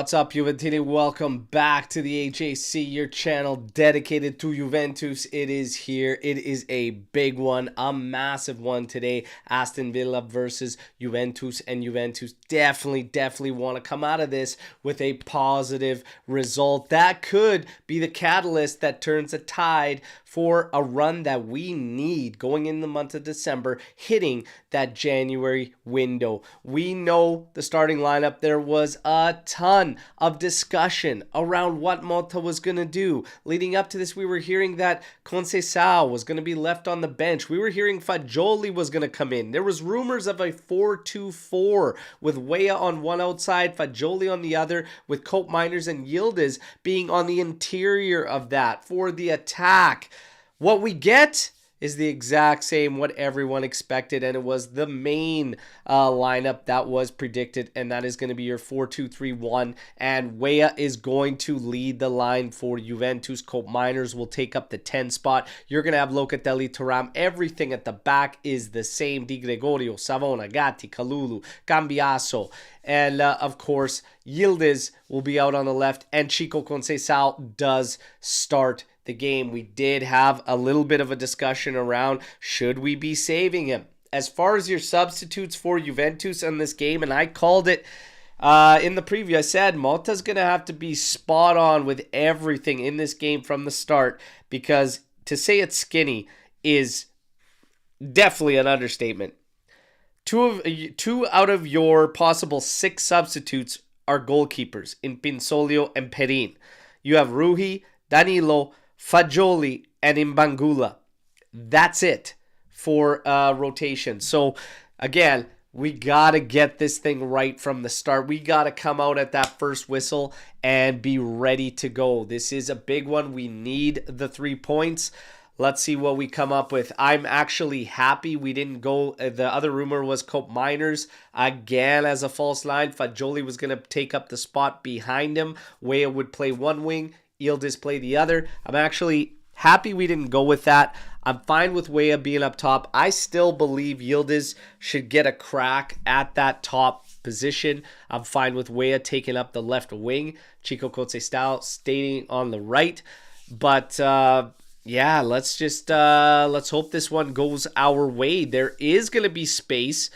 What's up, Juventini? Welcome back to the HAC, your channel dedicated to Juventus. It is here. It is a big one, a massive one today. Aston Villa versus Juventus, and Juventus definitely want to come out of this with a positive result. That could be the catalyst that turns a tide for a run that we need going in the month of December, hitting that January window. We know the starting lineup. There was a ton of discussion around what Motta was going to do. Leading up to this, we were hearing that Conceição was going to be left on the bench. We were hearing Fagioli was going to come in. There was rumors of a 4-2-4 with Weah on one outside, Fagioli on the other, with Cope Miners and Yildiz being on the interior of that for the attack. What we get is the exact same what everyone expected, and it was the main lineup that was predicted, and that is going to be your 4-2-3-1, and Weah is going to lead the line for Juventus. Cope Miners will take up the 10 spot. You're going to have Locatelli, Thuram. Everything at the back is the same. Di Gregorio, Savona, Gatti, Kalulu, Cambiaso, and of course, Yildiz will be out on the left, and Chico Conceição does start the game. We did have a little bit of a discussion around, should we be saving him? As far as your substitutes for Juventus in this game, and I called it in the preview, I said Motta's going to have to be spot on with everything in this game from the start, because to say it's skinny is definitely an understatement. Two out of your possible 6 substitutes are goalkeepers in Pinsolio and Perin. You have Ruhi, Danilo, Fagioli, and Imbangula. That's it for rotation. So, again, we got to get this thing right from the start. We got to come out at that first whistle and be ready to go. This is a big one. We need the 3 points. Let's see what we come up with. I'm actually happy we didn't go. The other rumor was Cope Miners again as a false line. Fagioli was going to take up the spot behind him. Weah would play one wing, Yildiz play the other. I'm actually happy we didn't go with that. I'm fine with Weah being up top. I still believe Yildiz should get a crack at that top position. I'm fine with Weah taking up the left wing. Chico Conceição staying on the right. But yeah, let's hope this one goes our way. There is going to be space.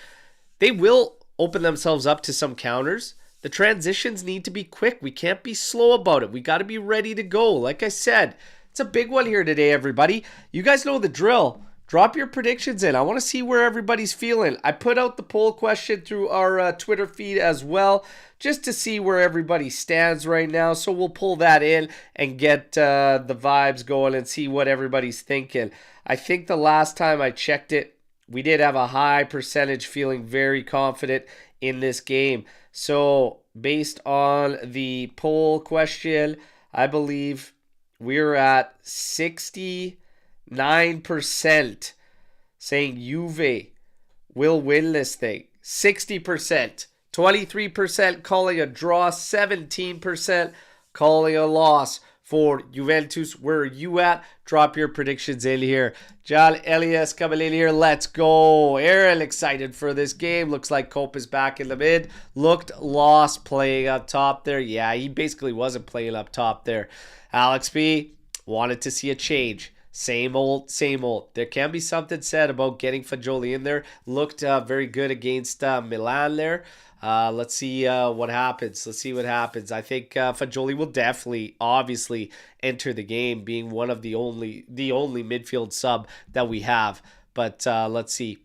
They will open themselves up to some counters. The transitions need to be quick. We can't be slow about it. We got to be ready to go. Like I said, it's a big one here today, everybody. You guys know the drill. Drop your predictions in. I want to see where everybody's feeling. I put out the poll question through our Twitter feed as well, just to see where everybody stands right now. So we'll pull that in and get the vibes going and see what everybody's thinking. I think the last time I checked it, we did have a high percentage feeling very confident in this game. So based on the poll question, I believe we're at 69% saying Juve will win this thing. 60%. 23% calling a draw. 17% calling a loss for Juventus. Where are you at? Drop your predictions in here. John Elias coming in here. Let's go. Aaron excited for this game. Looks like Cope is back in the mid. Looked lost playing up top there. Yeah, he basically wasn't playing up top there. Alex B wanted to see a change. Same old, same old. There can be something said about getting Fagioli in there. Looked very good against Milan there. Let's see what happens. Let's see what happens. I think Fagioli will definitely, obviously, enter the game, being one of the only midfield sub that we have. But let's see.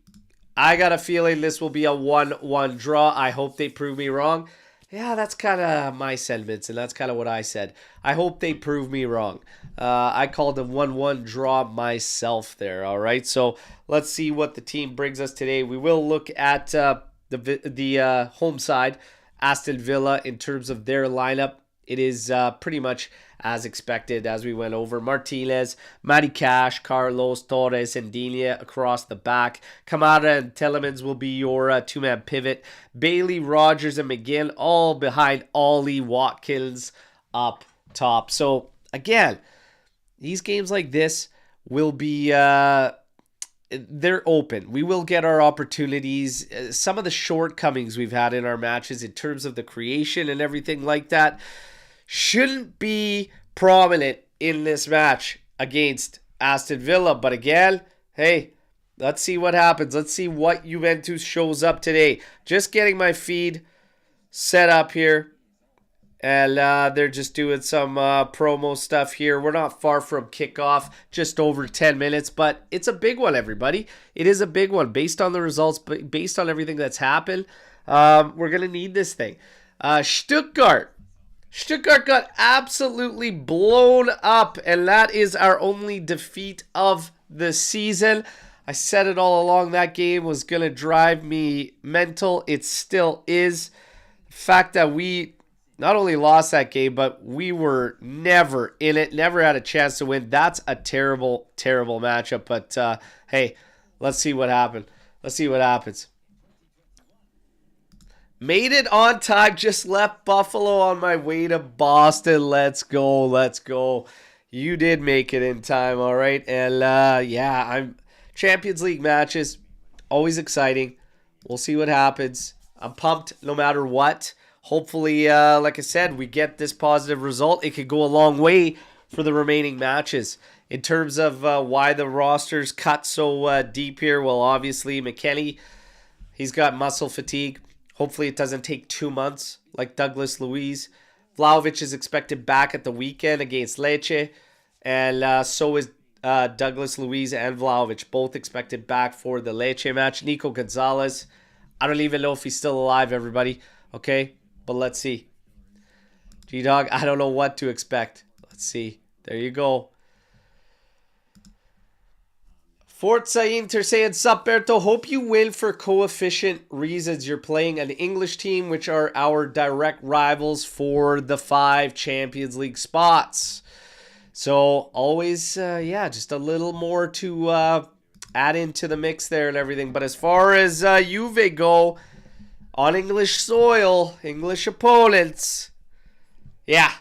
I got a feeling this will be a 1-1 draw. I hope they prove me wrong. Yeah, that's kind of my sentiments, and that's kind of what I said. I hope they prove me wrong. I called a 1-1 draw myself there, all right? So let's see what the team brings us today. We will look at the home side, Aston Villa, in terms of their lineup. It is pretty much as expected as we went over. Martinez, Matty Cash, Carlos, Torres, and Digne across the back. Kamara and Telemans will be your two-man pivot. Bailey, Rogers, and McGinn all behind Ollie Watkins up top. So, again, these games like this will be they're open. We will get our opportunities. Some of the shortcomings we've had in our matches in terms of the creation and everything like that shouldn't be prominent in this match against Aston Villa. But again, hey, let's see what happens. Let's see what Juventus shows up today. Just getting my feed set up here. And they're just doing some promo stuff here. We're not far from kickoff, just over 10 minutes. But it's a big one, everybody. It is a big one based on the results, based on everything that's happened. We're going to need this thing. Stuttgart. Stuttgart got absolutely blown up. And that is our only defeat of the season. I said it all along. That game was going to drive me mental. It still is. The fact that we not only lost that game, but we were never in it, never had a chance to win. That's a terrible, terrible matchup. But, hey, let's see what happens. Let's see what happens. Made it on time. Just left Buffalo on my way to Boston. Let's go. Let's go. You did make it in time, all right? And, yeah, Champions League matches, always exciting. We'll see what happens. I'm pumped no matter what. Hopefully, like I said, we get this positive result. It could go a long way for the remaining matches. In terms of why the roster's cut so deep here, well, obviously, McKennie, he's got muscle fatigue. Hopefully, it doesn't take 2 months like Douglas Luiz. Vlahovic is expected back at the weekend against Lecce. And so is Douglas Luiz and Vlahovic, both expected back for the Lecce match. Nico Gonzalez, I don't even know if he's still alive, everybody. Okay? But let's see. G-Dog, I don't know what to expect. Let's see. There you go. Forza Inter saying, sup, Berto. Hope you win for coefficient reasons. You're playing an English team, which are our direct rivals for the 5 Champions League spots. So, always, yeah, just a little more to add into the mix there and everything. But as far as Juve go, on English soil, English opponents. Yeah.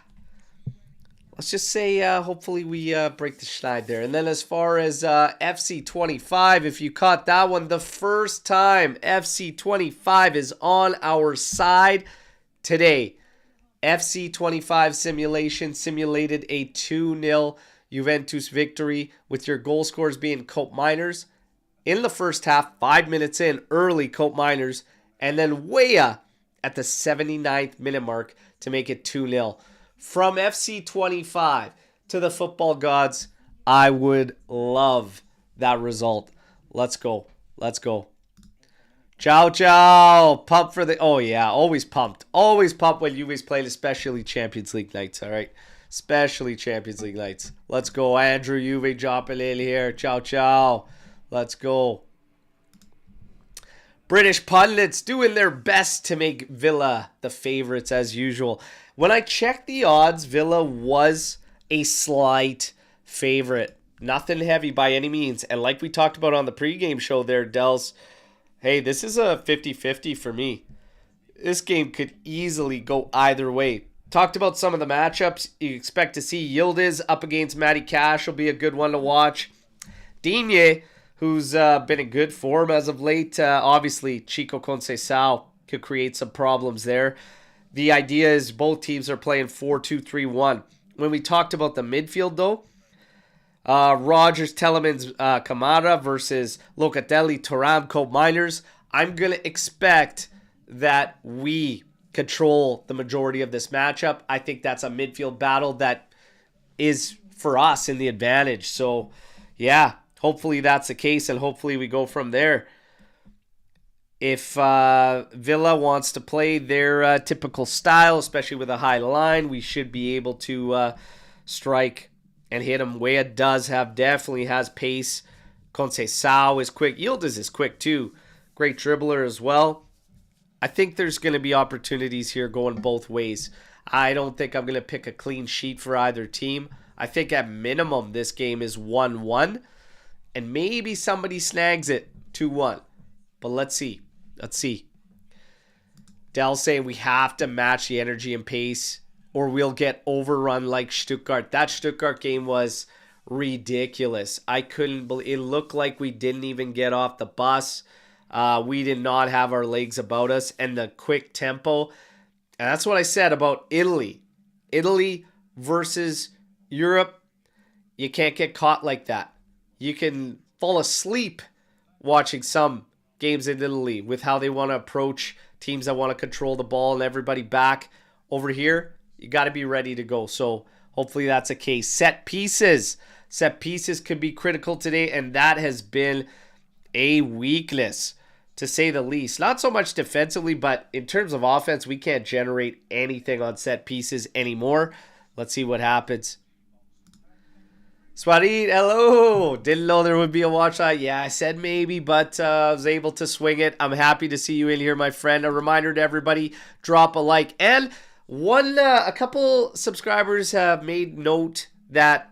Let's just say hopefully we break the schneid there. And then as far as FC 25, if you caught that one, the first time FC 25 is on our side today. FC 25 simulation simulated a 2-0 Juventus victory with your goal scorers being Cope Miners. In the first half, 5 minutes in, early Cope Miners. And then Weah at the 79th minute mark to make it 2-0. From FC 25 to the football gods, I would love that result. Let's go. Let's go. Ciao, ciao. Pump for the... Oh, yeah. Always pumped. Always pumped when Juve's played, especially Champions League nights, all right? Especially Champions League nights. Let's go. Andrew Juve dropping in here. Ciao, ciao. Let's go. British pundits doing their best to make Villa the favorites as usual. When I checked the odds, Villa was a slight favorite. Nothing heavy by any means. And like we talked about on the pregame show there, Dels, hey, this is a 50-50 for me. This game could easily go either way. Talked about some of the matchups. You expect to see Yildiz up against Matty Cash will be a good one to watch. Digne, who's been in good form as of late. Obviously, Chico Conceição could create some problems there. The idea is both teams are playing 4-2-3-1. When we talked about the midfield, though, Rogers, Telemans, Kamara versus Locatelli, Thuram, Cope Miners, I'm going to expect that we control the majority of this matchup. I think that's a midfield battle that is, for us, in the advantage. So, yeah. Hopefully that's the case, and hopefully we go from there. If Villa wants to play their typical style, especially with a high line, we should be able to strike and hit him. Weah definitely has pace. Conceição is quick. Yildiz is quick too. Great dribbler as well. I think there's going to be opportunities here going both ways. I don't think I'm going to pick a clean sheet for either team. I think at minimum this game is 1-1. And maybe somebody snags it 2-1. But let's see. Let's see. Dell saying we have to match the energy and pace or we'll get overrun like Stuttgart. That Stuttgart game was ridiculous. I couldn't believe it. Looked like we didn't even get off the bus. We did not have our legs about us, and the quick tempo. And that's what I said about Italy. Italy versus Europe. You can't get caught like that. You can fall asleep watching some games in Italy with how they want to approach teams that want to control the ball and everybody back. Over here, you got to be ready to go. So hopefully that's the case. Set pieces. Set pieces could be critical today, and that has been a weakness, to say the least. Not so much defensively, but in terms of offense, we can't generate anything on set pieces anymore. Let's see what happens. Swarid, hello. Didn't know there would be a watch light. Yeah, I said maybe, but I was able to swing it. I'm happy to see you in here, my friend. A reminder to everybody, drop a like. And a couple subscribers have made note that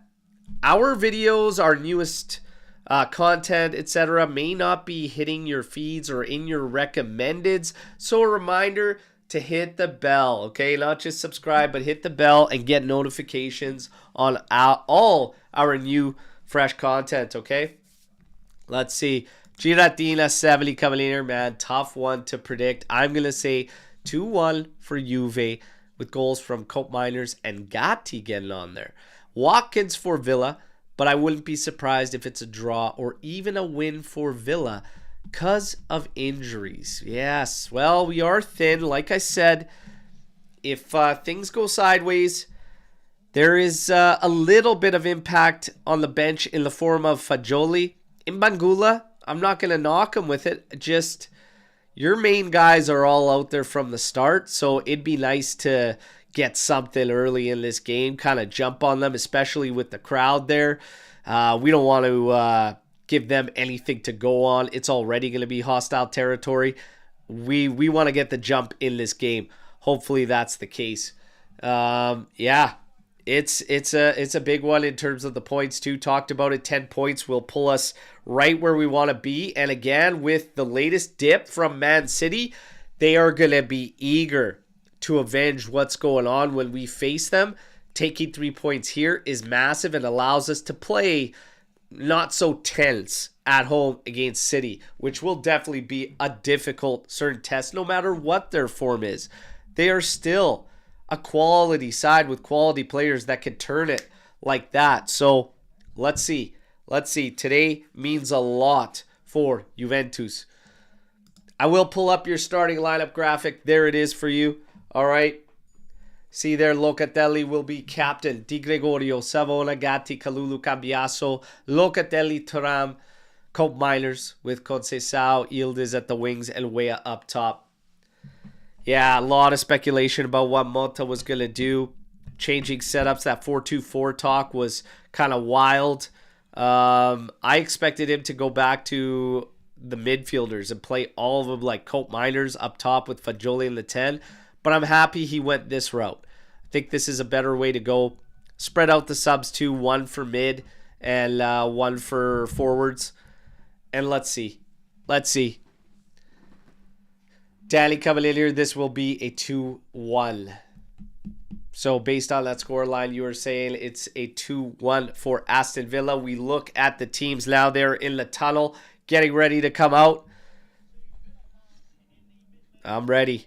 our videos, our newest content, etc., may not be hitting your feeds or in your recommendeds. So a reminder to hit the bell, okay? Not just subscribe, but hit the bell and get notifications on all our new fresh content, okay? Let's see. Giratina, Seveli Cavalier, man, tough one to predict. I'm going to say 2-1 for Juve with goals from Cope Miners and Gatti getting on there. Watkins for Villa, but I wouldn't be surprised if it's a draw or even a win for Villa because of injuries. Yes, well, we are thin. Like I said, if things go sideways, there is a little bit of impact on the bench in the form of Fagioli. In Bangula, I'm not going to knock him with it. Just your main guys are all out there from the start, so it'd be nice to get something early in this game, kind of jump on them, especially with the crowd there. We don't want to give them anything to go on. It's already going to be hostile territory. We want to get the jump in this game. Hopefully that's the case. Yeah, it's a big one in terms of the points too. Talked about it. 10 points will pull us right where we want to be. And again, with the latest dip from Man City, they are going to be eager to avenge what's going on when we face them. Taking 3 points here is massive and allows us to play not so tense at home against City, which will definitely be a difficult certain test no matter what their form is. They are still a quality side with quality players that can turn it like that. So let's see. Today means a lot for Juventus. I will pull up your starting lineup graphic. There it is for you. All right. See there, Locatelli will be captain. Di Gregorio, Savona, Gatti, Kalulu, Cambiaso, Locatelli, Thuram, Cope Miners with Conceição, Yildiz at the wings, and Wea up top. Yeah, a lot of speculation about what Mota was going to do. Changing setups, that 4-2-4 talk was kind of wild. I expected him to go back to the midfielders and play all of them like Cope Miners up top with Fagioli in the 10. But I'm happy he went this route. I think this is a better way to go. Spread out the subs too. One for mid and one for forwards. And let's see. Danny Cavalier, this will be a 2-1. So based on that score line, you were saying it's a 2-1 for Aston Villa. We look at the teams now. They're in the tunnel, getting ready to come out. I'm ready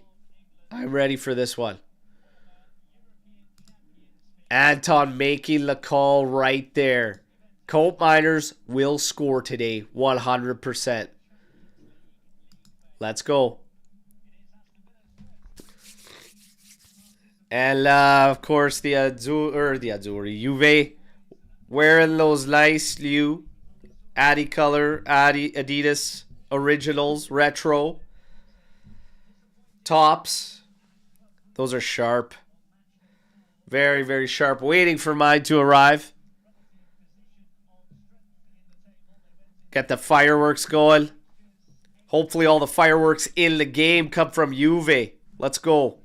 for this one. Anton making the call right there. Cope Miners will score today, 100%. Let's go. And of course the Azzurri, Juve, wearing those nice new Adidas originals, retro tops. Those are sharp. Very, very sharp. Waiting for mine to arrive. Got the fireworks going. Hopefully all the fireworks in the game come from Juve. Let's go.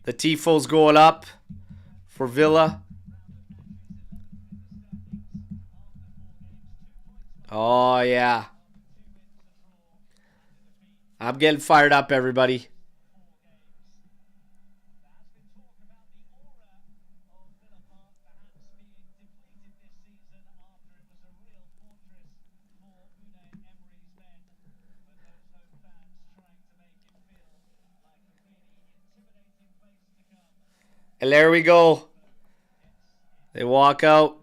The Tifo's going up for Villa. Oh, yeah. I'm getting fired up, everybody. And there we go. They walk out.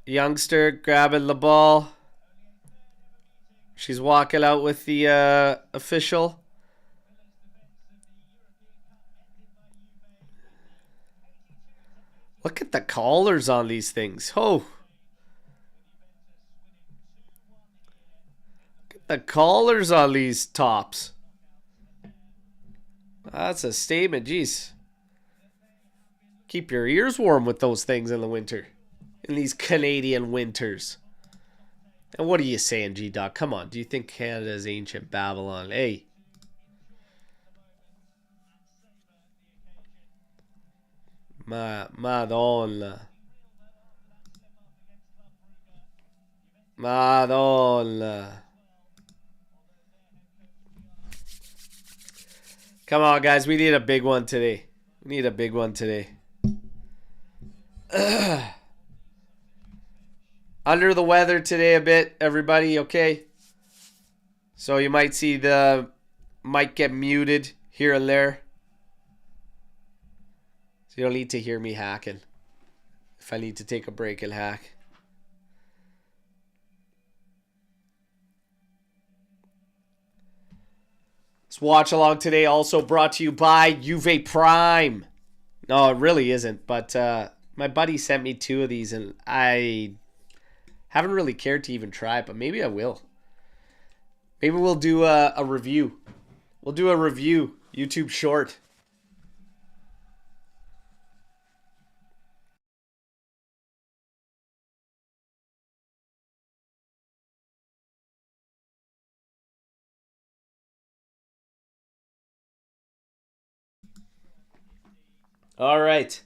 Youngster grabbing the ball. She's walking out with the official. Look at the collars on these things. Oh. Look at the collars on these tops. That's a statement. Jeez. Keep your ears warm with those things in the winter. In these Canadian winters. And what are you saying, G-Doc? Come on. Do you think Canada is ancient Babylon? Hey. Madonna. Madonna. Come on, guys. We need a big one today. We need a big one today. Under the weather today a bit, everybody, okay? So you might see the mic get muted here and there. So you don't need to hear me hacking. If I need to take a break and hack. This watch along today also brought to you by Juve Prime. No, it really isn't, but my buddy sent me 2 of these and I haven't really cared to even try it, but maybe I will. Maybe we'll do a review. We'll do a review, YouTube short. All right.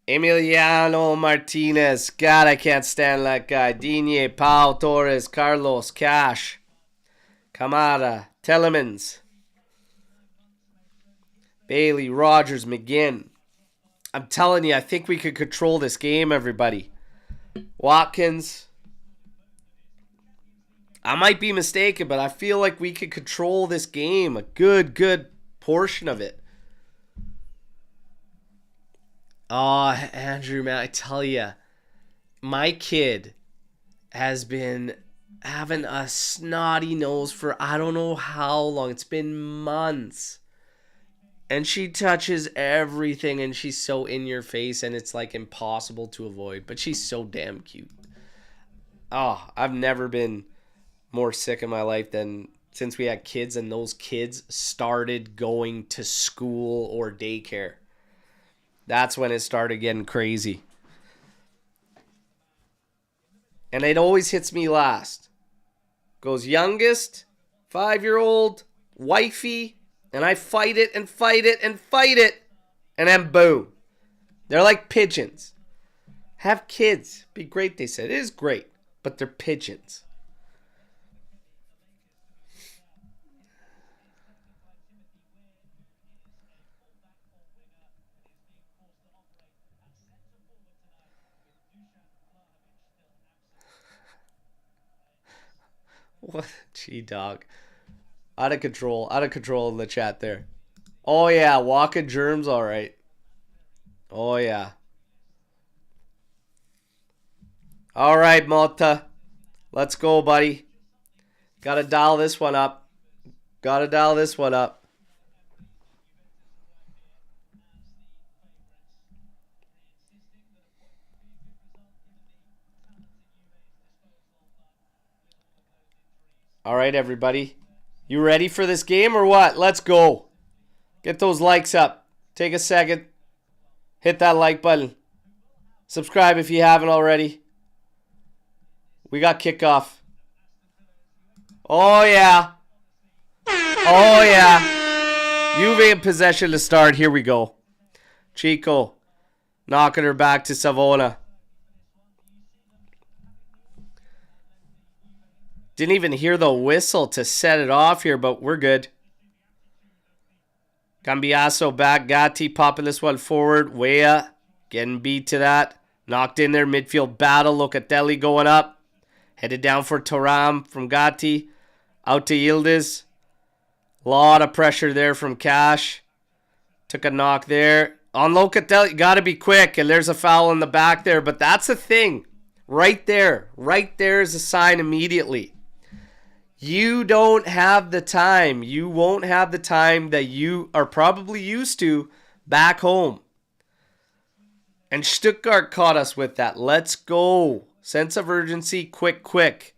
Emiliano Martinez. God, I can't stand that guy. Digne, Pau Torres, Carlos, Cash, Kamara, Telemans, Bailey, Rogers, McGinn. I'm telling you, I think we could control this game, everybody. Watkins. I might be mistaken, but I feel like we could control this game. A good portion of it. Oh, Andrew, man, I tell you, my kid has been having a snotty nose for I don't know how long. It's been months. And she touches everything, and she's so in your face, and it's like impossible to avoid. But she's so damn cute. Oh, I've never been more sick in my life than since we had kids, and those kids started going to school or daycare. That's when it started getting crazy. And it always hits me last. Goes youngest, 5-year-old, wifey, and I fight it and fight it and fight it. And then boom. They're like pigeons. Have kids. Be great, they said. It is great, but they're pigeons. What? Gee, dog. Out of control in the chat there. Oh, yeah. Walking germs, all right. Oh, yeah. All right, Mota. Let's go, buddy. Gotta dial this one up. Gotta dial this one up. All right, everybody. You ready for this game or what? Let's go. Get those likes up. Take a second. Hit that like button. Subscribe if you haven't already. We got kickoff. Oh, yeah. Oh, yeah. Juve in possession to start. Here we go. Chico knocking her back to Savona. Didn't even hear the whistle to set it off here, but we're good. Cambiaso back. Gatti popping this one forward. Wea getting beat to that. Knocked in there. Midfield battle. Locatelli going up. Headed down for Thuram from Gatti. Out to Yildiz. Lot of pressure there from Cash. Took a knock there. On Locatelli, you got to be quick. And there's a foul in the back there. But that's the thing. Right there. Right there is a sign immediately. You don't have the time. You won't have the time that you are probably used to back home. And Stuttgart caught us with that. Let's go. Sense of urgency. Quick, quick.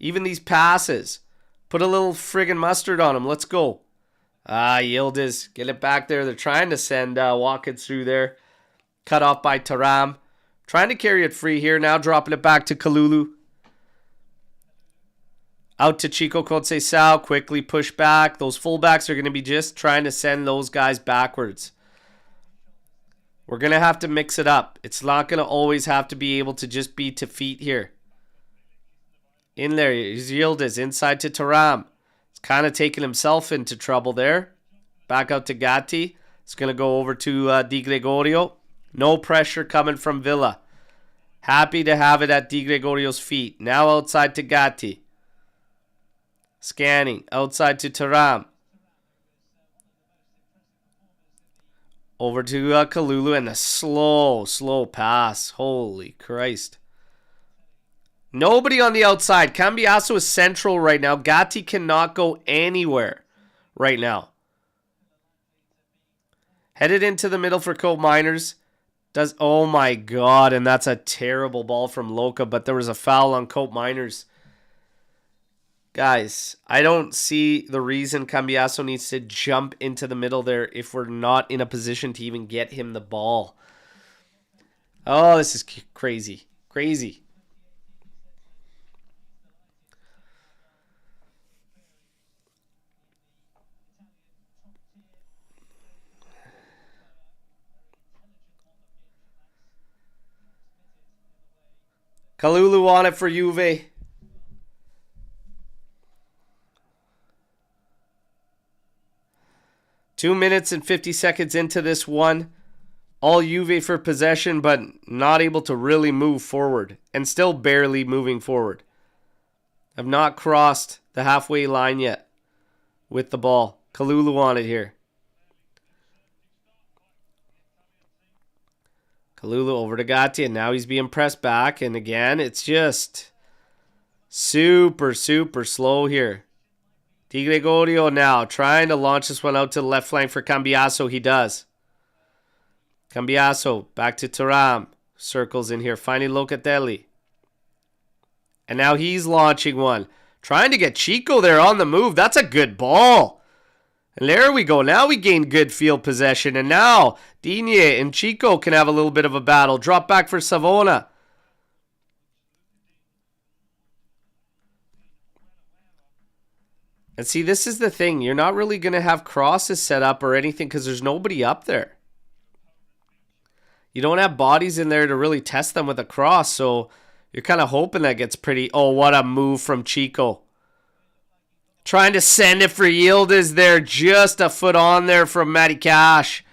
Even these passes. Put a little friggin' mustard on them. Let's go. Yildiz. Get it back there. They're trying to send Watkins through there. Cut off by Thuram. Trying to carry it free here. Now dropping it back to Kalulu. Out to Chico Conceição. Quickly push back. Those fullbacks are going to be just trying to send those guys backwards. We're going to have to mix it up. It's not going to always have to be able to just be to feet here. In there, he's Yildiz. Inside to Thuram. He's kind of taking himself into trouble there. Back out to Gatti. It's going to go over to Di Gregorio. No pressure coming from Villa. Happy to have it at Di Gregorio's feet. Now outside to Gatti. Scanning. Outside to Thuram. Over to Kalulu and a slow pass. Holy Christ. Nobody on the outside. Cambiasso is central right now. Gatti cannot go anywhere right now. Headed into the middle for Cope Miners. Oh my God, and that's a terrible ball from Luca, but there was a foul on Cope Miners. Guys, I don't see the reason Cambiasso needs to jump into the middle there if we're not in a position to even get him the ball. Oh, this is crazy. Crazy. Kalulu on it for Juve. Two minutes and 50 seconds into this one. All Juve for possession, but not able to really move forward. And still barely moving forward. Have not crossed the halfway line yet with the ball. Kalulu on it here. Kalulu over to Gatti, and now he's being pressed back. And again, it's just super slow here. Di Gregorio now trying to launch this one out to the left flank for Cambiasso. He does. Cambiasso back to Thuram. Circles in here, finding Locatelli. And now he's launching one. Trying to get Chico there on the move. That's a good ball. And there we go. Now we gain good field possession. And now Digne and Chico can have a little bit of a battle. Drop back for Savona. And see, this is the thing. You're not really going to have crosses set up or anything because there's nobody up there. You don't have bodies in there to really test them with a cross. So you're kind of hoping that gets pretty... Oh, what a move from Chico. Trying to send it for Yildiz there. Just a foot on there from Matty Cash.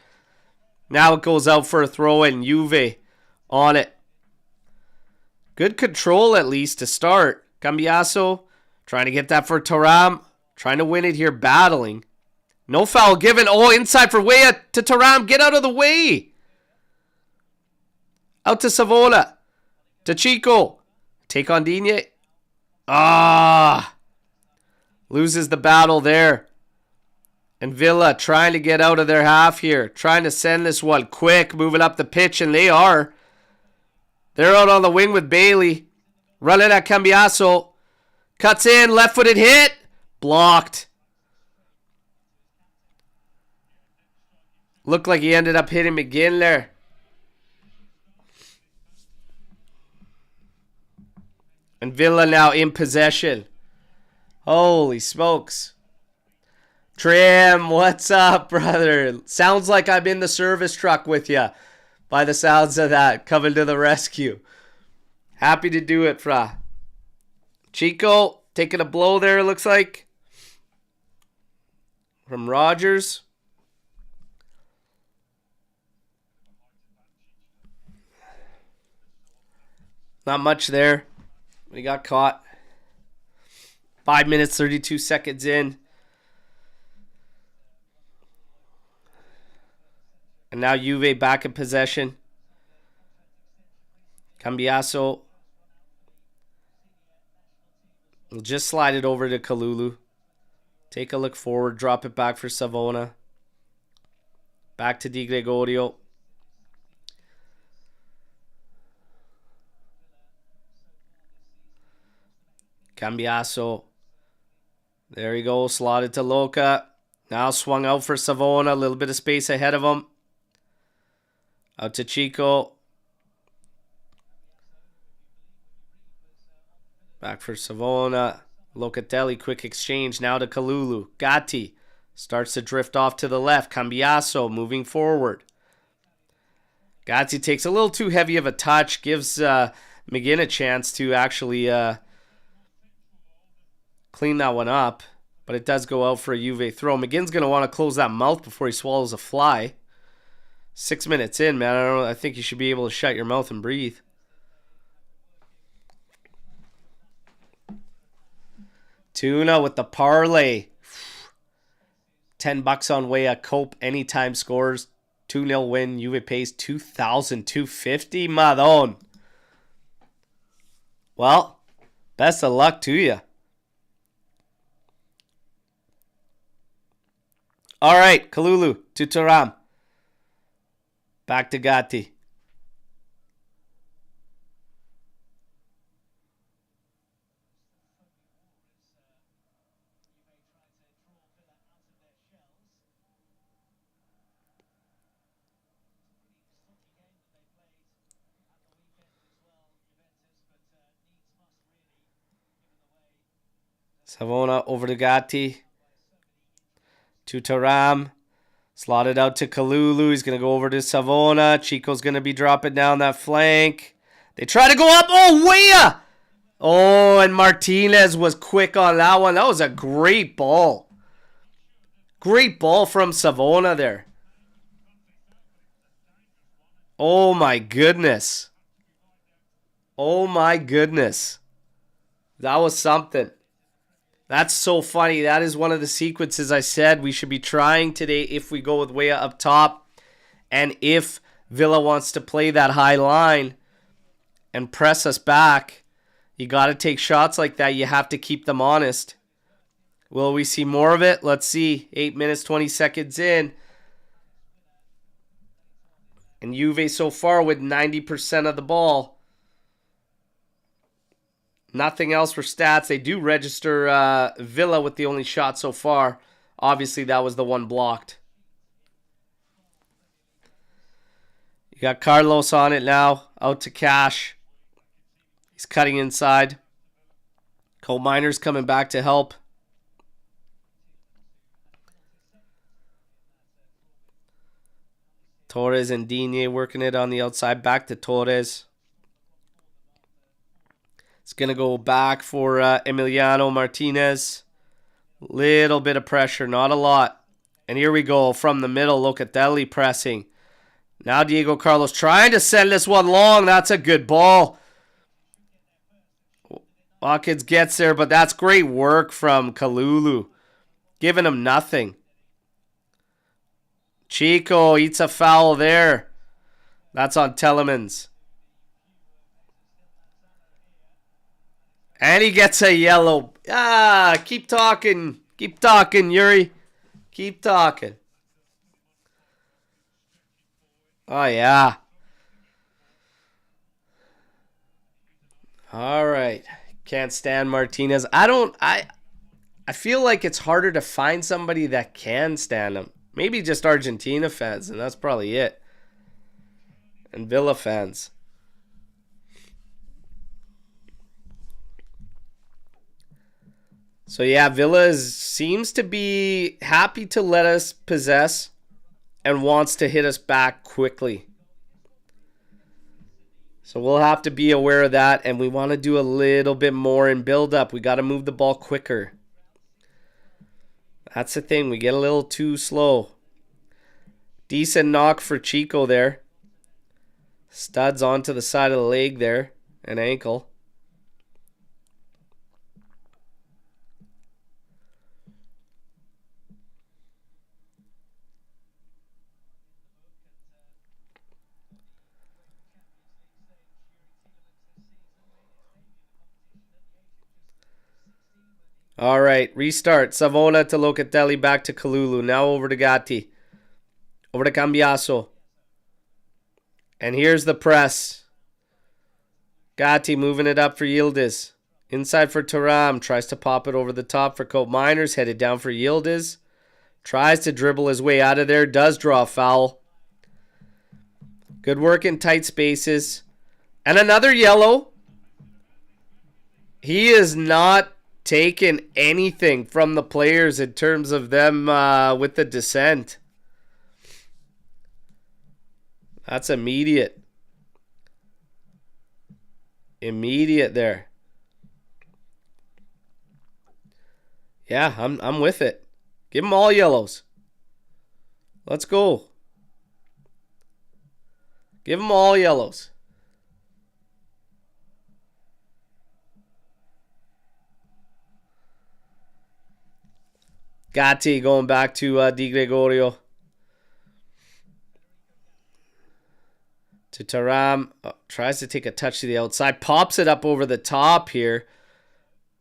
Now it goes out for a throw in. Juve on it. Good control at least to start. Cambiasso trying to get that for Thuram. Trying to win it here, battling. No foul given. Oh, inside for Weah to Thuram. Get out of the way. Out to Savona. To Chico. Take on Digne. Loses the battle there. And Villa trying to get out of their half here. Trying to send this one quick. Moving up the pitch, and they are. They're out on the wing with Bailey. Running at Cambiasso. Cuts in. Left-footed hit. Blocked. Looked like he ended up hitting McGinn there. And Villa now in possession. Holy smokes. Trim, what's up, brother? Sounds like I'm in the service truck with you. By the sounds of that. Coming to the rescue. Happy to do it, fra. Chico taking a blow there, looks like. From Rogers. Not much there. He got caught. 5 minutes, 32 seconds in. And now Juve back in possession. Cambiaso will just slide it over to Kalulu. Take a look forward. Drop it back for Savona. Back to Di Gregorio. Cambiaso. There he goes. Slotted to Luca. Now swung out for Savona. A little bit of space ahead of him. Out to Chico. Back for Savona. Locatelli, quick exchange. Now to Kalulu. Gatti starts to drift off to the left. Cambiaso moving forward. Gatti takes a little too heavy of a touch. Gives McGinn a chance to actually clean that one up. But it does go out for a Juve throw. McGinn's going to want to close that mouth before he swallows a fly. 6 minutes in, man. I think you should be able to shut your mouth and breathe. Tuna with the parlay. $10 on way at Cope. Anytime scores. 2-0 win. Juve pays 2,250. Madon. Well, best of luck to you. All right, Kalulu to Thuram. Back to Gatti. Savona over to Gatti. To Thuram. Slotted out to Kalulu. He's going to go over to Savona. Chico's going to be dropping down that flank. They try to go up. Oh, Weah! Oh, and Martinez was quick on that one. That was a great ball. Great ball from Savona there. Oh, my goodness. Oh, my goodness. That was something. That's so funny. That is one of the sequences I said we should be trying today if we go with Weah up top. And if Villa wants to play that high line and press us back, you got to take shots like that. You have to keep them honest. Will we see more of it? Let's see. 8 minutes, 20 seconds in. And Juve so far with 90% of the ball. Nothing else for stats. They do register Villa with the only shot so far. Obviously, that was the one blocked. You got Carlos on it now. Out to Cash. He's cutting inside. Cole Miner's coming back to help. Torres and Digne working it on the outside. Back to Torres. It's going to go back for Emiliano Martinez. Little bit of pressure, not a lot. And here we go from the middle. Locatelli pressing. Now Diego Carlos trying to send this one long. That's a good ball. Watkins gets there, but that's great work from Kalulu. Giving him nothing. Chico eats a foul there. That's on Telemans. And he gets a yellow. Keep talking. Keep talking, Yuri. Keep talking. Oh, yeah. All right. Can't stand Martinez. I feel like it's harder to find somebody that can stand him. Maybe just Argentina fans, and that's probably it. And Villa fans. So yeah, Villa seems to be happy to let us possess and wants to hit us back quickly. So we'll have to be aware of that, and we want to do a little bit more in build-up. We got to move the ball quicker. That's the thing. We get a little too slow. Decent knock for Chico there. Studs onto the side of the leg there. An ankle. All right, restart. Savona to Locatelli, back to Kalulu. Now over to Gatti. Over to Cambiaso. And here's the press. Gatti moving it up for Yildiz. Inside for Thuram. Tries to pop it over the top for Cope Miners. Headed down for Yildiz. Tries to dribble his way out of there. Does draw a foul. Good work in tight spaces. And another yellow. He is not taking anything from the players in terms of them with the descent. That's immediate. Immediate there. Yeah, I'm with it. Give them all yellows. Let's go. Give them all yellows. Gatti going back to Di Gregorio. To Thuram. Oh, tries to take a touch to the outside. Pops it up over the top here.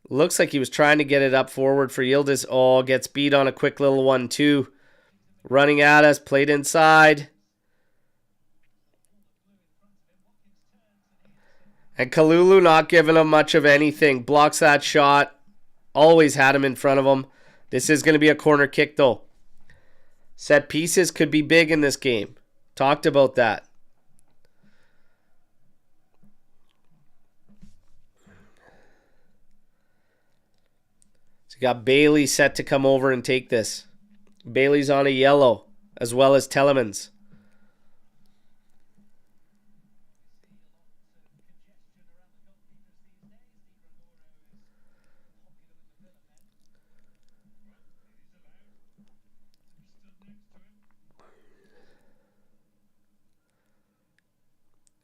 Looks like he was trying to get it up forward for Yildiz. Oh, gets beat on a quick little 1-2. Running at us. Played inside. And Kalulu not giving him much of anything. Blocks that shot. Always had him in front of him. This is going to be a corner kick, though. Set pieces could be big in this game. Talked about that. So you got Bailey set to come over and take this. Bailey's on a yellow, as well as Telemans.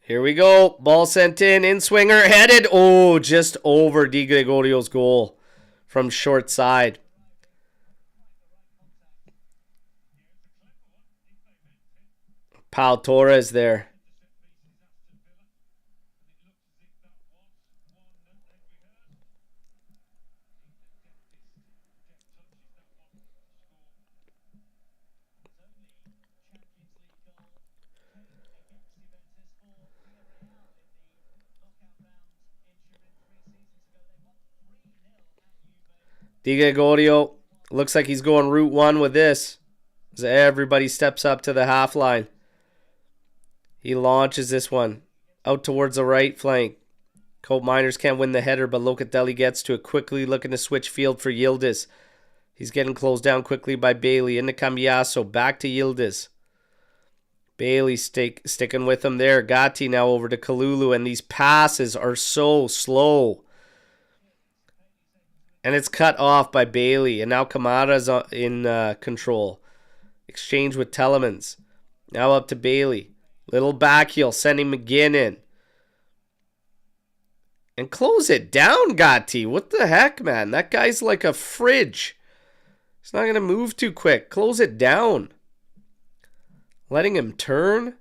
Here we go. Ball sent in swinger, headed. Oh, just over Di Gregorio's goal from short side. Pau Torres there. Di Gregorio looks like he's going route one with this. As everybody steps up to the half line. He launches this one out towards the right flank. Cope Miners can't win the header, but Locatelli gets to it quickly, looking to switch field for Yildiz. He's getting closed down quickly by Bailey. Into Cambiaso. Back to Yildiz. Bailey sticking with him there. Gatti now over to Kalulu, and these passes are so slow. And it's cut off by Bailey. And now Kamara's in control. Exchange with Telemans. Now up to Bailey. Little back heel. Sending McGinn in. And close it down, Gatti. What the heck, man? That guy's like a fridge. He's not going to move too quick. Close it down. Letting him turn.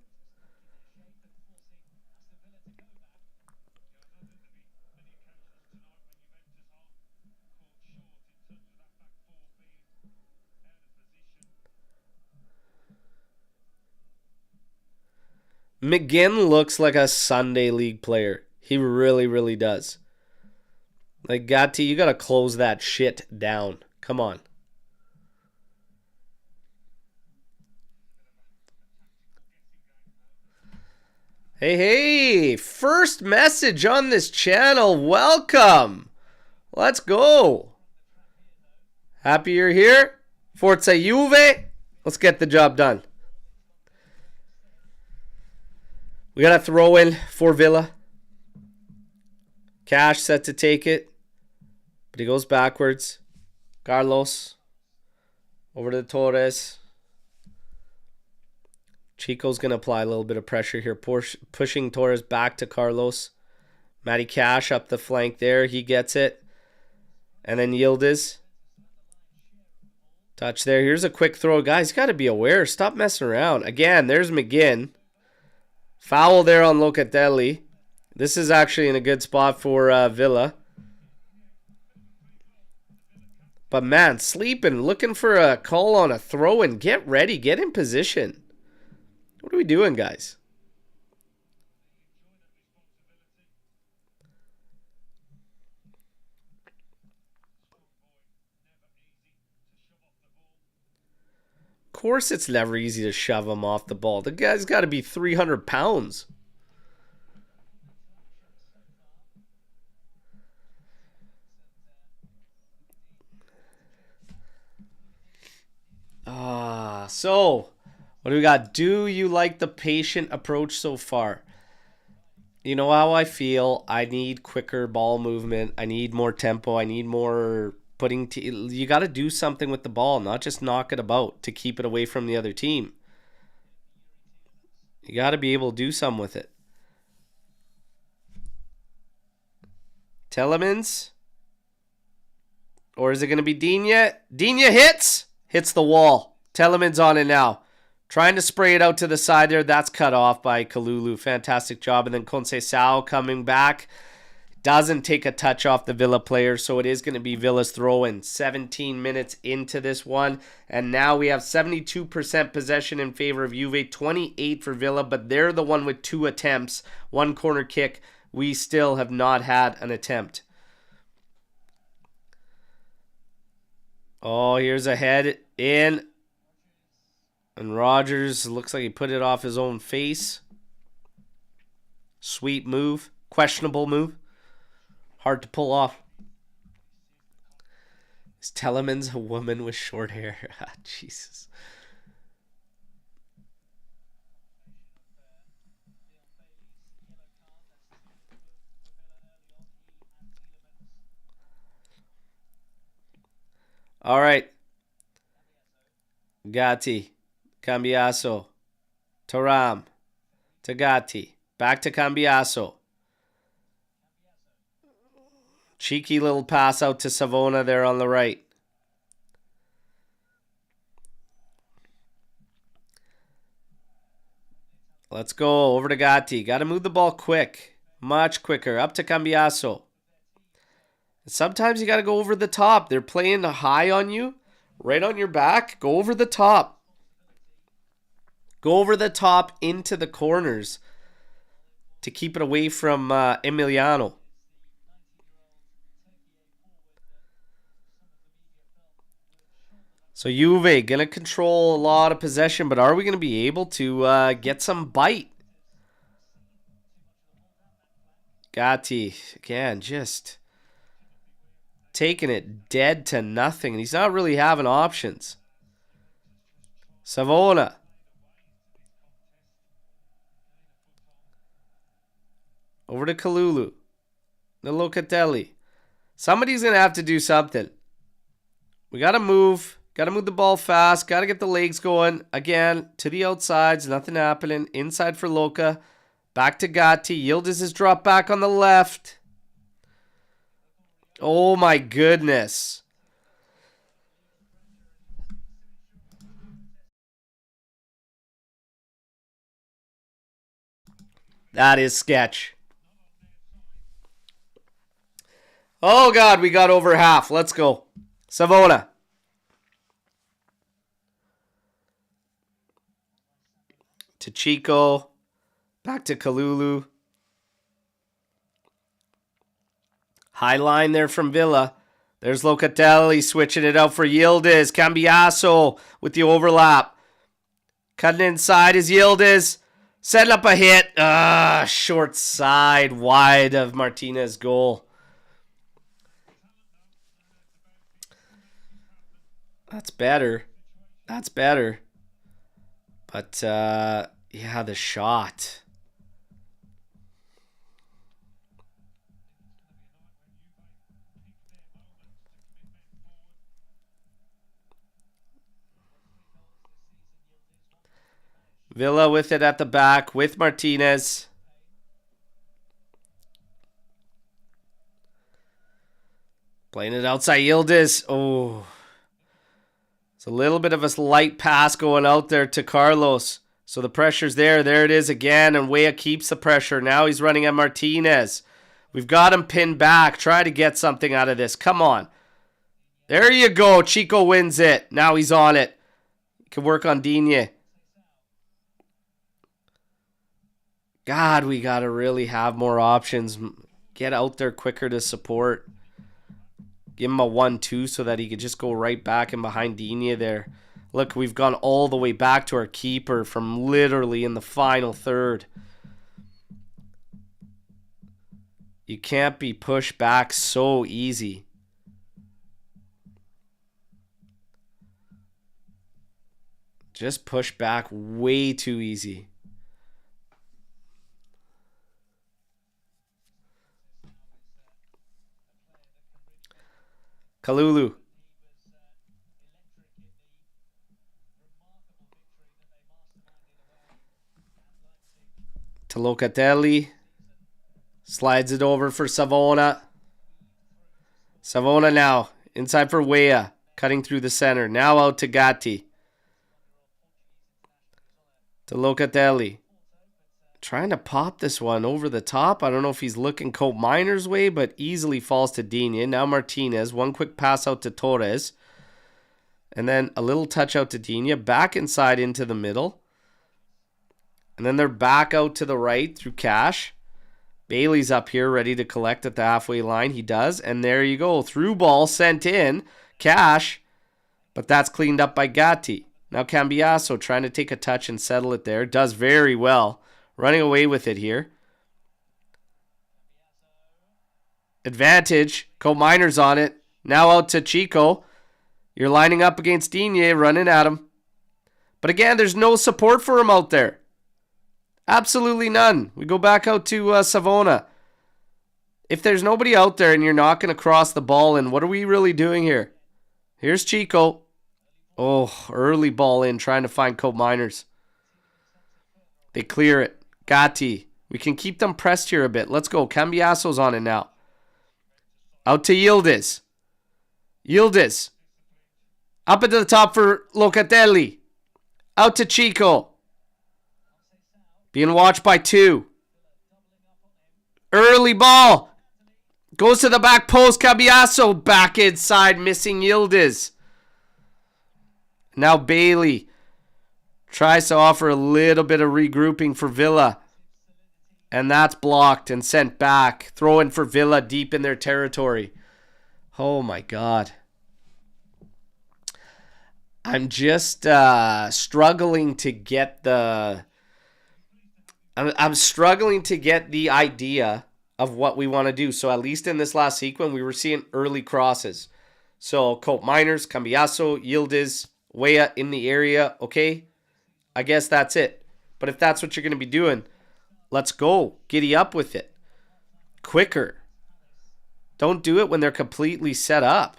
McGinn looks like a Sunday League player. He really, really does. Like, Gatti, you got to close that shit down. Come on. Hey, first message on this channel. Welcome. Let's go. Happy you're here. Forza Juve. Let's get the job done. We got a throw in for Villa. Cash set to take it. But he goes backwards. Carlos. Over to Torres. Chico's going to apply a little bit of pressure here. Pushing Torres back to Carlos. Matty Cash up the flank there. He gets it. And then Yildiz. Touch there. Here's a quick throw. Guys, got to be aware. Stop messing around. Again, there's McGinn. Foul there on Locatelli. This is actually in a good spot for Villa. But man, sleeping, looking for a call on a throw and get ready, get in position. What are we doing, guys? Of course it's never easy to shove him off the ball. The guy's got to be 300 pounds. So what do we got? Do you like the patient approach so far? You know how I feel. I need quicker ball movement. I need more tempo. I need more putting. You got to do something with the ball, not just knock it about to keep it away from the other team. You got to be able to do something with it. Telemans? Or is it going to be Digne? Digne hits the wall. Telemans on it now. Trying to spray it out to the side there. That's cut off by Kalulu. Fantastic job. And then Conceição coming back. Doesn't take a touch off the Villa player. So it is going to be Villa's throw-in. 17 minutes into this one. And now we have 72% possession in favor of Juve. 28 for Villa. But they're the one with 2 attempts. 1 corner kick. We still have not had an attempt. Oh, here's a head in. And Rogers looks like he put it off his own face. Sweet move. Questionable move. Hard to pull off. Is Telemans a woman with short hair? Jesus. All right. Gatti. Cambiaso. Thuram. To Gatti. Back to Cambiaso. Cheeky little pass out to Savona there on the right. Let's go. Over to Gatti. Got to move the ball quick. Much quicker. Up to Cambiaso. Sometimes you got to go over the top. They're playing high on you. Right on your back. Go over the top. Go over the top into the corners to keep it away from Emiliano. So Juve going to control a lot of possession, but are we going to be able to get some bite? Gatti, again, just taking it dead to nothing. And he's not really having options. Savona. Over to Kalulu. The Locatelli. Somebody's going to have to do something. We got to move. Got to move the ball fast. Got to get the legs going. Again, to the outsides. Nothing happening. Inside for Luca. Back to Gatti. Yildiz is dropped back on the left. Oh my goodness. That is sketch. Oh God, we got over half. Let's go. Savona. To Chico. Back to Kalulu. High line there from Villa. There's Locatelli switching it out for Yildiz. Cambiaso with the overlap. Cutting inside is Yildiz. Setting up a hit. Short side wide of Martinez's goal. That's better. That's better. But, yeah, the shot. Villa with it at the back with Martinez. Playing it outside Yildiz. Oh. It's a little bit of a light pass going out there to Carlos. So the pressure's there. There it is again. And Weah keeps the pressure. Now he's running at Martinez. We've got him pinned back. Try to get something out of this. Come on. There you go. Chico wins it. Now he's on it. Can work on Digne. God, we got to really have more options. Get out there quicker to support. Give him a 1-2 so that he could just go right back and behind Digne there. Look, we've gone all the way back to our keeper from literally in the final third. You can't be pushed back so easy. Just push back way too easy. Kalulu. To Locatelli. Slides it over for Savona. Savona now. Inside for Weah. Cutting through the center. Now out to Gatti. To Locatelli. Trying to pop this one over the top. I don't know if he's looking Cope Miner's way, but easily falls to Digne. Now Martinez. One quick pass out to Torres. And then a little touch out to Digne. Back inside into the middle. And then they're back out to the right through Cash. Bailey's up here ready to collect at the halfway line. He does. And there you go. Through ball sent in. Cash. But that's cleaned up by Gatti. Now Cambiasso trying to take a touch and settle it there. Does very well. Running away with it here. Advantage. Co-Miner's on it. Now out to Chico. You're lining up against Digne, running at him. But again, there's no support for him out there. Absolutely none. We go back out to Savona. If there's nobody out there and you're not going to cross the ball in, what are we really doing here? Here's Chico. Oh, early ball in, trying to find Co-Miners. They clear it. Gatti. We can keep them pressed here a bit. Let's go. Cambiasso's on it now. Out to Yildiz. Yildiz. Up into the top for Locatelli. Out to Chico. Being watched by two. Early ball. Goes to the back post. Cambiasso back inside. Missing Yildiz. Now Bailey. Tries to offer a little bit of regrouping for Villa. And that's blocked and sent back. Throw in for Villa deep in their territory. Oh my God. I'm just struggling to get the... I'm struggling to get the idea of what we want to do. So at least in this last sequence, we were seeing early crosses. So Cope Miners, Cambiasso, Yildiz, Weah in the area. Okay. I guess that's it. But if that's what you're going to be doing, let's go. Giddy up with it. Quicker. Don't do it when they're completely set up.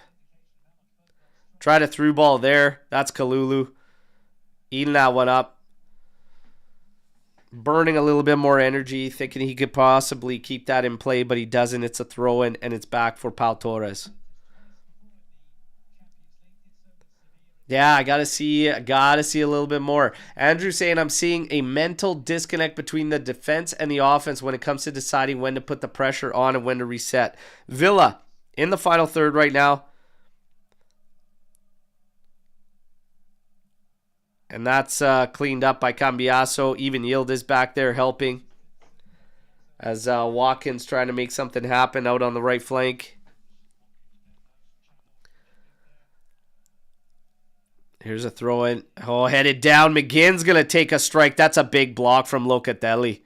Try to through ball there. That's Kalulu. Eating that one up. Burning a little bit more energy. Thinking he could possibly keep that in play, but he doesn't. It's a throw in and it's back for Pau Torres. Yeah, I gotta see a little bit more. Andrew saying I'm seeing a mental disconnect between the defense and the offense when it comes to deciding when to put the pressure on and when to reset. Villa in the final third right now. And that's cleaned up by Cambiasso. Even Yildiz back there helping. As Watkins trying to make something happen out on the right flank. Here's a throw in. Oh, headed down. McGinn's going to take a strike. That's a big block from Locatelli.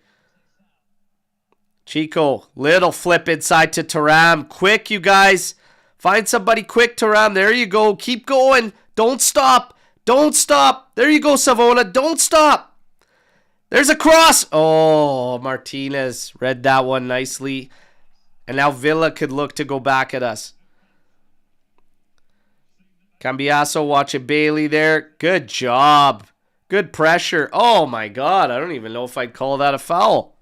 Chico, little flip inside to Thuram. Quick, you guys. Find somebody quick, Thuram. There you go. Keep going. Don't stop. Don't stop. There you go, Savona. Don't stop. There's a cross. Oh, Martinez read that one nicely. And now Villa could look to go back at us. Cambiasso watching Bailey there. Good job. Good pressure. Oh my God. I don't even know if I'd call that a foul.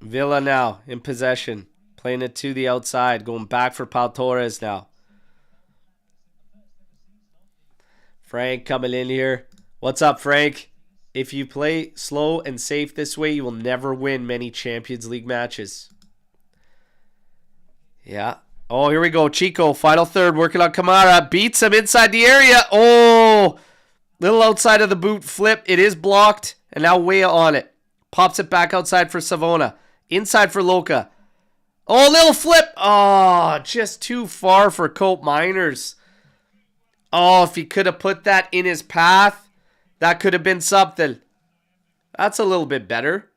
Villa now in possession. Playing it to the outside. Going back for Pau Torres now. Frank coming in here. What's up, Frank? If you play slow and safe this way, you will never win many Champions League matches. Yeah. Oh, here we go. Chico, final third, working on Kamara. Beats him inside the area. Oh, little outside of the boot flip. It is blocked. And now Weah on it. Pops it back outside for Savona. Inside for Luca. Oh, little flip. Oh, just too far for Cope Miners. Oh, if he could have put that in his path, that could have been something. That's a little bit better.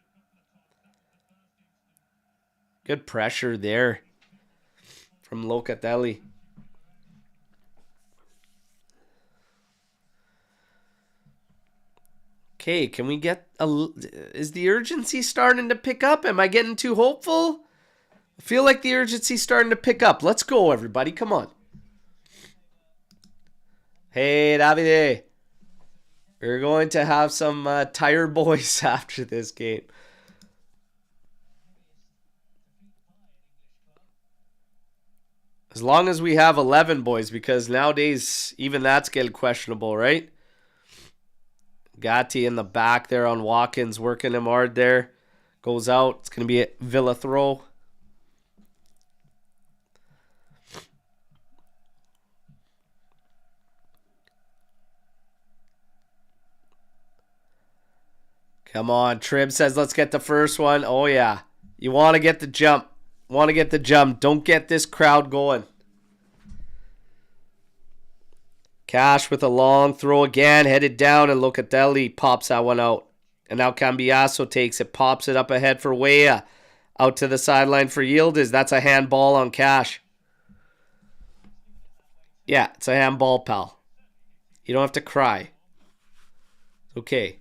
Good pressure there from Locatelli. Okay, can we get a... Is the urgency starting to pick up? Am I getting too hopeful? I feel like the urgency's starting to pick up. Let's go, everybody. Come on. Hey, Davide. We're going to have some tired boys after this game. As long as we have 11 boys, because nowadays even that's getting questionable, right? Gatti in the back there on Watkins, working him hard there. Goes out. It's going to be a Villa throw. Come on. Trib says let's get the first one. Oh, yeah. You want to get the jump. Want to get the jump. Don't get this crowd going. Cash with a long throw again. Headed down, and Locatelli pops that one out. And now Cambiasso takes it. Pops it up ahead for Weah. Out to the sideline for Yildiz. That's a handball on Cash. Yeah, it's a handball, pal. You don't have to cry. It's okay.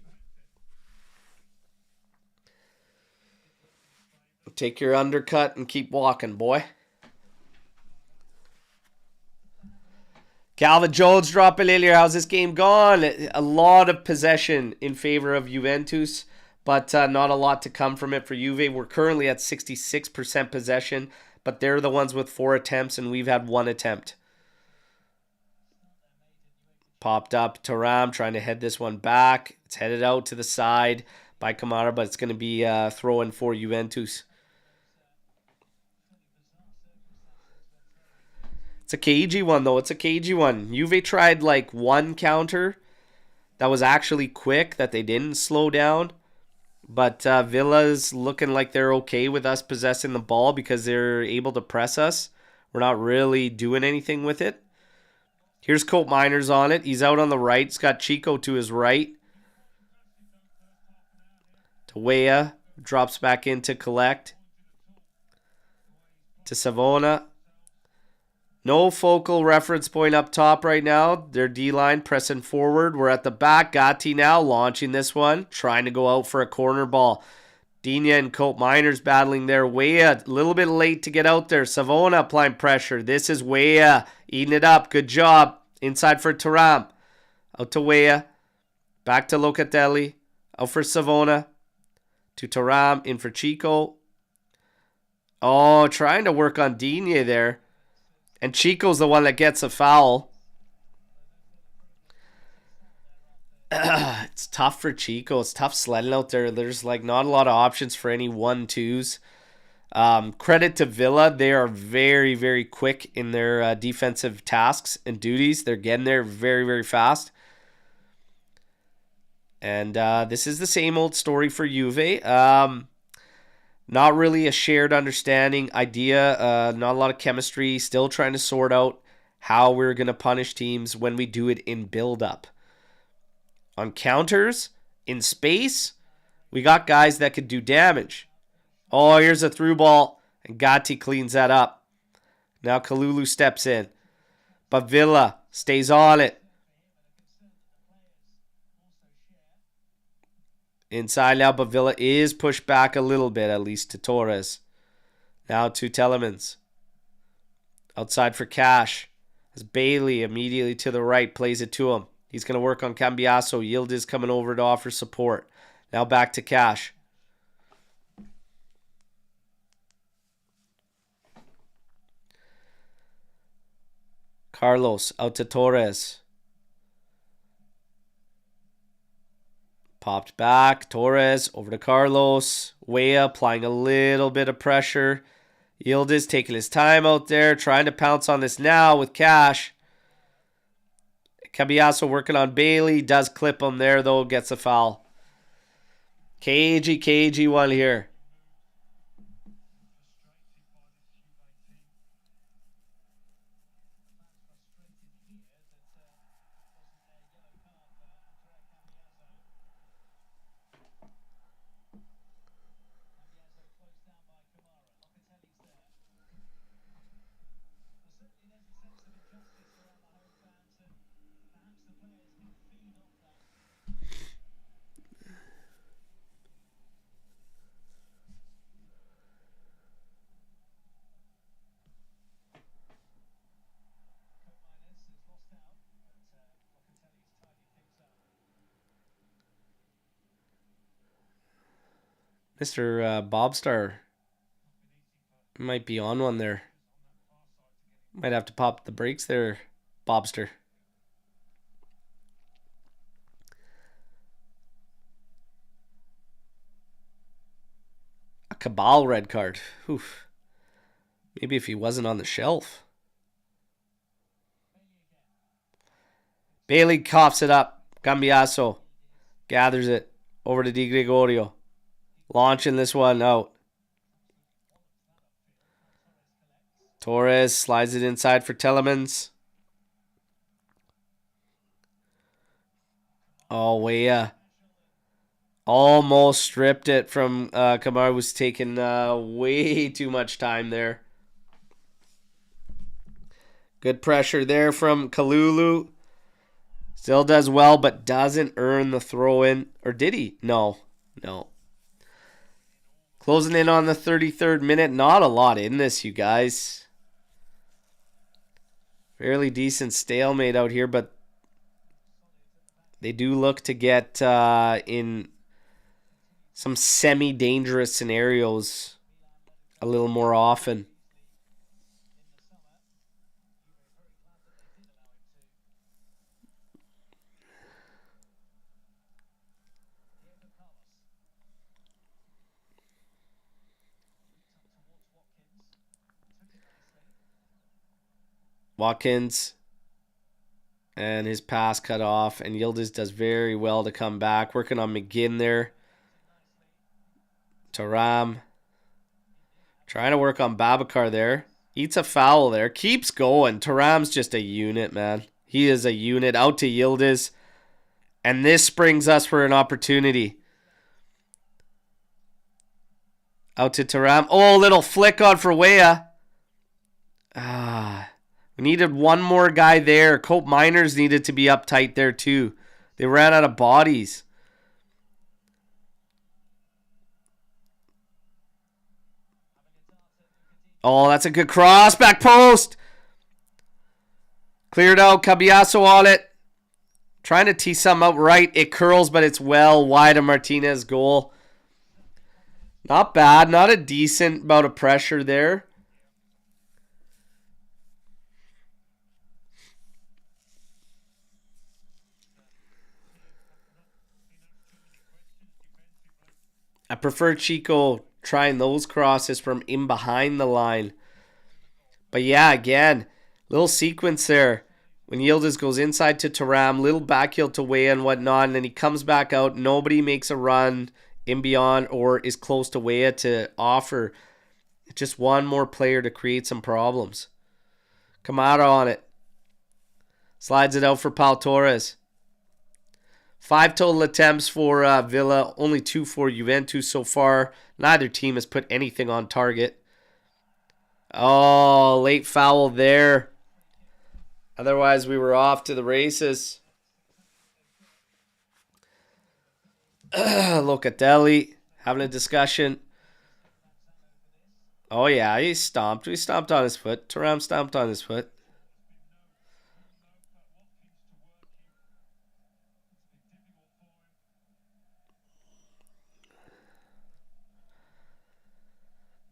Take your undercut and keep walking, boy. Calvin Jones dropping in here. How's this game gone? A lot of possession in favor of Juventus, but not a lot to come from it for Juve. We're currently at 66% possession, but they're the ones with 4 attempts, and we've had 1 attempt. Popped up. Thuram trying to head this one back. It's headed out to the side by Kamara, but it's going to be throw-in for Juventus. It's a cagey one, though. It's a cagey one. Juve tried like one counter that was actually quick that they didn't slow down. But Villa's looking like they're okay with us possessing the ball because they're able to press us. We're not really doing anything with it. Here's Cope Miners on it. He's out on the right. He's got Chico to his right. Weah drops back in to collect. To Savona. No focal reference point up top right now. Their D-line pressing forward. We're at the back. Gatti now launching this one. Trying to go out for a corner ball. Dina and Cope Miners battling there. Weah a little bit late to get out there. Savona applying pressure. This is Weah eating it up. Good job. Inside for Thuram. Out to Weah. Back to Locatelli. Out for Savona. To Thuram. In for Chico. Oh, trying to work on Dina there. And Chico's the one that gets a foul. It's tough for Chico. It's tough sledding out there. There's like not a lot of options for any 1-2s. Credit to Villa. They are very, very quick in their defensive tasks and duties. They're getting there very, very fast. And this is the same old story for Juve. Not really a shared understanding idea. Not a lot of chemistry. Still trying to sort out how we're going to punish teams when we do it in build-up. On counters, in space, we got guys that could do damage. Oh, here's a through ball. And Gatti cleans that up. Now Kalulu steps in. But Villa stays on it. Inside now, but Villa is pushed back a little bit, at least to Torres. Now to Telemans. Outside for Cash. As Bailey immediately to the right plays it to him. He's going to work on Cambiasso. Yildiz coming over to offer support. Now back to Cash. Carlos out to Torres. Popped back. Torres over to Carlos. Weah applying a little bit of pressure. Yildiz taking his time out there, trying to pounce on this now with Cash. Cambiasso working on Bailey. Does clip him there, though. Gets a foul. Cagey one here. Mr. Bobstar might be on one there. Might have to pop the brakes there, Bobster. A Cabal red card. Oof. Maybe if he wasn't on the shelf. Bailey coughs it up. Cambiasso gathers it over to Di Gregorio. Launching this one out. Torres slides it inside for Telemans. Oh, Weah. Almost stripped it from Kamar. Was taking way too much time there. Good pressure there from Kalulu. Still does well, but doesn't earn the throw in. Or did he? No. Closing in on the 33rd minute. Not a lot in this, you guys. Fairly decent stalemate out here, but they do look to get in some semi-dangerous scenarios a little more often. Watkins and his pass cut off, and Yildiz does very well to come back. Working on McGinn there. Taram trying to work on Babacar there. Eats a foul there. Keeps going. Taram's just a unit, man. He is a unit. Out to Yildiz. And this brings us for an opportunity. Out to Taram. Oh, little flick on for Weah. We needed one more guy there. Cope Miners needed to be uptight there too. They ran out of bodies. Oh, that's a good cross. Back post. Cleared out. Cambiasso on it. Trying to tee something up right. It curls, but it's well wide of Martinez' goal. Not bad. Not a decent amount of pressure there. I prefer Chico trying those crosses from in behind the line. But yeah, again, little sequence there. When Yildiz goes inside to Taram, little backheel to Weah and whatnot, and then he comes back out. Nobody makes a run in beyond or is close to Weah to offer just one more player to create some problems. Kamara on it. Slides it out for Pau Torres. 5 total attempts for Villa, only 2 for Juventus so far. Neither team has put anything on target. Oh, late foul there. Otherwise, we were off to the races. Locatelli having a discussion. Oh, yeah, he stomped. We stomped on his foot. Taram stomped on his foot.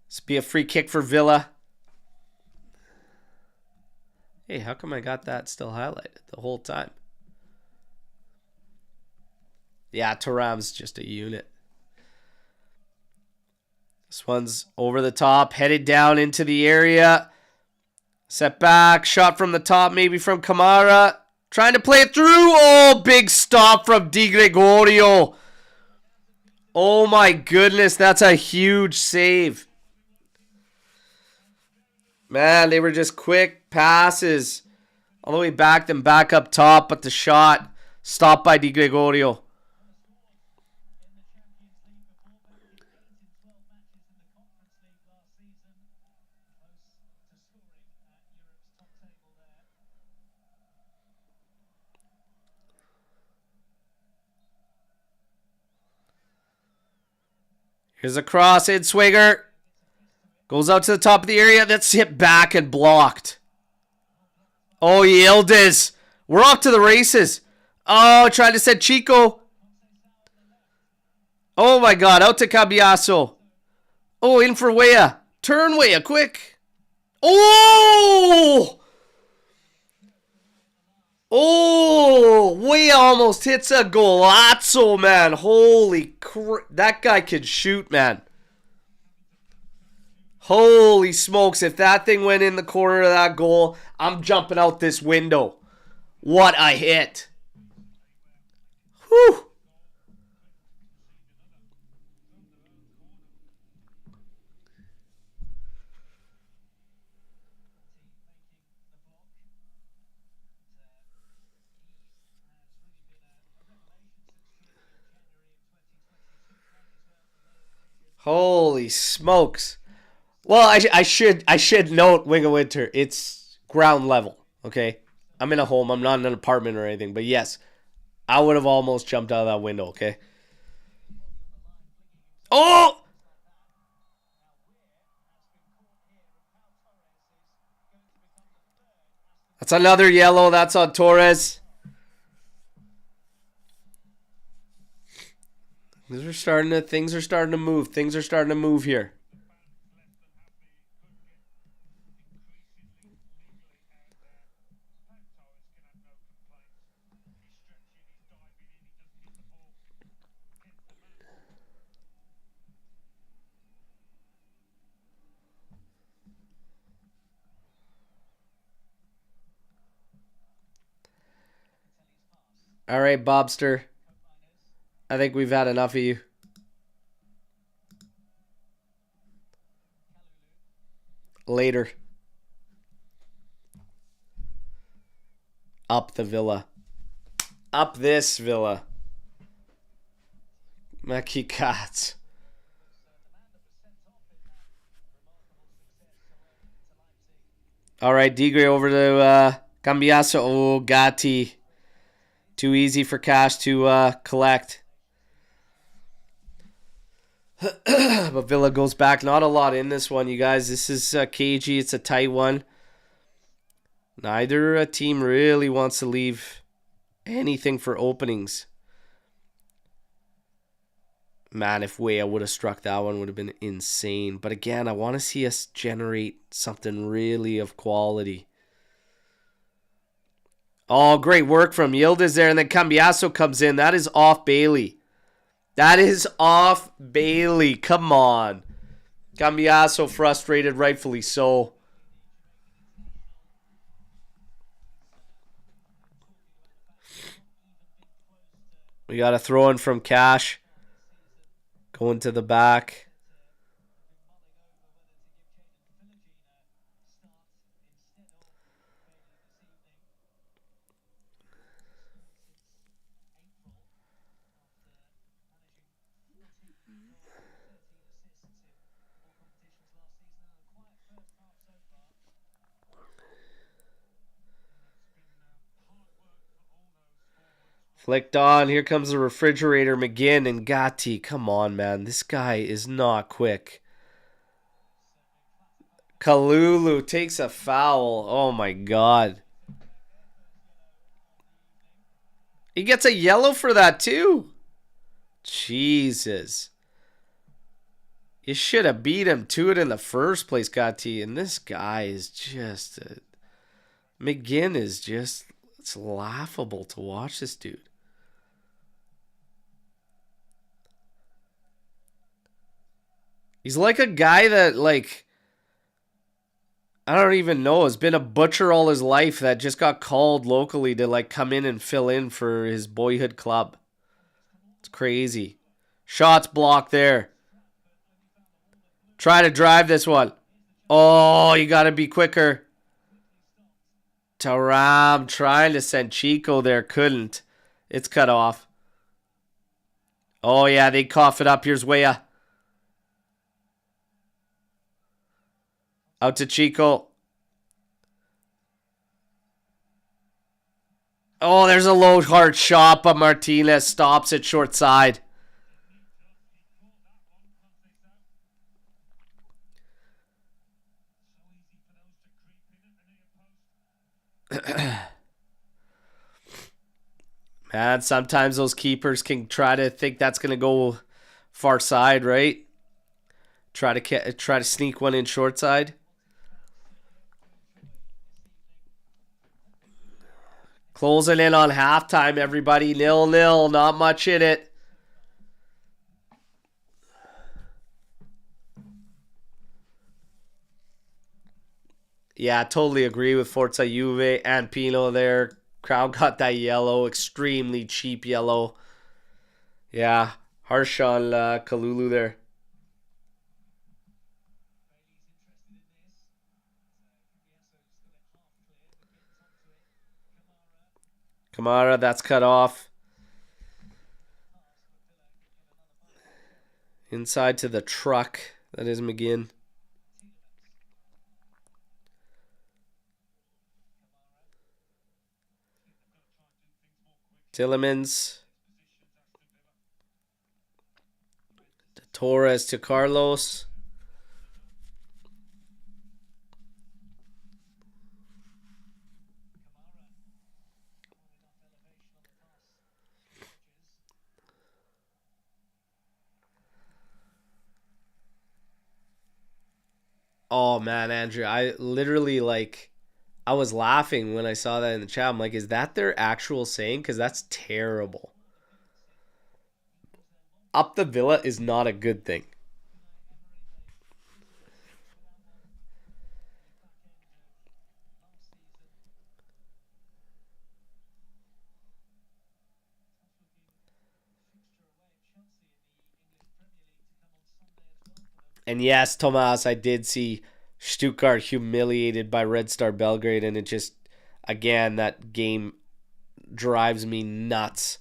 This be a free kick for Villa. Hey, Hey, how come I got that still highlighted the whole time? Yeah, Thuram's just a unit. This one's over the top, headed down into the area. Set back, shot from the top, maybe from Kamara. Trying to play it through. Oh, big stop from Di Gregorio. Oh my goodness, that's a huge save. Man, they were just quick passes. All the way back and back up top, but the shot stopped by Di Gregorio. Here's a cross in, Swinger. Goes out to the top of the area. That's hit back and blocked. Oh, Yildiz. We're off to the races. Oh, trying to send Chico. Oh my God, out to Cambiaso. Oh, in for Weah. Turn Weah, quick. Oh! Oh, Weah almost hits a golazo, man. Holy crap. That guy can shoot, man. Holy smokes. If that thing went in the corner of that goal, I'm jumping out this window. What a hit. Whew. Holy smokes. Well, I should note, Wing of Winter, it's ground level, okay? I'm in a home. I'm not in an apartment or anything. But yes, I would have almost jumped out of that window, okay? Oh! That's another yellow. That's on Torres. Things are starting to move. Things are starting to move here. All right, Bobster. I think we've had enough of you. Later. Up the Villa. Up this Villa. Mackie Cats. All right, Digre over to Cambiaso. Oh, Gatti. Too easy for Cash to collect. But Villa goes back. Not a lot in this one, you guys. This is cagey. It's a tight one. Neither team really wants to leave anything for openings. Man, if Weah would have struck that one, would have been insane. But again, I want to see us generate something really of quality. Oh, great work from Yildiz there. And then Cambiaso comes in. That is off Bailey. That is off Bailey. Come on. Cambiaso frustrated, rightfully so. We got a throw in from Cash. Going to the back. Flicked on. Here comes the refrigerator. McGinn and Gatti. Come on, man. This guy is not quick. Kalulu takes a foul. Oh, my God. He gets a yellow for that, too. Jesus. You should have beat him to it in the first place, Gatti. And this guy is just McGinn is just, it's laughable to watch this dude. He's like a guy that, like, I don't even know, has been a butcher all his life that just got called locally to, like, come in and fill in for his boyhood club. It's crazy. Shots blocked there. Try to drive this one. Oh, you got to be quicker. Taram trying to send Chico there. Couldn't. It's cut off. Oh, yeah, they cough it up. Here's Weah. Out to Chico. Oh, there's a low hard shot, but Martinez stops it short side. Man, sometimes those keepers can try to think that's going to go far side, right? Try to sneak one in short side. Closing in on halftime, everybody. 0-0. Not much in it. Yeah, totally agree with Forza Juve and Pino there. Crowd got that yellow. Extremely cheap yellow. Yeah, harsh on Kalulu there. Kamara, that's cut off. Inside to the truck. That is McGinn. Tillemans. Torres to Carlos. Oh man, Andrew, I literally I was laughing when I saw that in the chat. I'm like, is that their actual saying? Because that's terrible. Up the Villa is not a good thing. And yes, Tomas, I did see Stuttgart humiliated by Red Star Belgrade, and it just, again, that game drives me nuts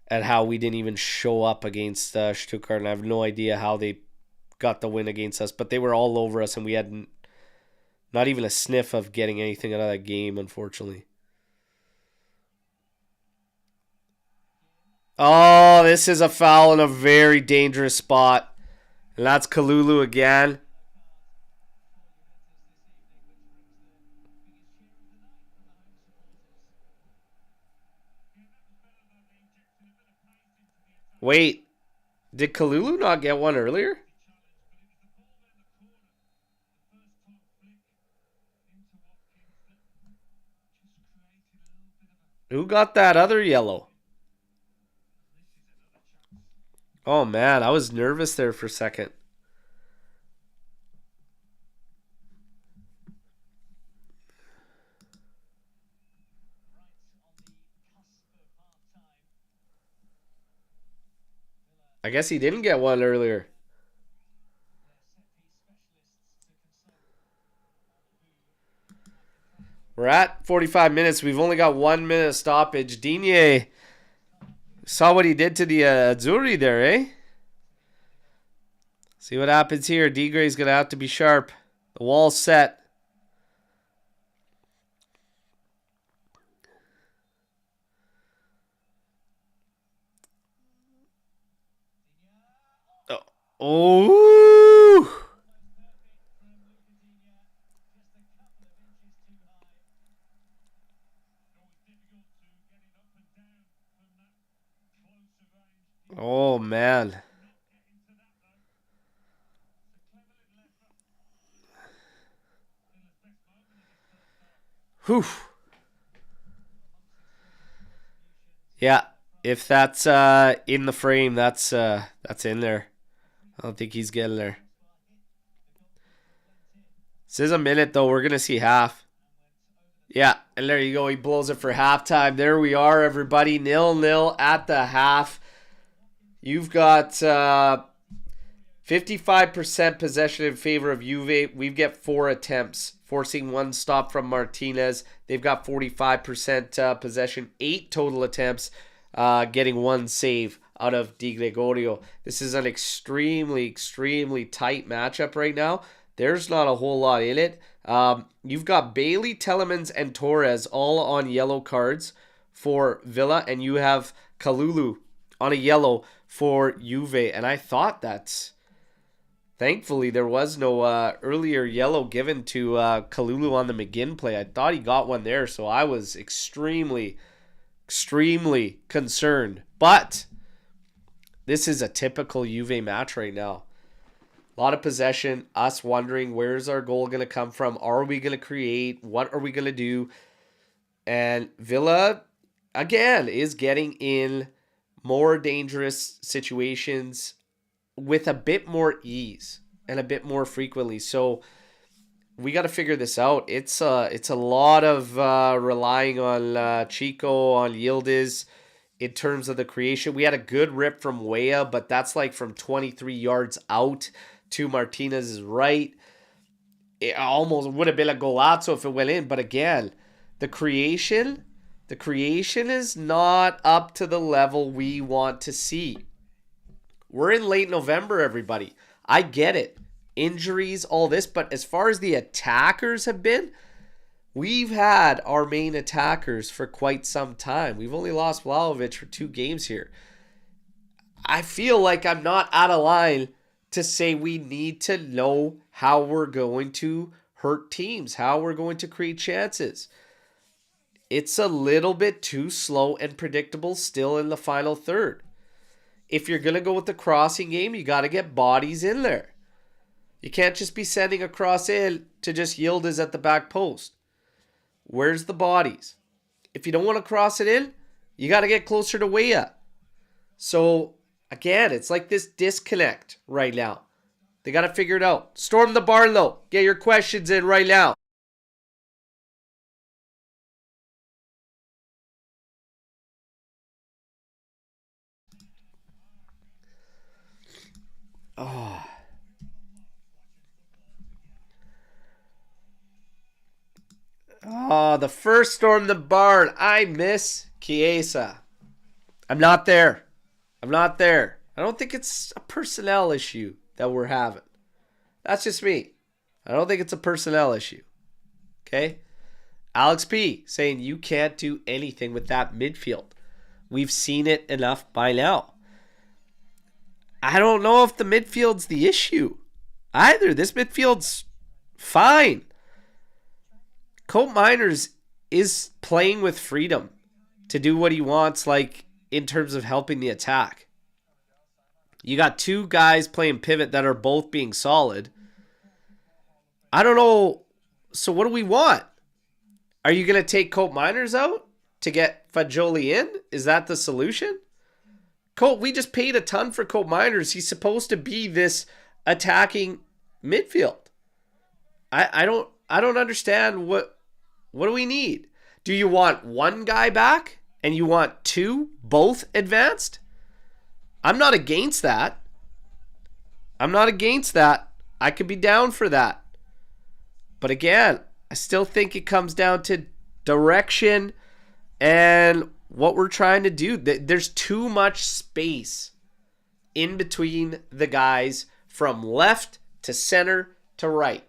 at how we didn't even show up against Stuttgart, and I have no idea how they got the win against us, but they were all over us, and we had not even a sniff of getting anything out of that game, unfortunately. Oh, this is a foul in a very dangerous spot. And that's Kalulu again. Wait, did Kalulu not get one earlier? Who got that other yellow? Oh man, I was nervous there for a second. I guess he didn't get one earlier. We're at 45 minutes. We've only got 1 minute of stoppage. Digne saw what he did to the Azzurri there, eh? See what happens here. Digre's going to have to be sharp. The wall's set. Oh. Oh, man. Whew. Yeah, if that's in the frame, that's in there. I don't think he's getting there. This is a minute though. We're gonna see half. Yeah, and there you go. He blows it for halftime. There we are, everybody. 0-0 at the half. You've got 55% possession in favor of Juve. We've got 4 attempts, forcing 1 stop from Martinez. They've got 45% possession, 8 total attempts, getting 1 save out of Di Gregorio. This is an extremely, extremely tight matchup right now. There's not a whole lot in it. You've got Bailey, Telemans, and Torres all on yellow cards for Villa, and you have Kalulu on a yellow for Juve. And I thought that, thankfully, there was no earlier yellow given to Kalulu on the McGinn play. I thought he got one there, so I was extremely, extremely concerned. But this is a typical Juve match right now. A lot of possession, us wondering where's our goal going to come from? Are we going to create? What are we going to do? And Villa, again, is getting in more dangerous situations with a bit more ease and a bit more frequently. So we got to figure this out. It's a lot of relying on Chico, on Yildiz in terms of the creation. We had a good rip from Weah, but that's like from 23 yards out to Martinez's right. It almost would have been a golazo if it went in. But again, the creation is not up to the level we want to see. We're in late November, everybody. I get it. Injuries, all this. But as far as the attackers have been, we've had our main attackers for quite some time. We've only lost Vlahovic for 2 games here. I feel like I'm not out of line to say we need to know how we're going to hurt teams, how we're going to create chances. It's a little bit too slow and predictable still in the final third. If you're going to go with the crossing game, you got to get bodies in there. You can't just be sending a cross in to just Yildiz at the back post. Where's the bodies? If you don't want to cross it in, you got to get closer to Weah. So, again, it's like this disconnect right now. They got to figure it out. Storm the barn, though. Get your questions in right now. Oh, the first Storm the barn. I miss Chiesa. I'm not there. I don't think it's a personnel issue that we're having. That's just me. I don't think it's a personnel issue. Okay? Alex P. saying you can't do anything with that midfield. We've seen it enough by now. I don't know if the midfield's the issue either. This midfield's fine. Colt Miners is playing with freedom to do what he wants, like in terms of helping the attack. You got 2 guys playing pivot that are both being solid. I don't know. So what do we want? Are you going to take Colt Miners out to get Fagioli in? Is that the solution? Colt, we just paid a ton for Colt Miners. He's supposed to be this attacking midfield. I don't understand what do we need? Do you want 1 guy back and you want 2 both advanced? I'm not against that. I could be down for that. But again, I still think it comes down to direction and what we're trying to do. There's too much space in between the guys from left to center to right.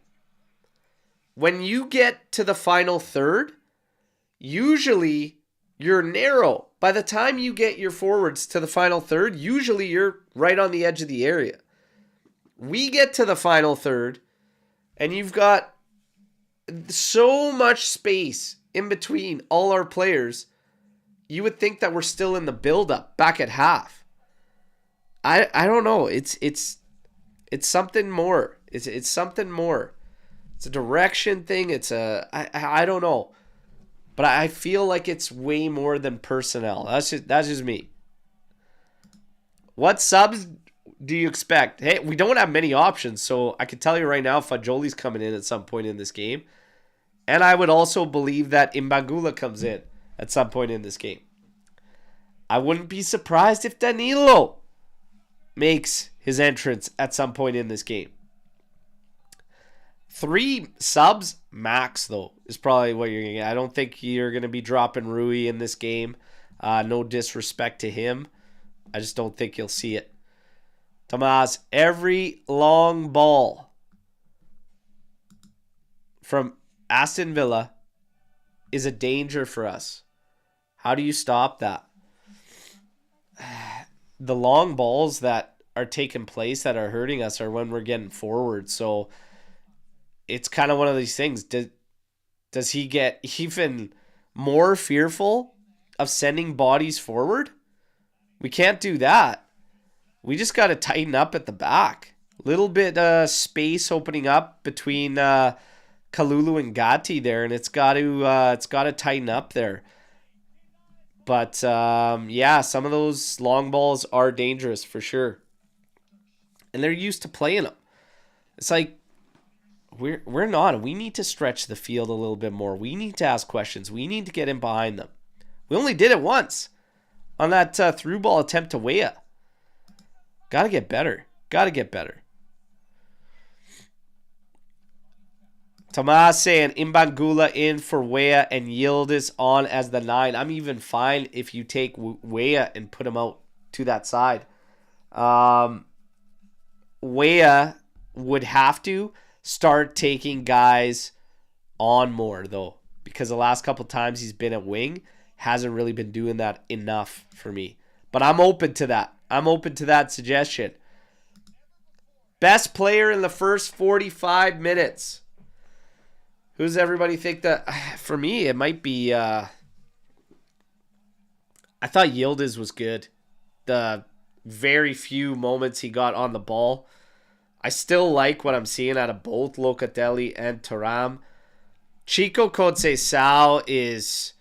When you get to the final third, usually you're narrow. By the time you get your forwards to the final third, usually you're right on the edge of the area. We get to the final third, and you've got so much space in between all our players, you would think that we're still in the build-up back at half. I don't know. It's something more. It's something more. It's a direction thing. I don't know. But I feel like it's way more than personnel. That's just me. What subs do you expect? Hey, we don't have many options, so I can tell you right now, Fajoli's coming in at some point in this game. And I would also believe that Imbangula comes in at some point in this game. I wouldn't be surprised if Danilo makes his entrance at some point in this game. 3 subs max, though, is probably what you're going to get. I don't think you're going to be dropping Rui in this game. No disrespect to him. I just don't think you'll see it. Tomas, every long ball from Aston Villa is a danger for us. How do you stop that? The long balls that are taking place that are hurting us are when we're getting forward. So it's kind of one of these things. Does he get even more fearful of sending bodies forward? We can't do that. We just got to tighten up at the back. Little bit space opening up between Kalulu and Gatti there, and it's got to tighten up there. But yeah, some of those long balls are dangerous for sure, and they're used to playing them. It's like we're not. We need to stretch the field a little bit more. We need to ask questions. We need to get in behind them. We only did it once on that through ball attempt to Weah. Got to get better. Got to get better. Tomas saying Imbangula in for Weah and Yildiz on as the 9. I'm even fine if you take Weah and put him out to that side. Weah would have to start taking guys on more, though, because the last couple times he's been at wing, hasn't really been doing that enough for me. But I'm open to that. I'm open to that suggestion. Best player in the first 45 minutes. Who's everybody think that? For me, it might be... I thought Yildiz was good. The very few moments he got on the ball. I still like what I'm seeing out of both Locatelli and Thuram. Chico Conceição is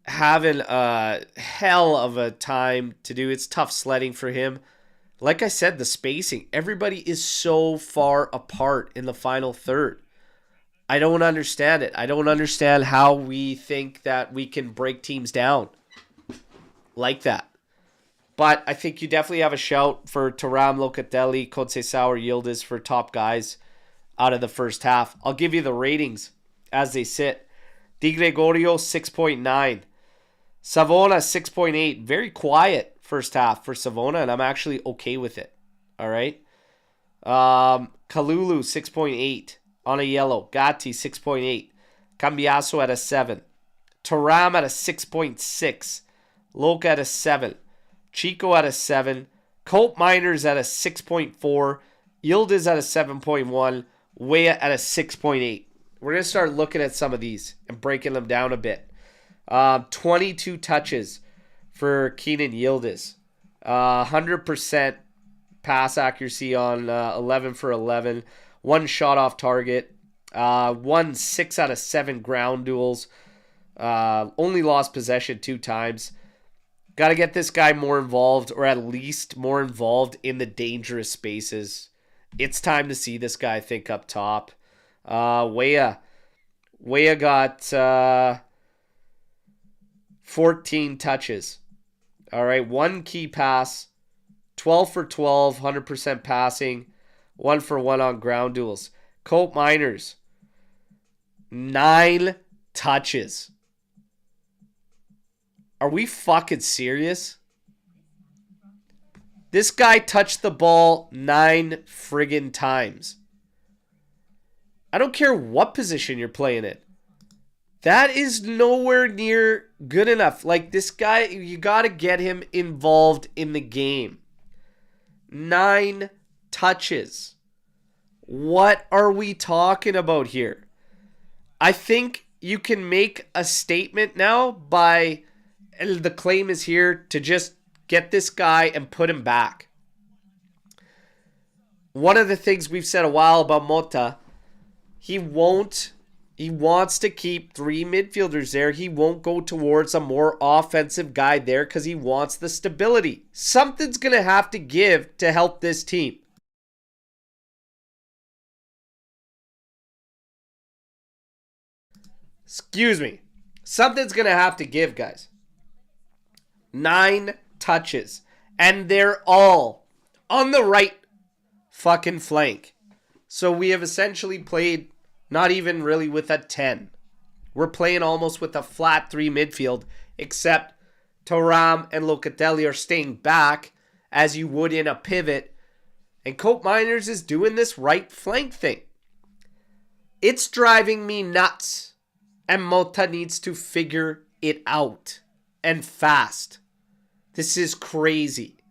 having a hell of a time to do. It's tough sledding for him. Like I said, the spacing. Everybody is so far apart in the final third. I don't understand it. I don't understand how we think that we can break teams down like that. But I think you definitely have a shout for Thuram, Locatelli, Conceição, or Yildiz for top guys out of the first half. I'll give you the ratings as they sit. Di Gregorio, 6.9. Savona, 6.8. Very quiet first half for Savona, and I'm actually okay with it. All right. Kalulu, 6.8. On a yellow. Gatti, 6.8. Cambiaso at a 7. Thuram at a 6.6. Loca at a 7. Chico at a 7. Colt Miners at a 6.4. Yildiz at a 7.1. Weah at a 6.8. We're going to start looking at some of these and breaking them down a bit. 22 touches for Keenan Yildiz. 100% pass accuracy on 11 for 11. 1 shot off target. Won 6 out of 7 ground duels. Only lost possession 2 times. Got to get this guy more involved, or at least more involved in the dangerous spaces. It's time to see this guy think up top. Weah got 14 touches. All right, 1 key pass. 12 for 12, 100% passing. 1 for 1 on ground duels. Colt Miners, 9 touches. Are we fucking serious? This guy touched the ball 9 friggin' times. I don't care what position you're playing in. That is nowhere near good enough. Like, this guy, you got to get him involved in the game. 9 touches. What are we talking about here? I think you can make a statement now by, the claim is here to just get this guy and put him back. One of the things we've said a while about Mota, he won't He wants to keep 3 midfielders there. He won't go towards a more offensive guy there because he wants the stability. Something's going to have to give to help this team. Excuse me. Something's going to have to give, guys. 9 touches. And they're all on the right fucking flank. So we have essentially played not even really with a 10. We're playing almost with a flat 3 midfield, except Thuram and Locatelli are staying back as you would in a pivot. And Cope Miners is doing this right flank thing. It's driving me nuts. And Mota needs to figure it out. And fast. This is crazy.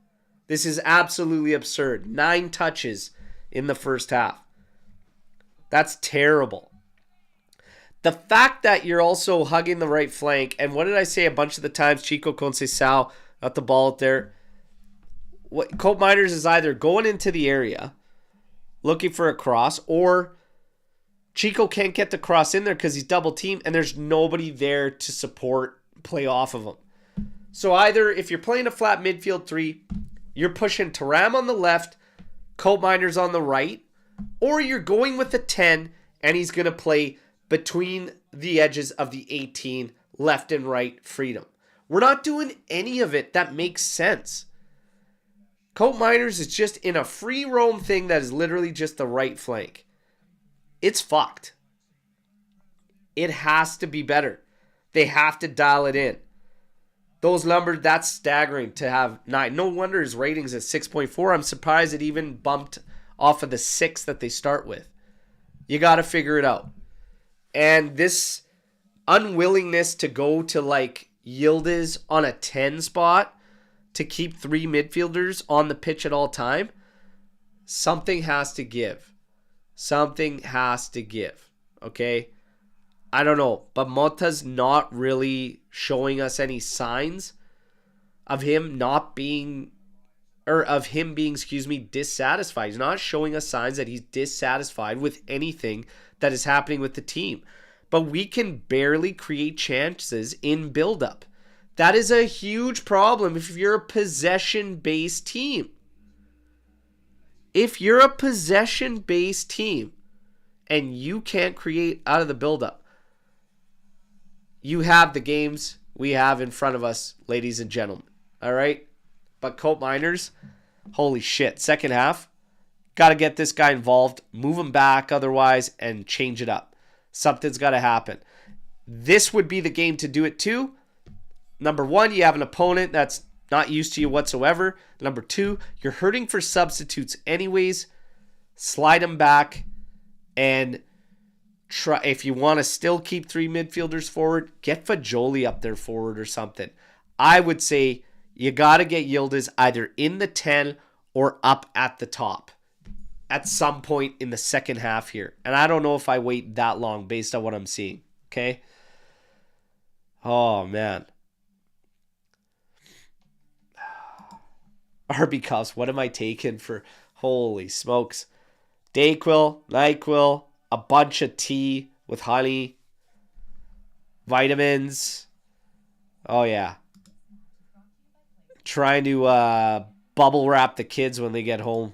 This is absolutely absurd. 9 touches in the first half. That's terrible. The fact that you're also hugging the right flank, and what did I say a bunch of the times? Chico Conceição got the ball out there. Cope Miners is either going into the area, looking for a cross, or Chico can't get the cross in there because he's double teamed, and there's nobody there to support, play off of him. So either if you're playing a flat midfield 3, you're pushing Thuram on the left, Cope Miners on the right, or you're going with a 10 and he's going to play between the edges of the 18, left and right freedom. We're not doing any of it that makes sense. Cope Miners is just in a free roam thing that is literally just the right flank. It's fucked. It has to be better. They have to dial it in. Those numbers, that's staggering to have 9. No wonder his rating's at 6.4. I'm surprised it even bumped off of the 6 that they start with. You got to figure it out. And this unwillingness to go to like Yildiz on a 10 spot to keep 3 midfielders on the pitch at all time, something has to give. Something has to give. Okay? I don't know, but Mota's not really showing us any signs of him not being, or of him being, dissatisfied. He's not showing us signs that he's dissatisfied with anything that is happening with the team. But we can barely create chances in build-up. That is a huge problem if you're a possession-based team. If you're a possession-based team and you can't create out of the build-up, you have the games we have in front of us, ladies and gentlemen. All right? But Cope Miners, holy shit. Second half, got to get this guy involved, move him back otherwise, and change it up. Something's got to happen. This would be the game to do it too. Number 1, you have an opponent that's not used to you whatsoever. Number 2, you're hurting for substitutes anyways. Slide them back and try. If you want to still keep 3 midfielders forward, get Fajoli up there forward or something. I would say you got to get Yildiz either in the 10 or up at the top at some point in the second half here. And I don't know if I wait that long based on what I'm seeing. Okay? Oh, man. RB Cuffs, what am I taking for? Holy smokes. Dayquil, NyQuil, a bunch of tea with honey, vitamins. Oh, yeah. Trying to bubble wrap the kids when they get home.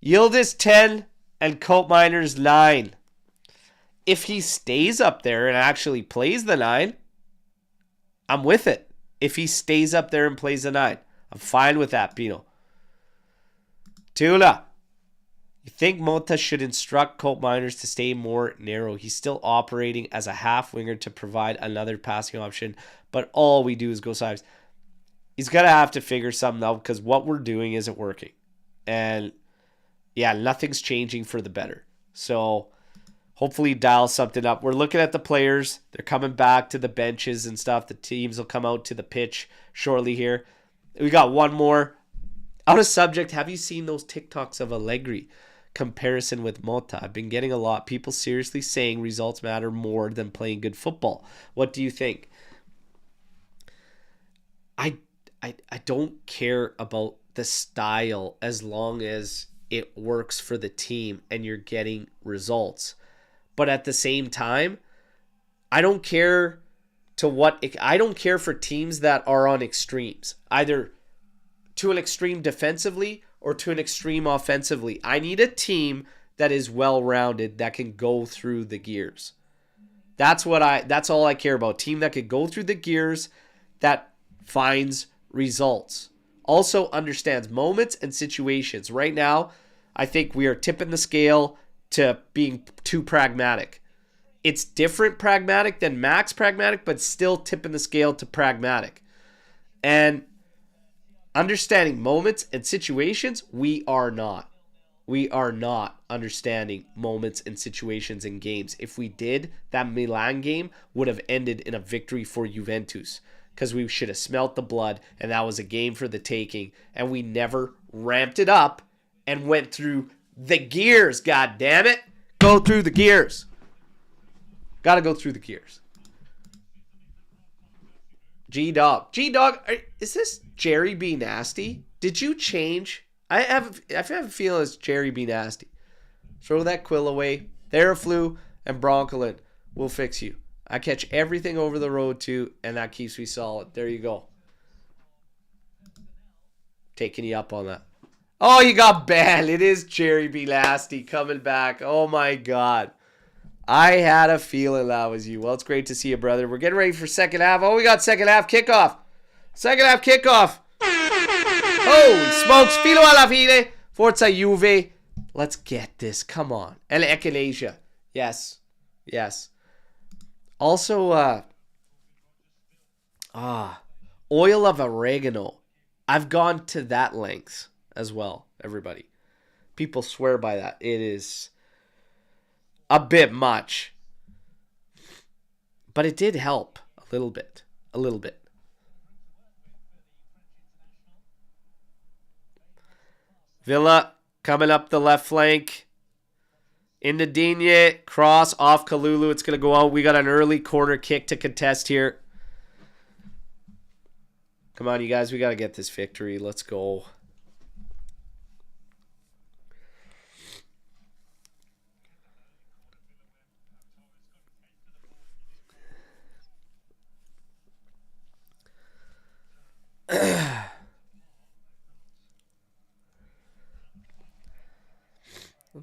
Yildiz 10 and Cope Miners 9. If he stays up there and actually plays the 9, I'm with it. If he stays up there and plays the 9, I'm fine with that, Pino. Tula. You think Mota should instruct Cope Miners to stay more narrow? He's still operating as a half winger to provide another passing option, but all we do is go sides. He's going to have to figure something out because what we're doing isn't working. And yeah, nothing's changing for the better. So hopefully dial something up. We're looking at the players. They're coming back to the benches and stuff. The teams will come out to the pitch shortly here. We got one more. Out of subject, have you seen those TikToks of Allegri comparison with Mota? I've been getting a lot. People seriously saying results matter more than playing good football. What do you think? I don't care about the style as long as it works for the team and you're getting results. But at the same time, I don't care I don't care for teams that are on extremes, either to an extreme defensively or to an extreme offensively. I need a team that is well-rounded, that can go through the gears. That's all I care about. Team that could go through the gears, that finds results. Also understands moments and situations. Right now, I think we are tipping the scale to being too pragmatic. It's different pragmatic than max pragmatic, but still tipping the scale to pragmatic. And understanding moments and situations, we are not. We are not understanding moments and situations in games. If we did, that Milan game would have ended in a victory for Juventus, because we should have smelt the blood, and that was a game for the taking, and we never ramped it up and went through the gears. God damn it. Go through the gears. Got to go through the gears. G-Dog. G-Dog, is this Jerry B. Nasty? Did you change? I have a feeling it's Jerry B. Nasty. Throw that quill away. Theraflu and Broncolin will fix you. I catch everything over the road too, and that keeps me solid. There you go. Taking you up on that. Oh, you got banned. It is Jerry B. Nasty coming back. Oh my God. I had a feeling that was you. Well, it's great to see you, brother. We're getting ready for second half. Oh, we got second half kickoff. Second half kickoff. Holy smokes. Filo alla fine. Forza Juve. Let's get this. Come on. El Echinacea. Yes. Yes. Also, oil of oregano. I've gone to that length as well, everybody. People swear by that. It is a bit much. But it did help a little bit. A little bit. Villa coming up the left flank. Into Digne. Cross off Kalulu. It's going to go out. We got an early corner kick to contest here. Come on, you guys. We got to get this victory. Let's go.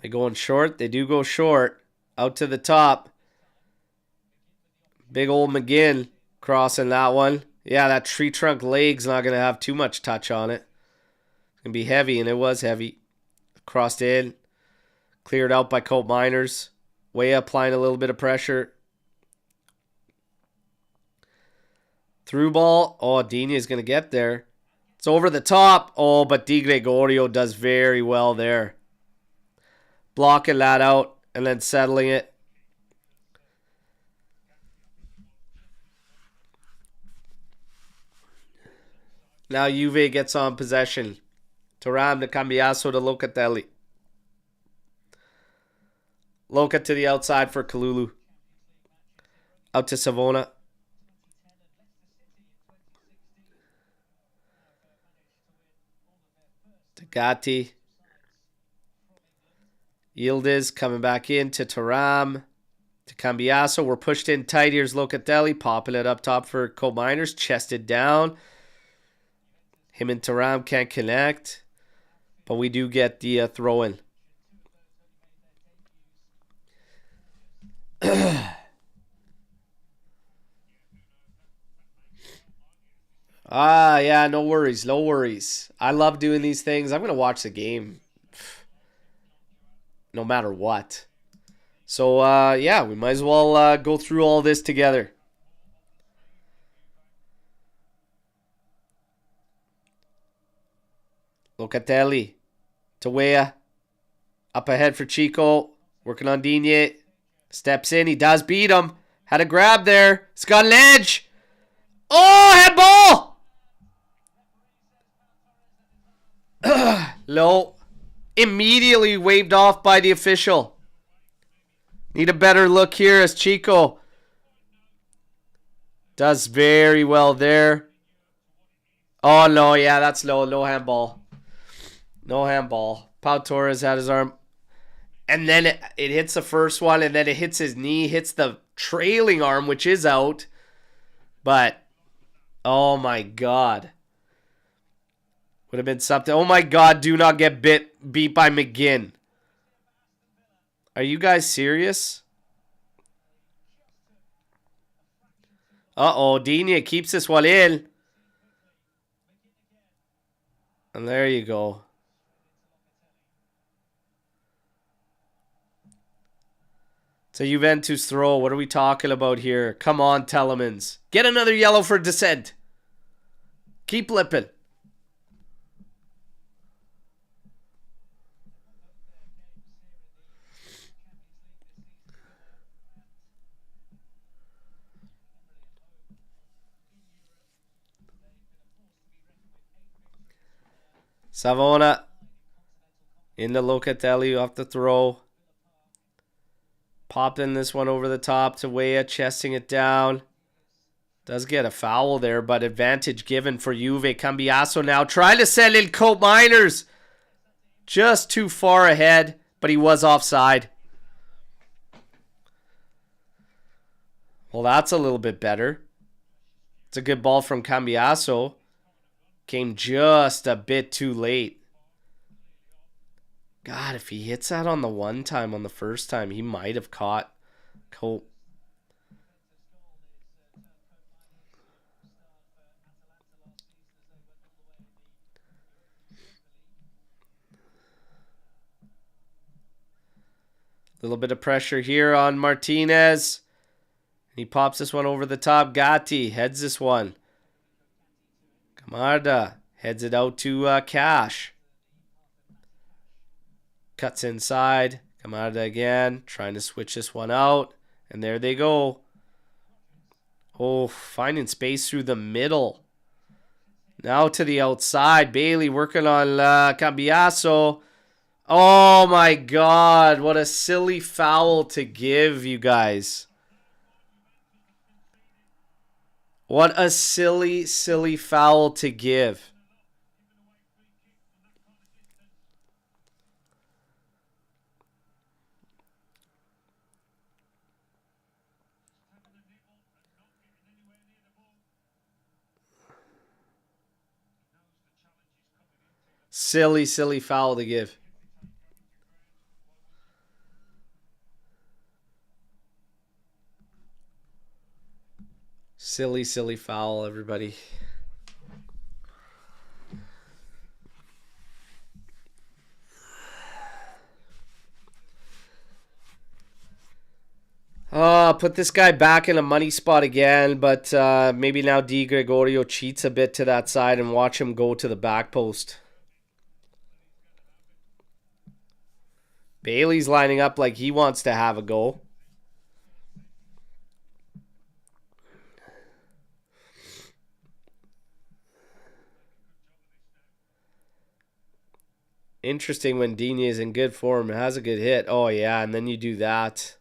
They going short. They do go short. Out to the top. Big old McGinn crossing that one. Yeah, that tree trunk leg's not going to have too much touch on it. It's going to be heavy, and it was heavy. Crossed in. Cleared out by Colt Miners. Way applying a little bit of pressure. Through ball. Oh, Digne is going to get there. It's over the top. Oh, but Di Gregorio does very well there. Blocking that out and then settling it. Now Juve gets on possession. Thuram to Cambiaso to Locatelli. Loca to the outside for Kalulu. Out to Savona. To Gatti. Yildiz coming back in to Thuram. To Cambiaso. We're pushed in tight. Here's Locatelli. Popping it up top for Colt Miners. Chested down. Him and Thuram can't connect. But we do get the throw in. Yeah, no worries. No worries. I love doing these things. I'm going to watch the game no matter what. So, yeah, we might as well go through all this together. Locatelli to Weah. Up ahead for Chico. Working on Digne. Steps in. He does beat him. Had a grab there. It's got an edge. Oh, head ball! Low. Immediately waved off by the official. Need a better look here as Chico does very well there. Oh, no. Yeah, that's low. No handball. No handball. Pau Torres had his arm. And then it hits the first one, and then it hits his knee, hits the trailing arm, which is out. But, oh my God. Would have been something. Oh my God, do not get beat by McGinn. Are you guys serious? Uh-oh, Digne keeps this one in. And there you go. It's a Juventus throw. What are we talking about here? Come on, Telemans. Get another yellow for dissent. Keep lipping. Savona into Locatelli off the throw. Popping this one over the top to Weah, chesting it down. Does get a foul there, but advantage given for Juve. Cambiasso now trying to send in Cope Miners. Just too far ahead, but he was offside. Well, that's a little bit better. It's a good ball from Cambiasso. Came just a bit too late. God, if he hits that on the one time, on the first time, he might have caught Cope. Little bit of pressure here on Martinez. He pops this one over the top. Gatti heads this one. Camarda heads it out to Cash. Cuts inside. Camarda again. Trying to switch this one out. And there they go. Oh, finding space through the middle. Now to the outside. Bailey working on Cambiasso. Oh my God. What a silly foul to give, you guys. What a silly, silly foul to give. Silly, silly foul to give. Silly, silly foul, everybody. Put this guy back in a money spot again, but maybe now Di Gregorio cheats a bit to that side and watch him go to the back post. Bailey's lining up like he wants to have a go. Interesting when Digne is in good form and has a good hit. Oh, yeah, and then you do that.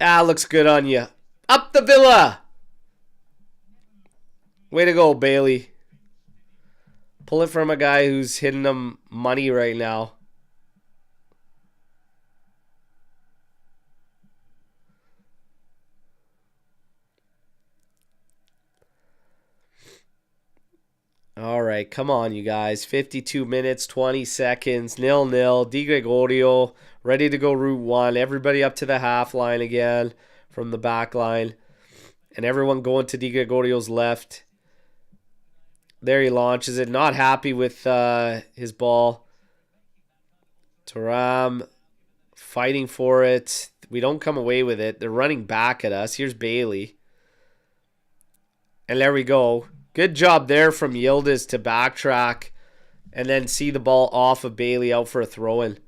Ah, looks good on you. Up the Villa! Way to go, Bailey. Pull it from a guy who's hitting them money right now. All right, come on, you guys. 52 minutes, 20 seconds, 0-0. Di Gregorio ready to go route one. Everybody up to the half line again from the back line. And everyone going to Di Gregorio's left. There he launches it. Not happy with his ball. Thuram fighting for it. We don't come away with it. They're running back at us. Here's Bailey. And there we go. Good job there from Yildiz to backtrack and then see the ball off of Bailey out for a throw-in.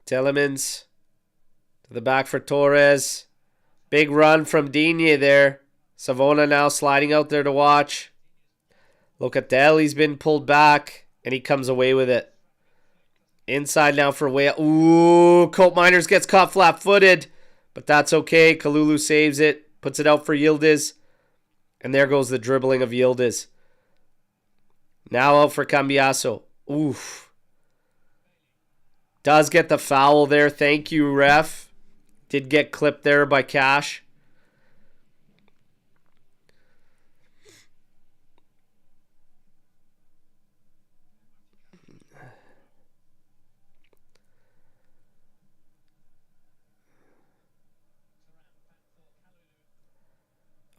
Telemans. To the back for Torres. Big run from Digne there. Savona now sliding out there to watch. Locatelli's been pulled back, and he comes away with it. Inside now for Weah. Ooh, Colt Miners gets caught flat-footed, but that's okay. Kalulu saves it, puts it out for Yildiz, and there goes the dribbling of Yildiz. Now out for Cambiaso. Oof. Does get the foul there. Thank you, ref. Did get clipped there by Cash.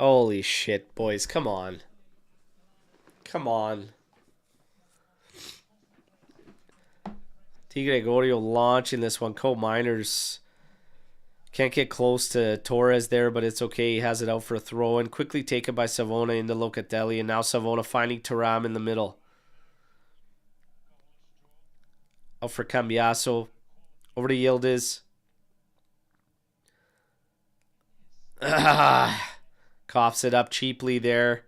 Holy shit, boys. Come on. Come on. Di Gregorio launching this one. Co-Miners can't get close to Torres there, but it's okay. He has it out for a throw. And quickly taken by Savona into Locatelli. And now Savona finding Thuram in the middle. Out for Cambiaso. Over to Yildiz. Coughs it up cheaply there.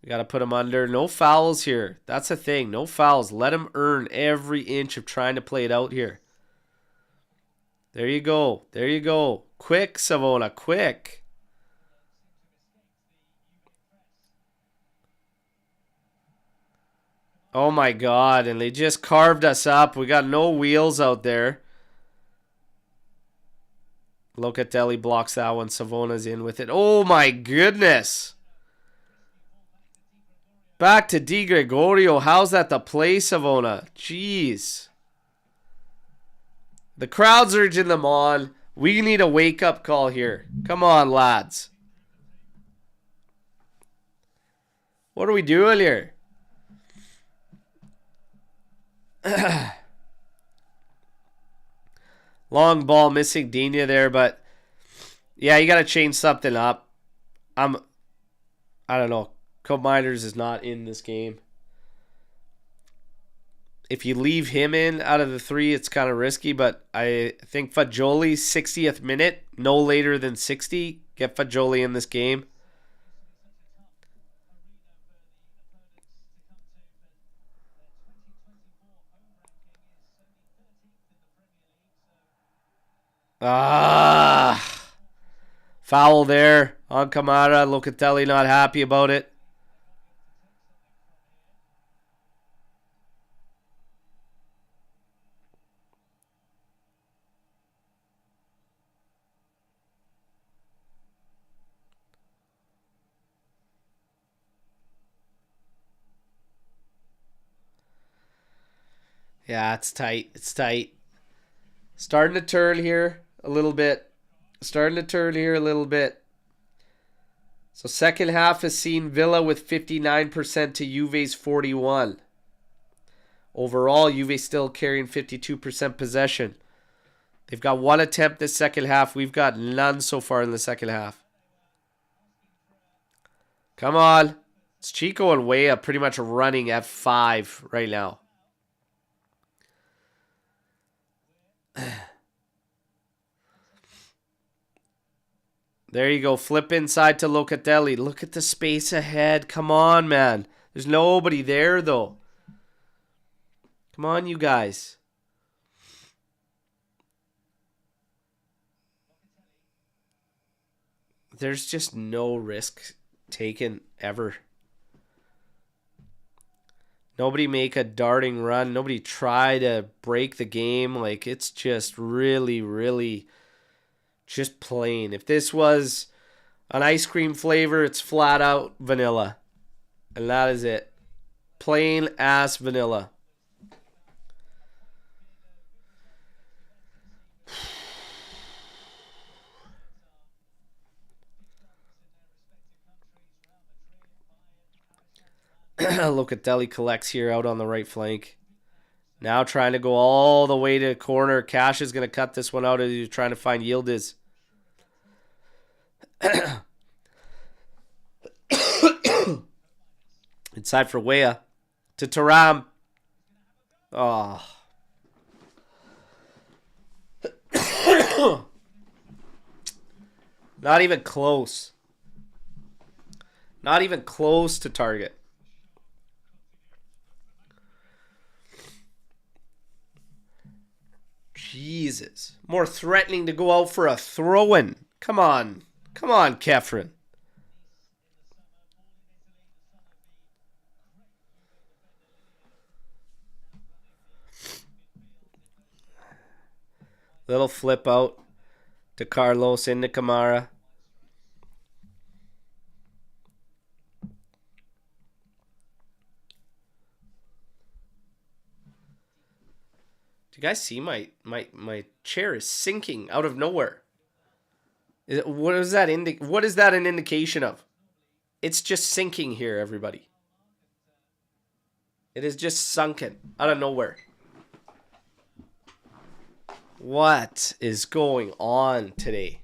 We got to put him under. No fouls here. That's the thing. No fouls. Let him earn every inch of trying to play it out here. There you go. There you go. Quick, Savona. Quick. Oh my God. And they just carved us up. We got no wheels out there. Locatelli blocks that one. Savona's in with it. Oh my goodness. Back to Di Gregorio. How's that the play, Savona? Jeez. The crowd's urging them on. We need a wake-up call here. Come on, lads. What are we doing here? Long ball missing Dina there, but yeah, you got to change something up. I don't know. Colt Miners is not in this game. If you leave him in out of the three, it's kind of risky, but I think Fagioli, 60th minute, no later than 60. Get Fagioli in this game. Foul there on Kamara. Locatelli not happy about it. Yeah, it's tight. It's tight. Starting to turn here a little bit. Starting to turn here a little bit. So second half has seen Villa with 59% to Juve's 41%. Overall, Juve still carrying 52% possession. They've got one attempt this second half. We've got none so far in the second half. Come on. It's Chico and Weah pretty much running F5 right now. There you go. Flip inside to Locatelli. Look at the space ahead. Come on, man. There's nobody there, though. Come on, you guys. There's just no risk taken ever. Nobody make a darting run. Nobody try to break the game. Like, it's just really, really just plain. If this was an ice cream flavor, it's flat out vanilla. And that is it. Plain ass vanilla. Locatelli collects here out on the right flank. Now trying to go all the way to corner. Cash is going to cut this one out as he's trying to find Yildiz. Inside for Weah. To Thuram. Oh. Not even close. Not even close to target. Jesus. More threatening to go out for a throw-in. Come on. Come on, Kefren. Little flip out to Carlos into Kamara. Do you guys see my chair is sinking out of nowhere? What is that what is that an indication of? It's just sinking here, everybody. It is just sunken out of nowhere. What is going on today?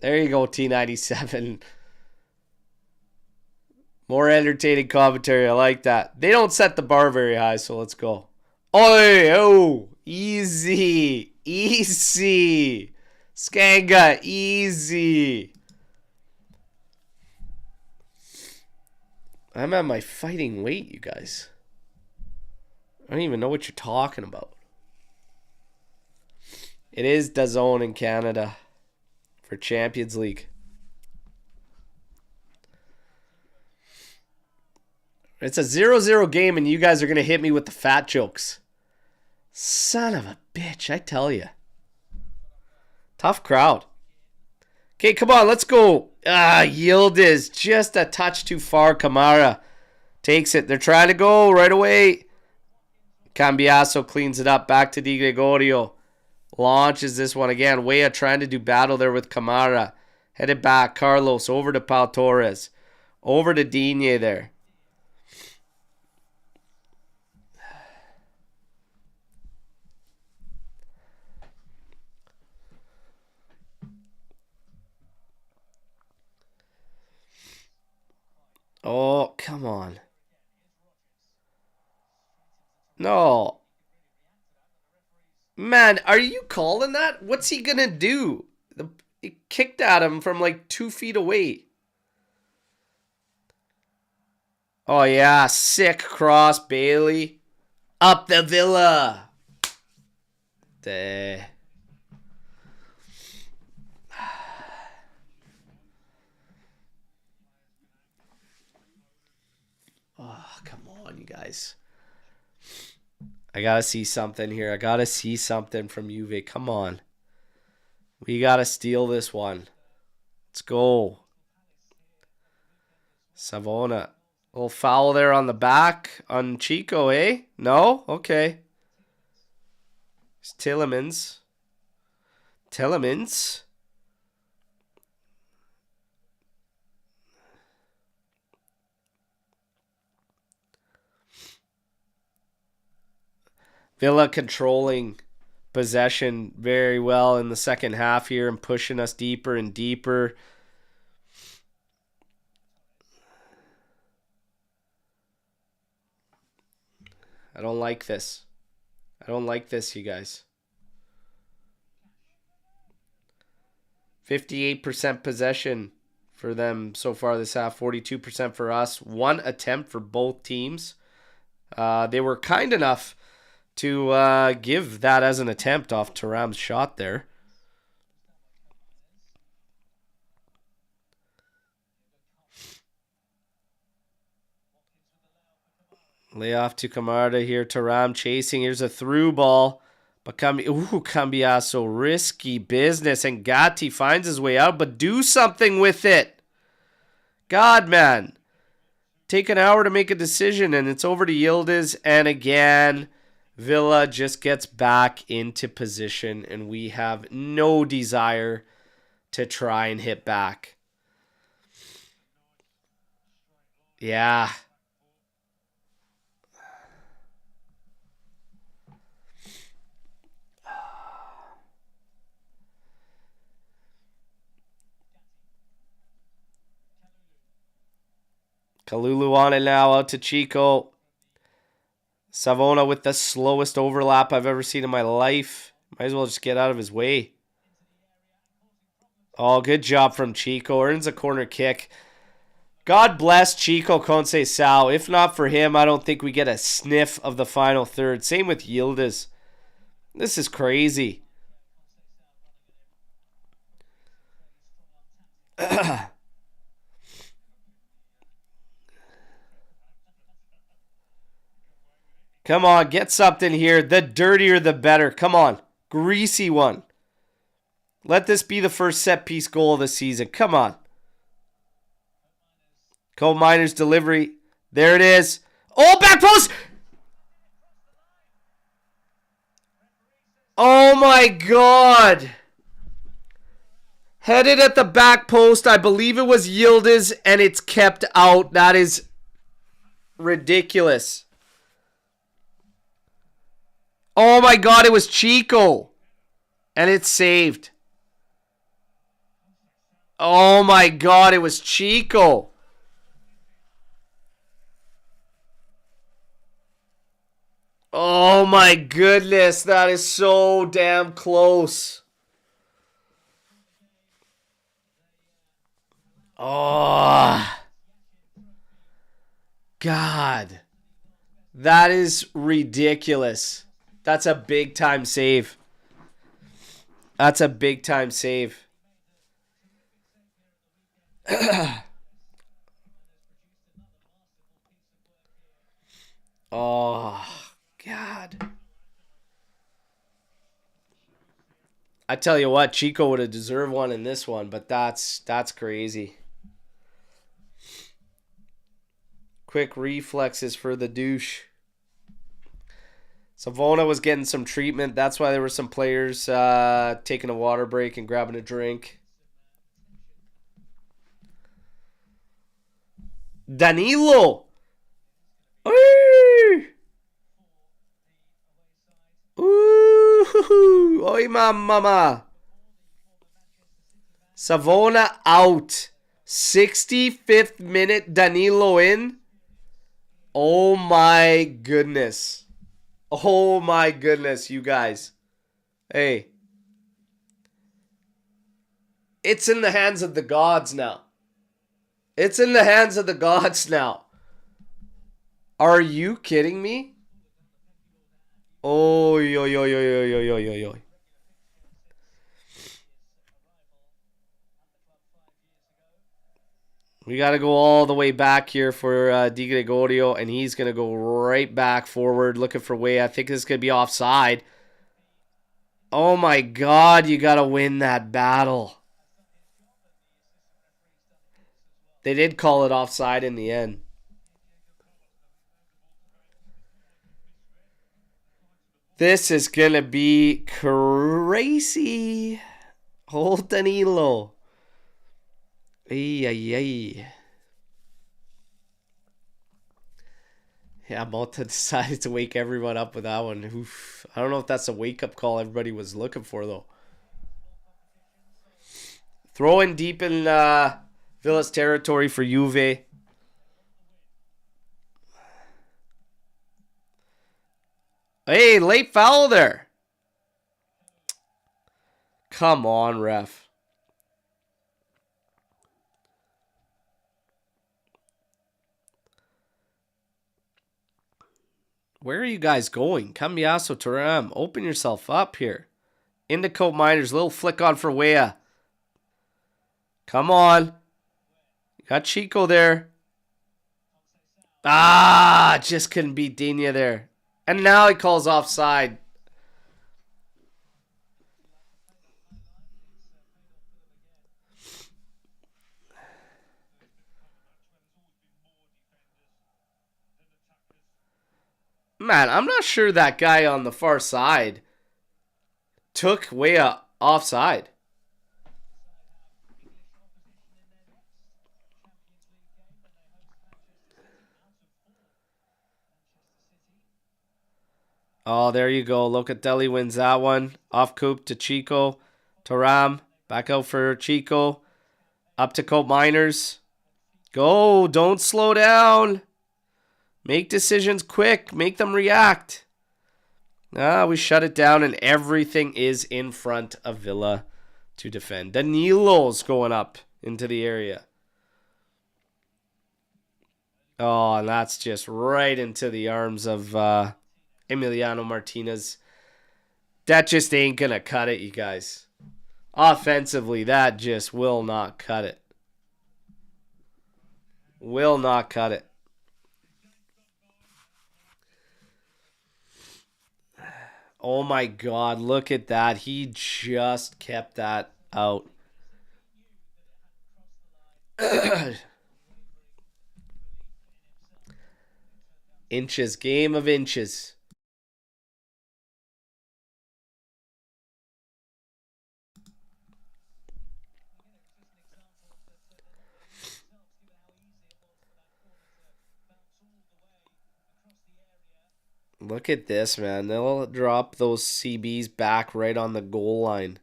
There you go, T97. More entertaining commentary. I like that. They don't set the bar very high, so let's go. Oi, oh, easy. Easy. Skanga, easy. I'm at my fighting weight, you guys. I don't even know what you're talking about. It is DAZN in Canada for Champions League. It's a 0-0 game, and you guys are going to hit me with the fat jokes. Son of a bitch, I tell you. Tough crowd. Okay, come on, let's go. Yildiz, just a touch too far. Kamara takes it. They're trying to go right away. Cambiaso cleans it up. Back to Di Gregorio. Launches this one again. Weah trying to do battle there with Kamara. Headed back. Carlos over to Pau Torres. Over to Digne there. Oh, come on. No. Man, are you calling that? What's he going to do? He kicked at him from like 2 feet away. Oh, yeah. Sick cross, Bailey. Up the Villa. Oh, come on, you guys. I gotta see something here. I gotta see something from Juve. Come on. We gotta steal this one. Let's go. Savona. Little foul there on the back on Chico, eh? No? Okay. It's Tillemans. Tillemans. Villa controlling possession very well in the second half here and pushing us deeper and deeper. I don't like this. I don't like this, you guys. 58% possession for them so far this half. 42% for us. 1 attempt for both teams. They were kind enough to give that as an attempt off Thuram's shot there. Lay off to Kamara here. Thuram chasing. Here's a through ball. But Cambiaso, risky business. And Gatti finds his way out, but do something with it. God, man. Take an hour to make a decision, and it's over to Yildiz. And again, Villa just gets back into position, and we have no desire to try and hit back. Yeah. Kalulu on it now, out to Chico. Savona with the slowest overlap I've ever seen in my life. Might as well just get out of his way. Oh, good job from Chico. Earns a corner kick. God bless Chico Conceição. If not for him, I don't think we get a sniff of the final third. Same with Yildiz. This is crazy. Come on, get something here. The dirtier, the better. Come on. Greasy one. Let this be the first set-piece goal of the season. Come on. Coal Miners delivery. There it is. Oh, back post! Oh, my God. Headed at the back post. I believe it was Yildiz, and it's kept out. That is ridiculous. Oh my God, it was Chico. And it's saved. Oh my God, it was Chico. Oh my goodness, that is so damn close. Oh. God. That is ridiculous. That's a big time save. That's a big time save. Oh, God. I tell you what, Chico would have deserved one in this one, but that's crazy. Quick reflexes for the douche. Savona was getting some treatment. That's why there were some players taking a water break and grabbing a drink. Danilo! Ooh! Ooh! Oi, mama! Savona out. 65th minute, Danilo in. Oh my goodness. Oh my goodness, you guys. Hey. It's in the hands of the gods now. It's in the hands of the gods now. Are you kidding me? Oh, yo, yo, yo, yo, yo, yo, yo, yo. We got to go all the way back here for Di Gregorio, and he's going to go right back forward looking for way. I think this is going to be offside. Oh, my God. You got to win that battle. They did call it offside in the end. This is going to be crazy. Hold Danilo. Ay, ay, ay. Yeah, Malta decided to wake everyone up with that one. Oof. I don't know if that's a wake-up call everybody was looking for, though. Throw in deep in Villa's territory for Juve. Hey, late foul there. Come on, ref. Where are you guys going? Cambiaso Turam. Open yourself up here. Into Coat Miners. Little flick on for Wea. Come on. Got Chico there. Ah, just couldn't beat Dina there. And now he calls offside. Man, I'm not sure that guy on the far side took Wea offside. Oh, there you go. Locatelli wins that one. Off Coop to Chico. Taram. Back out for Chico. Up to Coat Miners. Go. Don't slow down. Make decisions quick. Make them react. We shut it down, and everything is in front of Villa to defend. Danilo's going up into the area. Oh, and that's just right into the arms of Emiliano Martinez. That just ain't going to cut it, you guys. Offensively, that just will not cut it. Will not cut it. Oh my God, look at that. He just kept that out. Inches, game of inches. Look at this, man. They'll drop those CBs back right on the goal line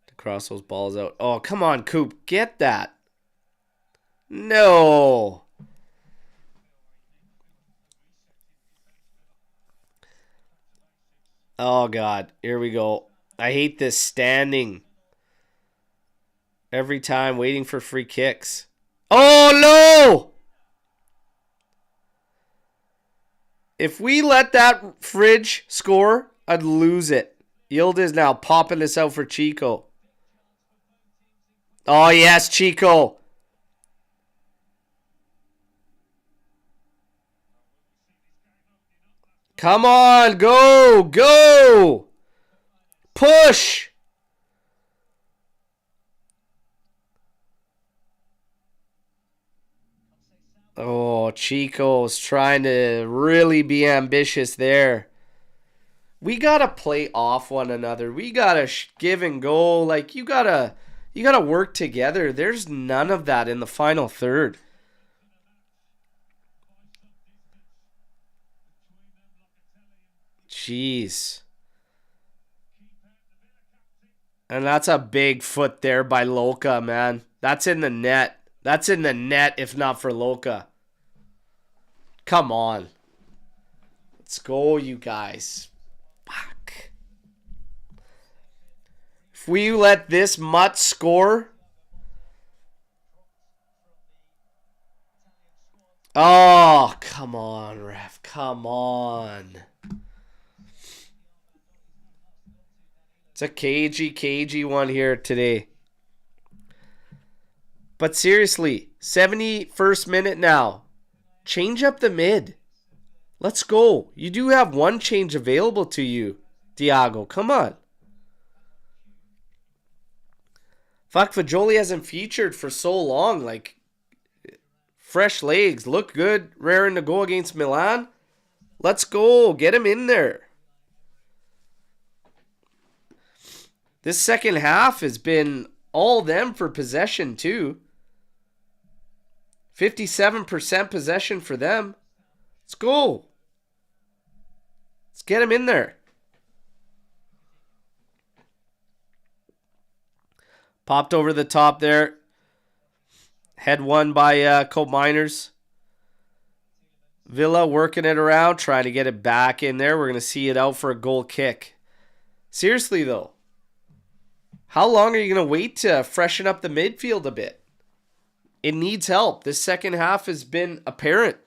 to cross those balls out. Oh, come on, Coop. Get that. No. Oh, God. Here we go. I hate this standing. Every time waiting for free kicks. Oh, no. If we let that fridge score, I'd lose it. Yildiz now popping this out for Chico. Oh, yes, Chico. Come on, go, go. Push. Oh, Chico's trying to really be ambitious there. We gotta play off one another. We gotta give and go. Like you gotta work together. There's none of that in the final third. Jeez. And that's a big foot there by Luca, man. That's in the net. That's in the net if not for Luca. Come on. Let's go, you guys. Fuck. If we let this mutt score. Oh, come on, ref. Come on. It's a cagey one here today. But seriously, 71st minute now. Change up the mid. Let's go. You do have one change available to you, Thiago. Come on. Fuck, Fajoli hasn't featured for so long. Like, fresh legs. Look good. Raring to go against Milan. Let's go. Get him in there. This second half has been all them for possession too. 57% possession for them. Let's go. Let's get him in there. Popped over the top there. Head won by Cope Miners. Villa working it around, trying to get it back in there. We're going to see it out for a goal kick. Seriously, though. How long are you going to wait to freshen up the midfield a bit? It needs help. This second half has been apparent.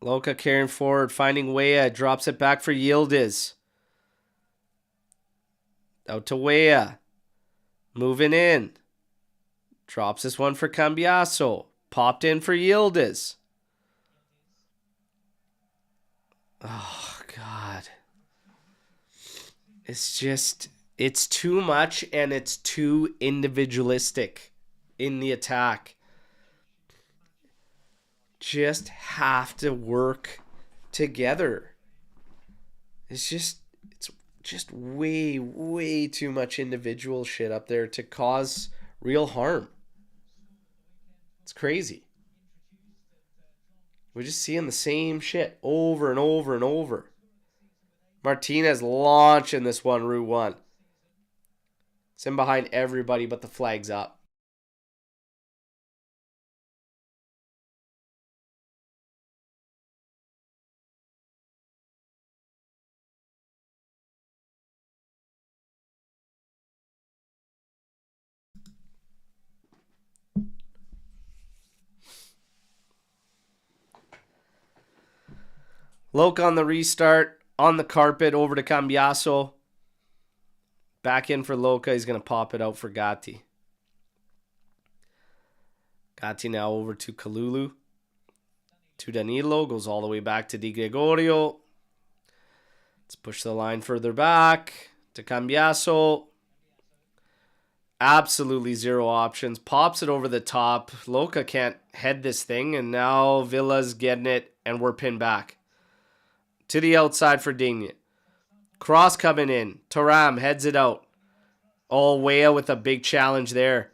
Luca carrying forward, finding Weah, drops it back for Yildiz. Out to Weah. Moving in. Drops this one for Cambiaso. Popped in for Yildiz. Oh, God. It's just, it's too much and it's too individualistic. in the attack. Just have to work together. It's just way, way too much individual shit up there to cause real harm. It's crazy. We're just seeing the same shit over and over and over. Martinez launching this one, Route 1. It's in behind everybody, but the flag's up. Luca on the restart, on the carpet, over to Cambiaso. Back in for Luca. He's going to pop it out for Gatti. Gatti now over to Kalulu. To Danilo. Goes all the way back to Di Gregorio. Let's push the line further back to Cambiaso. Absolutely zero options. Pops it over the top. Luca can't head this thing. And now Villa's getting it. And we're pinned back. To the outside for Digne. Cross coming in. Thuram heads it out. Oh, Weah with a big challenge there.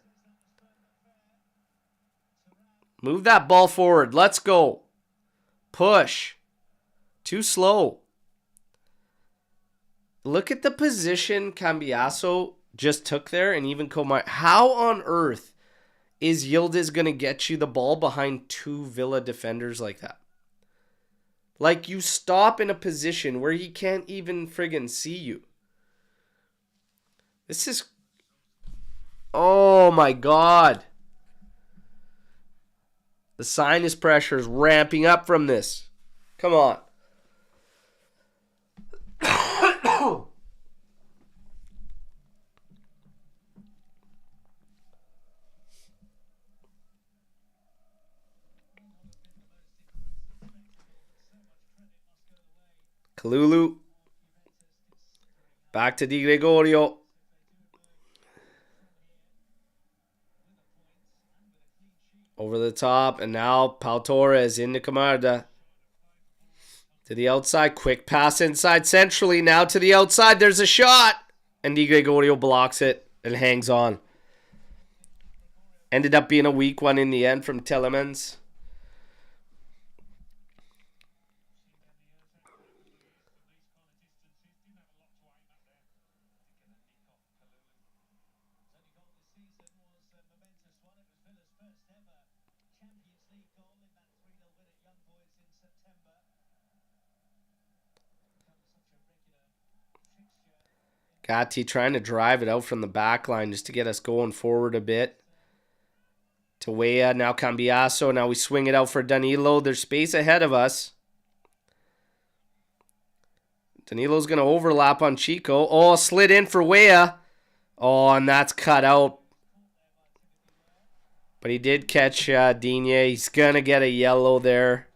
Move that ball forward. Let's go. Push. Too slow. Look at the position Cambiaso just took there, and even Komar. How on earth is Yildiz going to get you the ball behind two Villa defenders like that? Like, you stop in a position where he can't even friggin' see you. This is... Oh, my God. The sinus pressure is ramping up from this. Come on. Kalulu. Back to Di Gregorio. Over the top. And now Pau Torres into Camarda. To the outside. Quick pass inside centrally. Now to the outside. There's a shot. And Di Gregorio blocks it and hangs on. Ended up being a weak one in the end from Telemans. Gatti trying to drive it out from the back line just to get us going forward a bit. To Weah, now Cambiaso. Now we swing it out for Danilo. There's space ahead of us. Danilo's going to overlap on Chico. Oh, slid in for Weah. Oh, and that's cut out. But he did catch Digne. He's going to get a yellow there.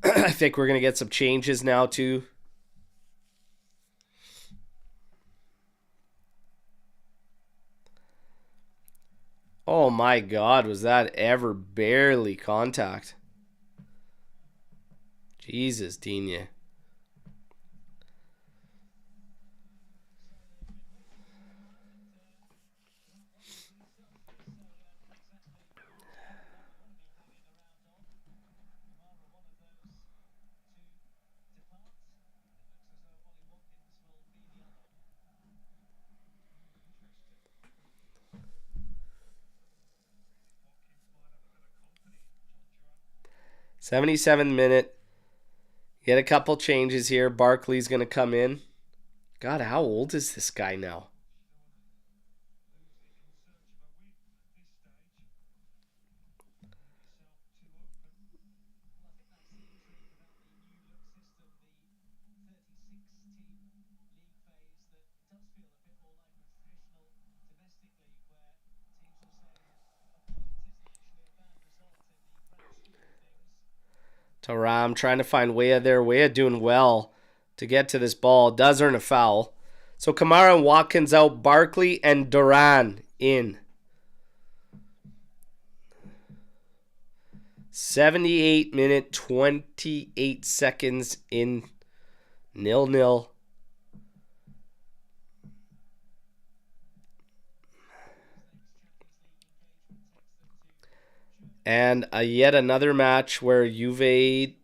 I think we're going to get some changes now, too. Oh, my God. Was that ever barely contact? Jesus, Digne. '77 minute. Get a couple changes here. Barkley's going to come in. God, how old is this guy now? Thuram trying to find Weah there. Weah doing well to get to this ball. Does earn a foul. So Kamara and Watkins out. Barkley and Duran in. 78 minute, 28 seconds in. 0-0. And yet another match where Juve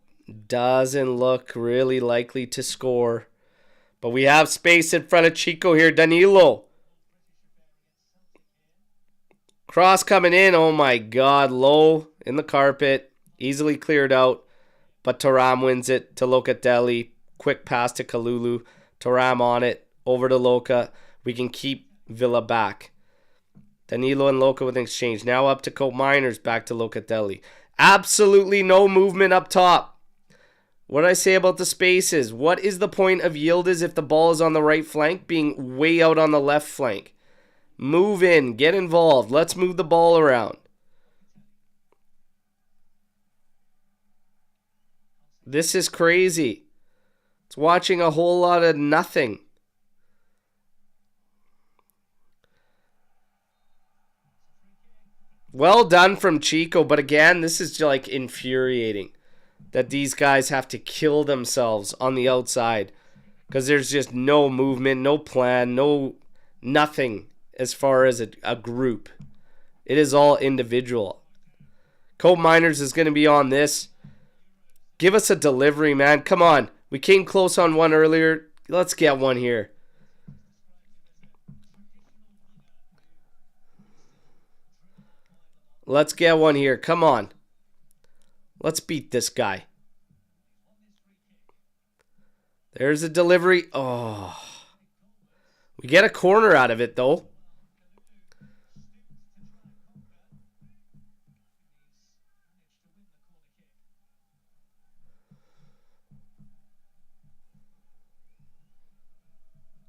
doesn't look really likely to score. But we have space in front of Chico here. Danilo. Cross coming in. Oh my God. Low in the carpet. Easily cleared out. But Thuram wins it to Locatelli. Quick pass to Kalulu. Thuram on it. Over to Loca. We can keep Villa back. Danilo and Loca with an exchange. Now up to Cope Miners. Back to Locatelli. Absolutely no movement up top. What did I say about the spaces? What is the point of Yildiz if the ball is on the right flank being way out on the left flank? Move in. Get involved. Let's move the ball around. This is crazy. It's watching a whole lot of nothing. Well done from Chico, but again, this is like infuriating that these guys have to kill themselves on the outside because there's just no movement, no plan, nothing as far as a group. It is all individual. Cope Miners is going to be on this. Give us a delivery, man. Come on. We came close on one earlier. Let's get one here. Let's get one here. Come on. Let's beat this guy. There's a delivery. Oh. We get a corner out of it, though.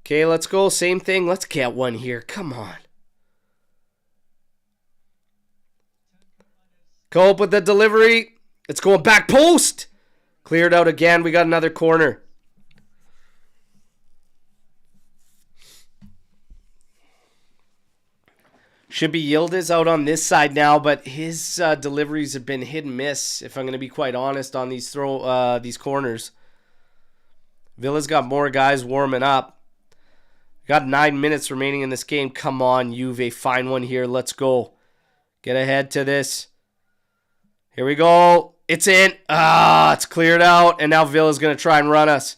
Okay, let's go. Same thing. Let's get one here. Come on. Cope with the delivery. It's going back post. Cleared out again. We got another corner. Should be Yildiz out on this side now, but his deliveries have been hit and miss, if I'm going to be quite honest, on these these corners. Villa's got more guys warming up. Got 9 minutes remaining in this game. Come on, Juve. Find one here. Let's go. Get ahead to this. Here we go. It's in. Ah, it's cleared out. And now Villa's going to try and run us.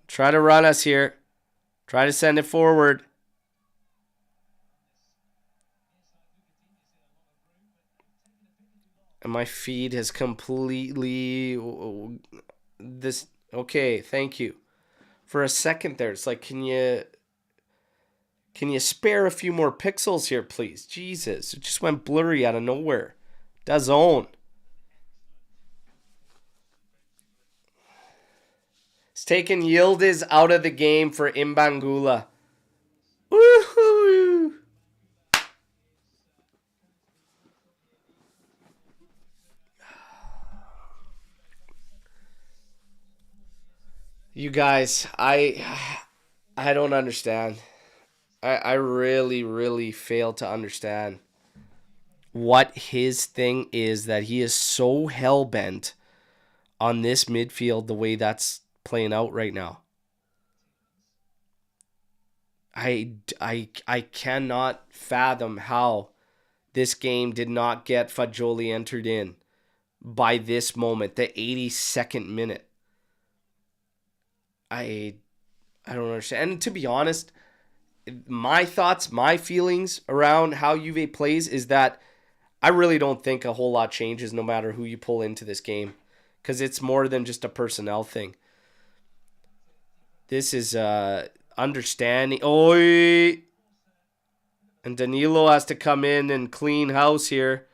Try to run us here. Try to send it forward. And my feed has completely... this. Okay, thank you. For a second there, it's like, can you spare a few more pixels here, please? Jesus, it just went blurry out of nowhere. DAZN. It's taking Yildiz out of the game for Imbangula. Woohoo! You guys, I don't understand. I really, really fail to understand what his thing is, that he is so hell-bent on this midfield the way that's playing out right now. I cannot fathom how this game did not get Fagioli entered in by this moment, the 82nd minute. I don't understand. And to be honest, my thoughts, my feelings around how Juve plays is that I really don't think a whole lot changes no matter who you pull into this game, because it's more than just a personnel thing. This is understanding. Oi! And Danilo has to come in and clean house here.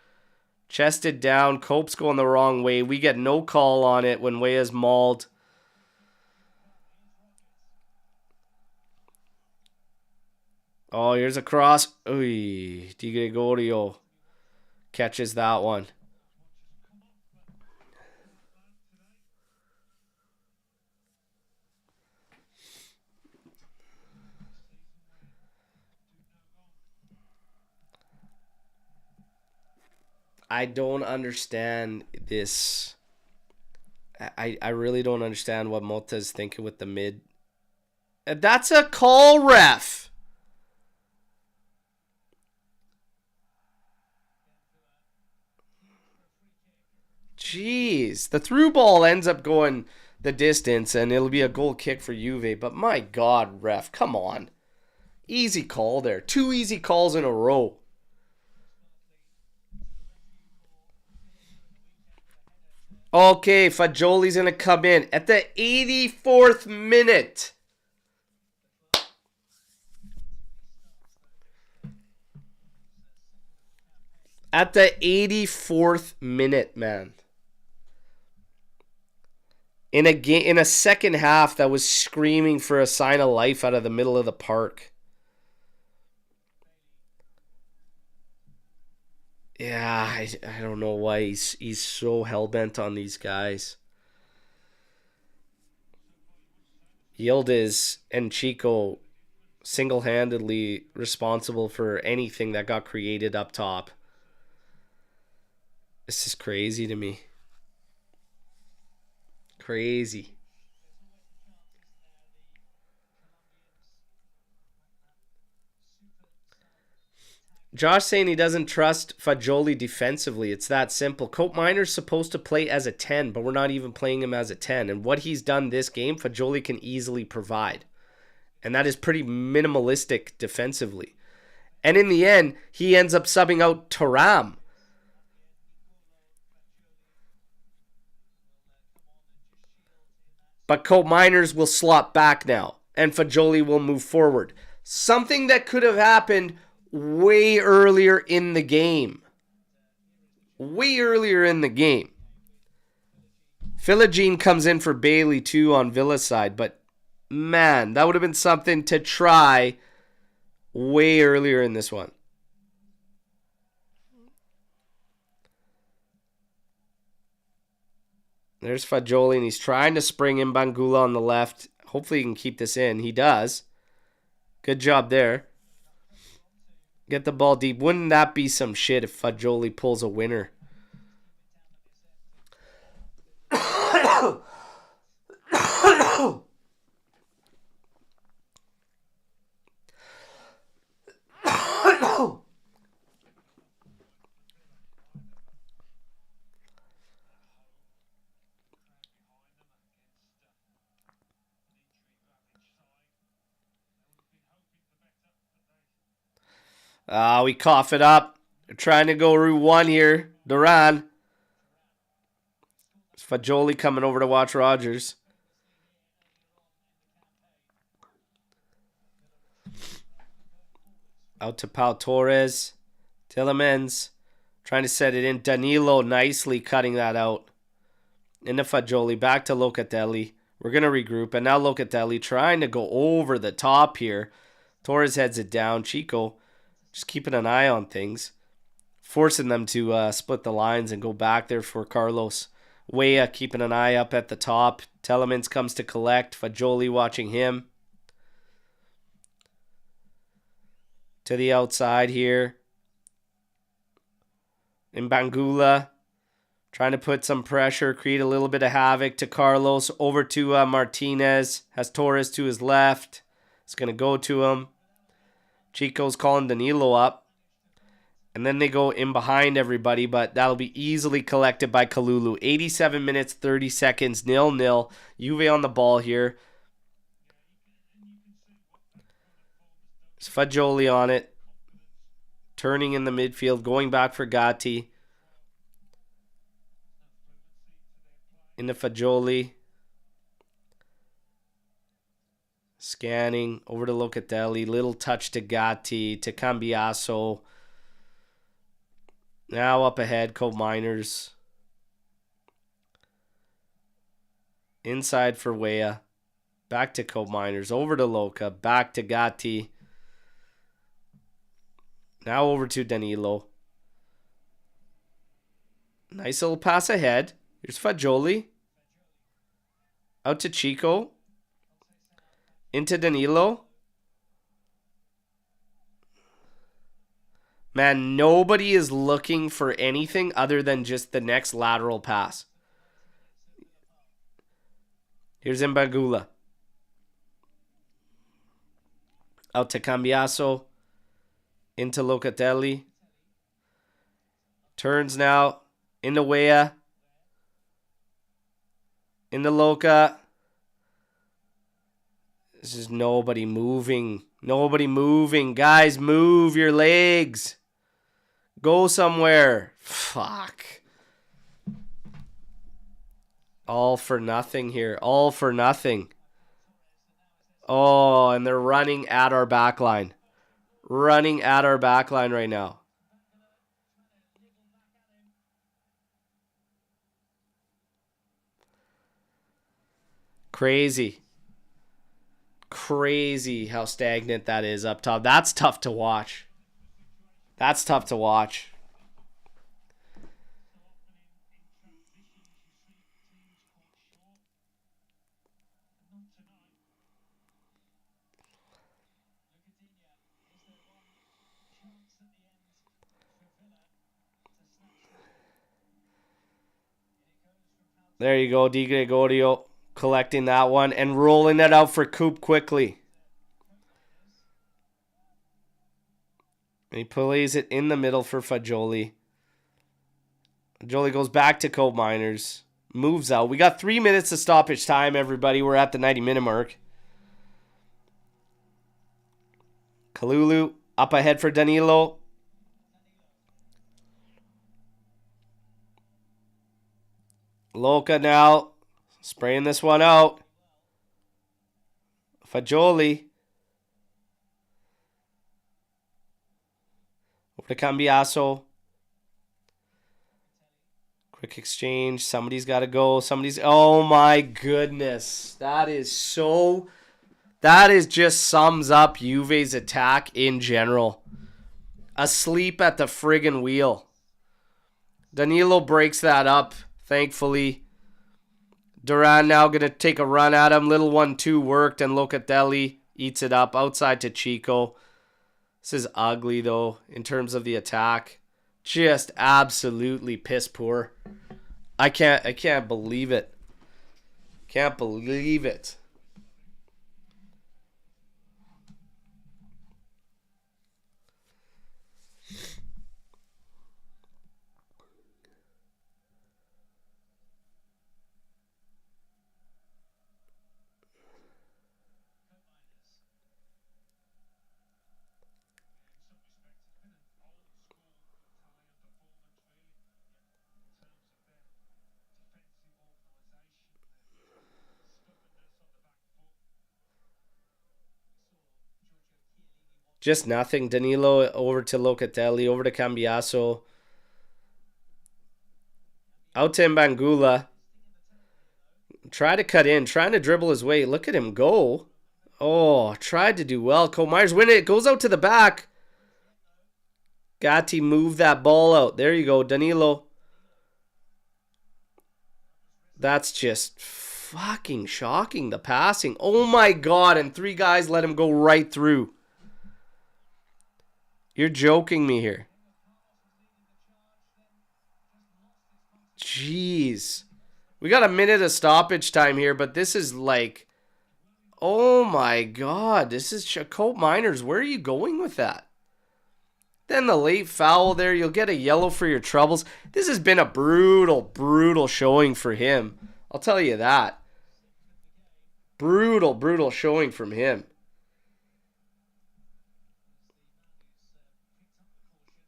Chested down. Cope's going the wrong way. We get no call on it when Weah's mauled. Oh, here's a cross. Uy, Di Gregorio catches that one. I don't understand this. I really don't understand what Mota is thinking with the mid. That's a call, ref. Jeez. The through ball ends up going the distance, and it'll be a goal kick for Juve. But my God, ref, come on. Easy call there. 2 easy calls in a row. Okay, Fagioli's going to come in at the 84th minute. At the 84th minute, man. In a second half that was screaming for a sign of life out of the middle of the park. Yeah, I don't know why he's so hell-bent on these guys. Yildiz and Chico single-handedly responsible for anything that got created up top. This is crazy to me. Crazy. Josh saying he doesn't trust Fagioli defensively. It's that simple. Cope Miner's supposed to play as a 10, but we're not even playing him as a 10. And what he's done this game, Fagioli can easily provide. And that is pretty minimalistic defensively. And in the end, he ends up subbing out Thuram. But Cope Miners will slot back now. And Fagioli will move forward. Something that could have happened way earlier in the game. Way earlier in the game. Philogene comes in for Bailey too on Villa's side. But man, that would have been something to try way earlier in this one. There's Fagioli, and he's trying to spring in Bangula on the left. Hopefully he can keep this in. He does. Good job there. Get the ball deep. Wouldn't that be some shit if Fagioli pulls a winner? We cough it up. They're trying to go Route 1 here. Duran. It's Fagioli coming over to watch Rogers. Out to Pau Torres. Tillemans. Trying to set it in. Danilo nicely cutting that out. Into Fagioli. Back to Locatelli. We're going to regroup. And now Locatelli trying to go over the top here. Torres heads it down. Chico just keeping an eye on things. Forcing them to split the lines and go back there for Carlos. Weah keeping an eye up at the top. Telemans comes to collect. Fagioli watching him. To the outside here. In Bangula. Trying to put some pressure. Create a little bit of havoc to Carlos. Over to Martinez. Has Torres to his left. It's going to go to him. Chico's calling Danilo up. And then they go in behind everybody, but that'll be easily collected by Kalulu. 87 minutes, 30 seconds, 0-0. Juve on the ball here. It's Fagioli on it. Turning in the midfield, going back for Gatti. Into Fagioli. Scanning over to Locatelli. Little touch to Gatti, to Cambiaso. Now up ahead, Cope Miners. Inside for Weah. Back to Cope Miners. Over to Loca. Back to Gatti. Now over to Danilo. Nice little pass ahead. Here's Fagioli. Out to Chico. Into Danilo. Man, nobody is looking for anything other than just the next lateral pass. Here's Mbagula. Out to Cambiaso. Into Locatelli. Turns now. Into Wea. Into Loca. This is nobody moving. Nobody moving. Guys, move your legs. Go somewhere. Fuck. All for nothing here. All for nothing. Oh, and they're running at our back line. Running at our back line right now. Crazy. Crazy how stagnant that is up top. That's tough to watch. That's tough to watch. There you go, Di Gregorio collecting that one and rolling it out for Coop quickly. And he plays it in the middle for Fagioli. Fagioli goes back to Cope Miners. Moves out. We got 3 minutes of stoppage time, everybody. We're at the 90-minute mark. Kalulu up ahead for Danilo. Loca now spraying this one out. Fagioli. Over to Cambiaso. Quick exchange. Somebody's got to go. Oh my goodness. That is just sums up Juve's attack in general. Asleep at the friggin' wheel. Danilo breaks that up. Thankfully, Duran now going to take a run at him. Little 1-2 worked, and Locatelli eats it up outside to Chico. This is ugly, though, in terms of the attack. Just absolutely piss poor. I can't believe it. Can't believe it. Just nothing. Danilo over to Locatelli, over to Cambiaso. Out to Mbangula. Try to cut in, trying to dribble his way. Look at him go. Oh, tried to do well. Cole Myers win it. Goes out to the back. Gatti move that ball out. There you go, Danilo. That's just fucking shocking, the passing. Oh my God, and 3 guys let him go right through. You're joking me here. Jeez. We got a minute of stoppage time here, but this is like... Oh my God. This is Cope Miners. Where are you going with that? Then the late foul there. You'll get a yellow for your troubles. This has been a brutal, brutal showing for him. I'll tell you that. Brutal, brutal showing from him.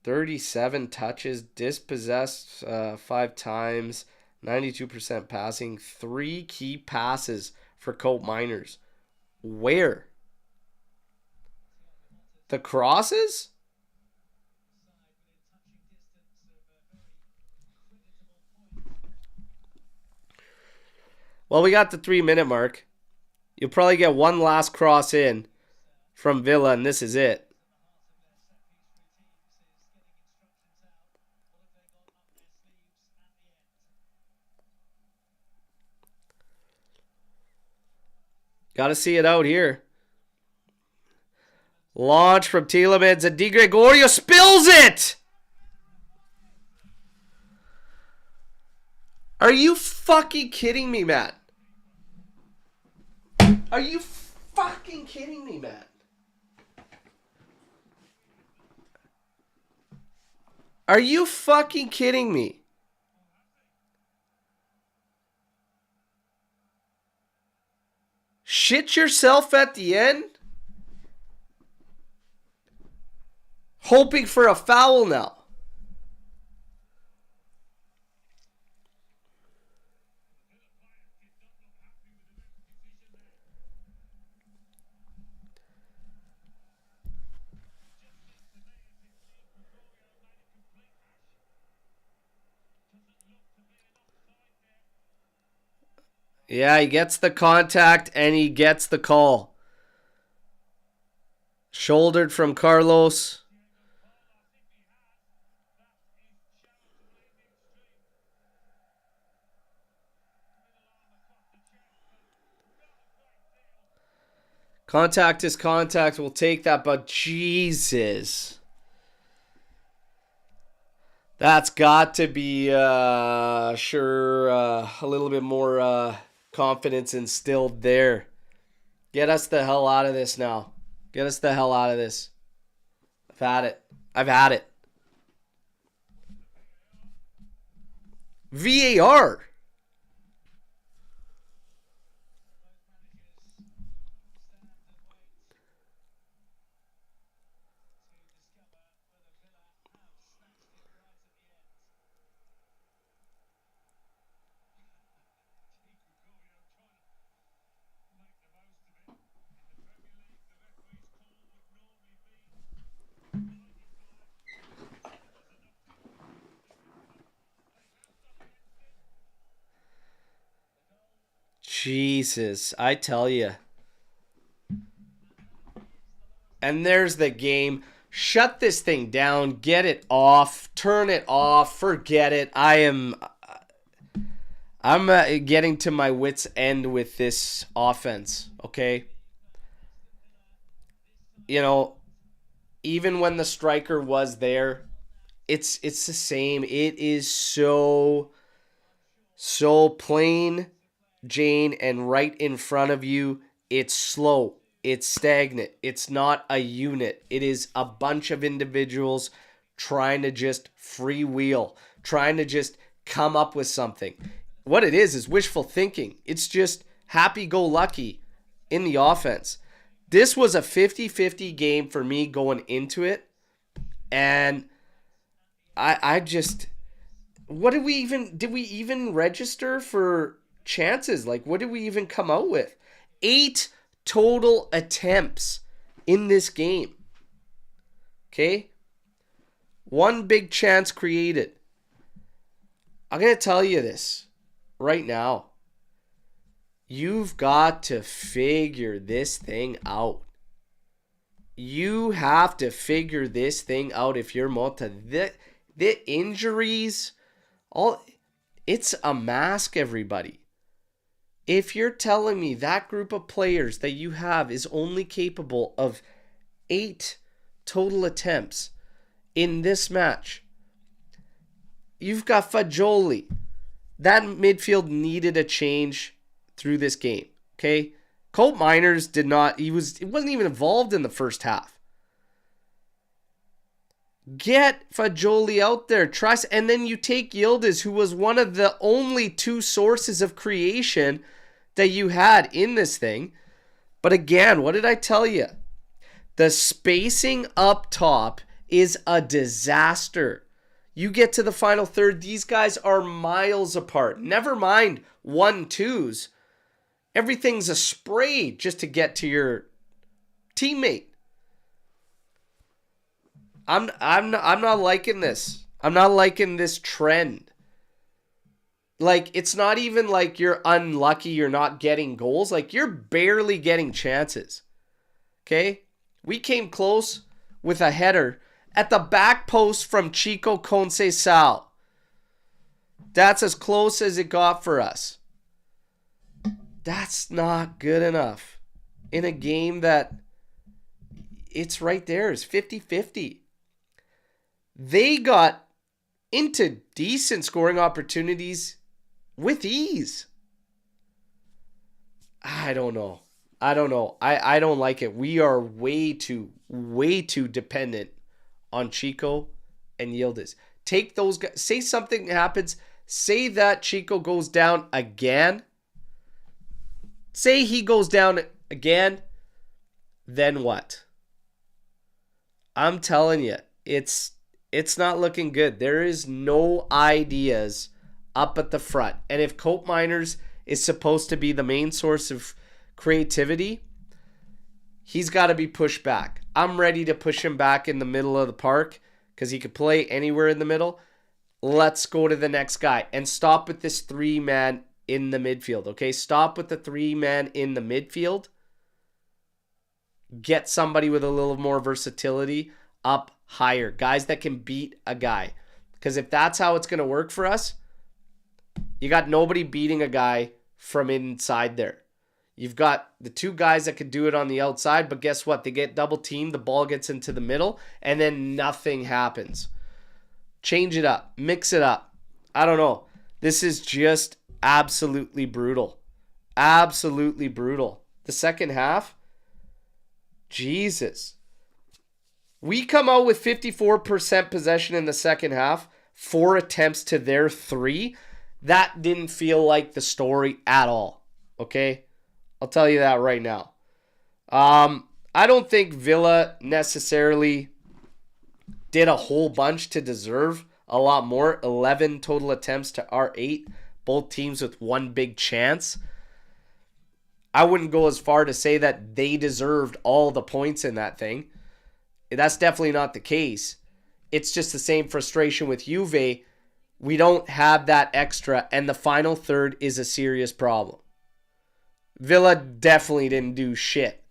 37 touches, dispossessed 5 times, 92% passing, 3 key passes for Cope Miners. Where? The crosses? Well, we got the 3-minute mark. You'll probably get one last cross in from Villa, and this is it. Got to see it out here. Launch from Tielemans and Di Gregorio spills it! Are you fucking kidding me, man? Are you fucking kidding me, man? Are you fucking kidding me? Shit yourself at the end? Hoping for a foul now. Yeah, he gets the contact and he gets the call. Shouldered from Carlos. Contact is contact. We'll take that, but Jesus. That's got to be, a little bit more confidence instilled there. Get us the hell out of this now. Get us the hell out of this. I've had it. I've had it. VAR. Jesus, I tell you. And there's the game. Shut this thing down. Get it off. Turn it off. Forget it. I'm getting to my wit's end with this offense, okay? You know, even when the striker was there, it's the same. It is so plain Jane and right in front of you. It's slow. It's stagnant. It's not a unit. It is a bunch of individuals trying to just freewheel, trying to just come up with something. What it is wishful thinking. It's just happy-go-lucky in the offense. This was a 50-50 game for me going into it. And I just... did we even register for chances? Like, what did we even come out with? 8 total attempts in this game. Okay? 1 big chance created. I'm going to tell you this right now. You've got to figure this thing out. You have to figure this thing out if you're Mota. The injuries, it's a mask, everybody. If you're telling me that group of players that you have is only capable of 8 total attempts in this match, you've got Fagioli. That midfield needed a change through this game, okay? Colt Miners wasn't even involved in the first half. Get Fagioli out there, trust, and then you take Yildiz, who was one of the only 2 sources of creation that you had in this thing. But again, what did I tell you? The spacing up top is a disaster. You get to the final third, these guys are miles apart. Never mind 1-2s. Everything's a spray just to get to your teammate. I'm not liking this. I'm not liking this trend. Like, it's not even like you're unlucky you're not getting goals. Like, you're barely getting chances. Okay? We came close with a header at the back post from Chico Conceição. That's as close as it got for us. That's not good enough in a game that it's right there. It's 50-50. They got into decent scoring opportunities with ease. I don't know. I don't like it. We are way too dependent on Chico and Yildiz. Take those guys. Say something happens. Say that Chico goes down again. Say he goes down again. Then what? I'm telling you, it's not looking good. There is no ideas up at the front. And if Cope Miners is supposed to be the main source of creativity, he's got to be pushed back. I'm ready to push him back in the middle of the park because he could play anywhere in the middle. Let's go to the next guy and stop with this 3-man in the midfield, okay? Stop with the 3-man in the midfield. Get somebody with a little more versatility up higher. Guys that can beat a guy. Because if that's how it's going to work for us, you got nobody beating a guy from inside there. You've got the 2 guys that could do it on the outside, but guess what? They get double teamed, the ball gets into the middle, and then nothing happens. Change it up. Mix it up. I don't know. This is just absolutely brutal. Absolutely brutal. The second half, Jesus. We come out with 54% possession in the second half, 4 attempts to their 3. That didn't feel like the story at all. Okay? I'll tell you that right now. I don't think Villa necessarily did a whole bunch to deserve a lot more. 11 total attempts to our 8. Both teams with 1 big chance. I wouldn't go as far to say that they deserved all the points in that thing. That's definitely not the case. It's just the same frustration with Juve. We don't have that extra, and the final third is a serious problem. Villa definitely didn't do shit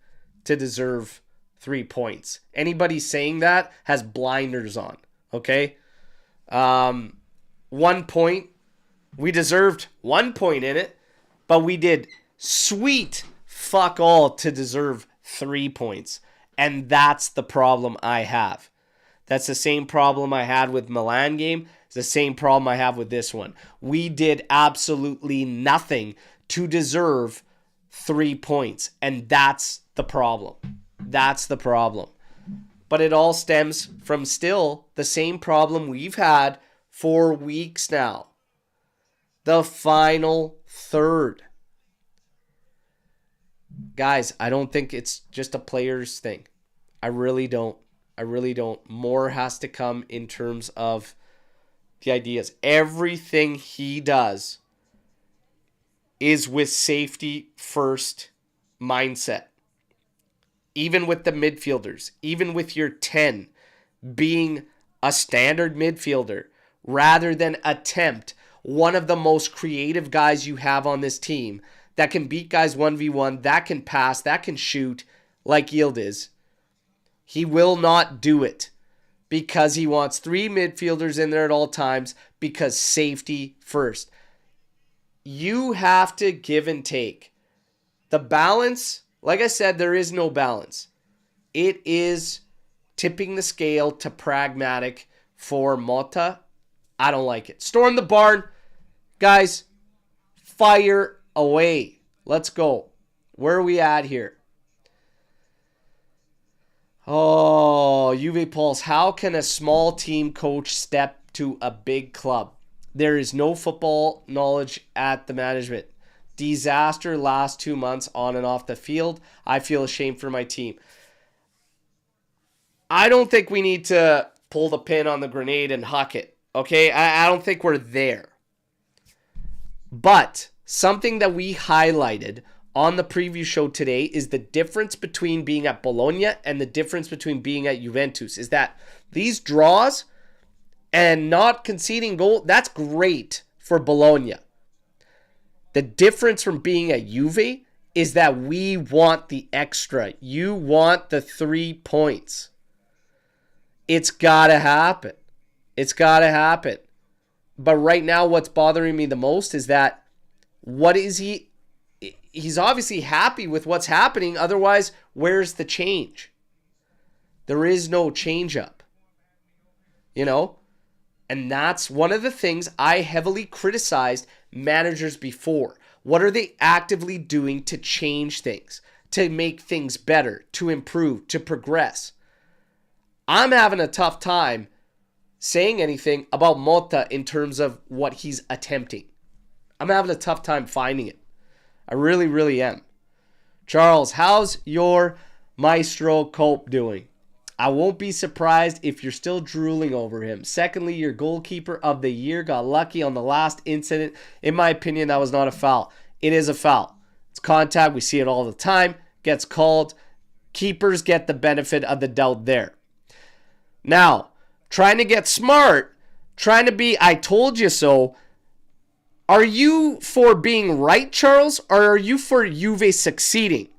to deserve 3 points. Anybody saying that has blinders on, okay? 1 point. We deserved 1 point in it, but we did sweet fuck all to deserve 3 points. And that's the problem I have. That's the same problem I had with Milan game. It's the same problem I have with this one. We did absolutely nothing to deserve 3 points. And that's the problem. That's the problem. But it all stems from still the same problem we've had for weeks now. The final third. Guys, I don't think it's just a player's thing. I really don't. More has to come in terms of the ideas. Everything he does is with safety first mindset. Even with the midfielders, even with your 10 being a standard midfielder rather than attempt one of the most creative guys you have on this team that can beat guys 1v1, that can pass, that can shoot like Yildiz. He will not do it because he wants 3 midfielders in there at all times because safety first. You have to give and take. The balance, like I said, there is no balance. It is tipping the scale to pragmatic for Mota. I don't like it. Storm the barn. Guys, fire away. Let's go. Where are we at here? Oh, Juve Pulse. How can a small team coach step to a big club? There is no football knowledge at the management. Disaster last 2 months on and off the field. I feel ashamed for my team. I don't think we need to pull the pin on the grenade and huck it. Okay? I don't think we're there. But something that we highlighted on the preview show today is the difference between being at Bologna and the difference between being at Juventus. Is that these draws and not conceding goal, that's great for Bologna. The difference from being at Juve is that we want the extra. You want the 3 points. It's got to happen. It's got to happen. But right now, what's bothering me the most is that he's obviously happy with what's happening. Otherwise, where's the change? There is no changeup. You know? And that's one of the things I heavily criticized managers before. What are they actively doing to change things, to make things better, to improve, to progress? I'm having a tough time saying anything about Mota in terms of what he's attempting. I'm having a tough time finding it. I really, really am. Charles, how's your Maestro Cope doing? I won't be surprised if you're still drooling over him. Secondly, your goalkeeper of the year got lucky on the last incident. In my opinion, that was not a foul. It is a foul. It's contact. We see it all the time. Gets called. Keepers get the benefit of the doubt there. Now, trying to get smart, trying to be I told you so. Are you for being right, Charles, or are you for Juve succeeding?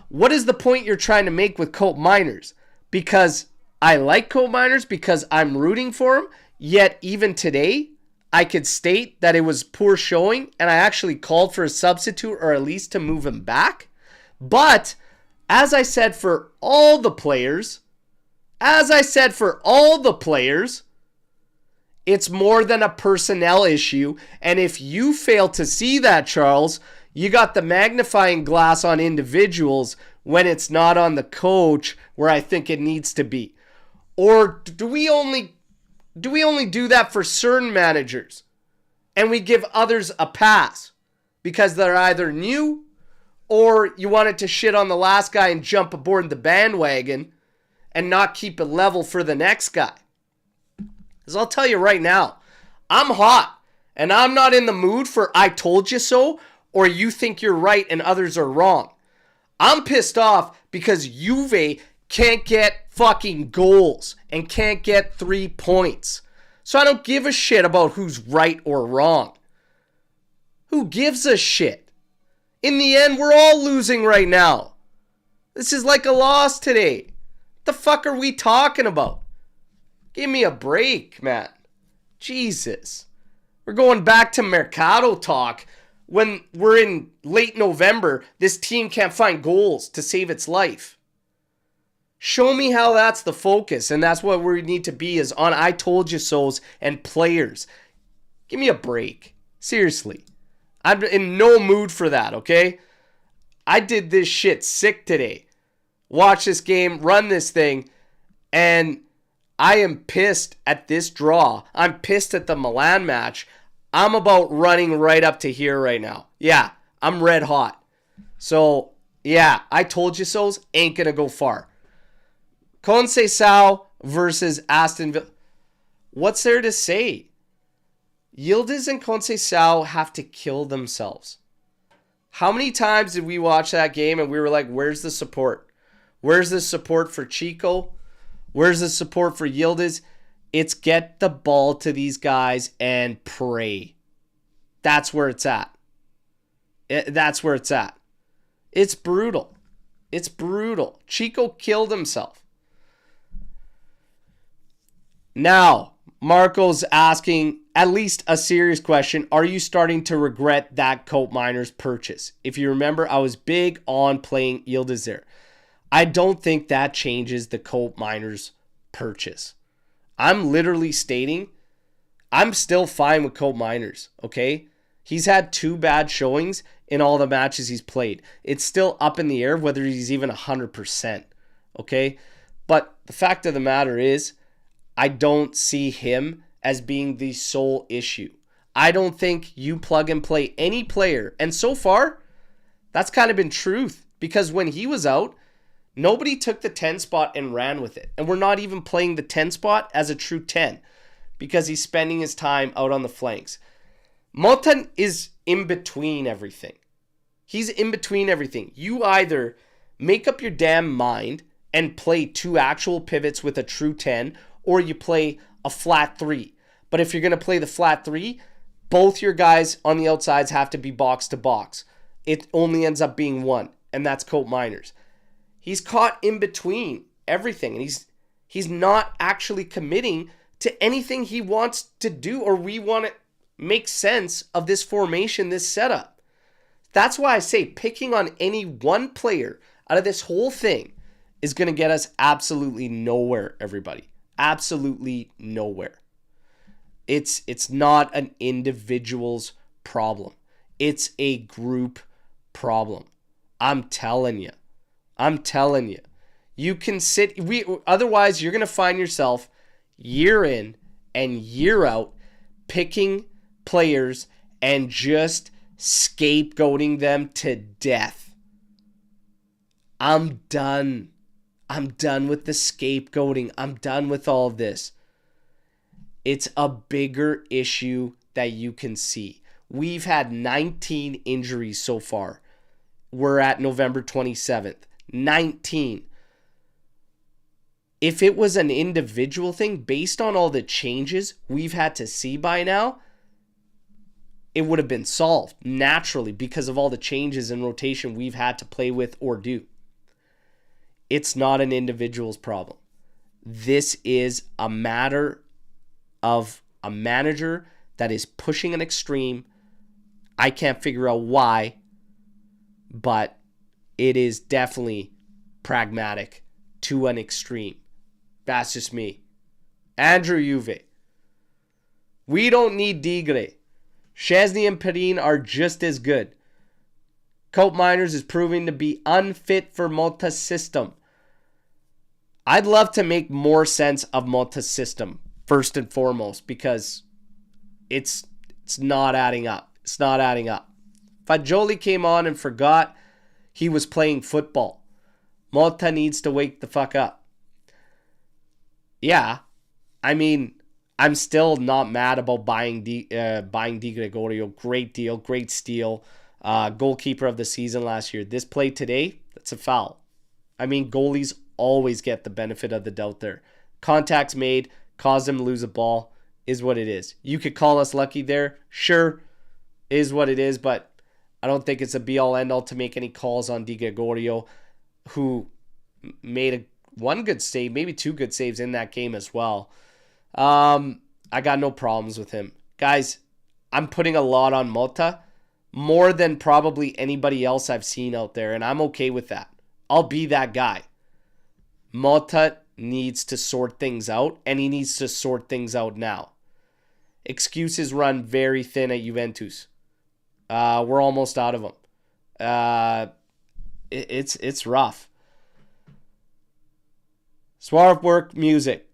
What is the point you're trying to make with Cope Miners? Because I like Cope Miners, because I'm rooting for him, yet even today, I could state that it was poor showing, and I actually called for a substitute or at least to move him back. But, as I said for all the players, it's more than a personnel issue. And if you fail to see that, Charles, you got the magnifying glass on individuals when it's not on the coach where I think it needs to be. Or do we only do that for certain managers and we give others a pass because they're either new or you wanted to shit on the last guy and jump aboard the bandwagon and not keep it level for the next guy? Because I'll tell you right now, I'm hot and I'm not in the mood for I told you so or you think you're right and others are wrong. I'm pissed off because Juve can't get fucking goals and can't get 3 points. So I don't give a shit about who's right or wrong. Who gives a shit? In the end, we're all losing right now. This is like a loss today. What the fuck are we talking about? Give me a break, man. Jesus. We're going back to Mercado talk when we're in late November. This team can't find goals to save its life. Show me how that's the focus, and that's what we need to be, is on I told you so's and players. Give me a break. Seriously. I'm in no mood for that, okay? I did this shit sick today. Watch this game, run this thing, and I am pissed at this draw. I'm pissed at the Milan match. I'm about running right up to here right now. Yeah, I'm red hot. So, yeah, I told you so's ain't gonna go far. Conceição versus Aston Villa. What's there to say? Yildiz and Conceição have to kill themselves. How many times did we watch that game and we were like, where's the support? Where's the support for Chico? Where's the support for Yildiz? It's get the ball to these guys and pray. That's where it's at. That's where it's at. It's brutal. It's brutal. Chico killed himself. Now, Marco's asking at least a serious question. Are you starting to regret that Cope Miners purchase? If you remember, I was big on playing Yildiz there. I don't think that changes the Cope Miners purchase. I'm literally stating I'm still fine with Cope Miners, okay? He's had 2 bad showings in all the matches he's played. It's still up in the air whether he's even 100%, okay? But the fact of the matter is, I don't see him as being the sole issue. I don't think you plug and play any player. And so far, that's kind of been truth. Because when he was out, nobody took the 10 spot and ran with it. And we're not even playing the 10 spot as a true 10. Because he's spending his time out on the flanks. Motan is in between everything. He's in between everything. You either make up your damn mind and play 2 actual pivots with a true 10, or you play a flat 3. But if you're going to play the flat 3, both your guys on the outsides have to be box to box. It only ends up being 1, and that's Cope Miners. He's caught in between everything, and he's not actually committing to anything he wants to do, or we want to make sense of this formation, this setup. That's why I say picking on any one player out of this whole thing is going to get us absolutely nowhere, everybody. Absolutely nowhere. It's not an individual's problem. It's a group problem. I'm telling you. I'm telling you. You can otherwise you're going to find yourself year in and year out picking players and just scapegoating them to death. I'm done. I'm done with the scapegoating. I'm done with all of this. It's a bigger issue that you can see. We've had 19 injuries so far. We're at November 27th. 19. If it was an individual thing, based on all the changes we've had to see by now, it would have been solved naturally because of all the changes in rotation we've had to play with or do. It's not an individual's problem. This is a matter of a manager that is pushing an extreme. I can't figure out why, but it is definitely pragmatic to an extreme. That's just me. Andrew Juve. We don't need Digre. Szczesny and Perrin are just as good. Cope Miners is proving to be unfit for Motta's system. I'd love to make more sense of Motta's system, first and foremost, because it's not adding up. It's not adding up. Fagioli came on and forgot he was playing football. Motta needs to wake the fuck up. Yeah, I mean, I'm still not mad about buying Di Gregorio. Great deal, great steal. Goalkeeper of the season last year. This play today, that's a foul. I mean, goalies always get the benefit of the doubt there. Contacts made, caused them to lose a ball, is what it is. You could call us lucky there. Sure, is what it is, but I don't think it's a be-all, end-all to make any calls on Di Gregorio, who made one good save, maybe two good saves in that game as well. I got no problems with him. Guys, I'm putting a lot on Motta, more than probably anybody else I've seen out there, and I'm okay with that. I'll be that guy. Motta needs to sort things out, and he needs to sort things out now. Excuses run very thin at Juventus. We're almost out of them. It's rough. Suarez work music.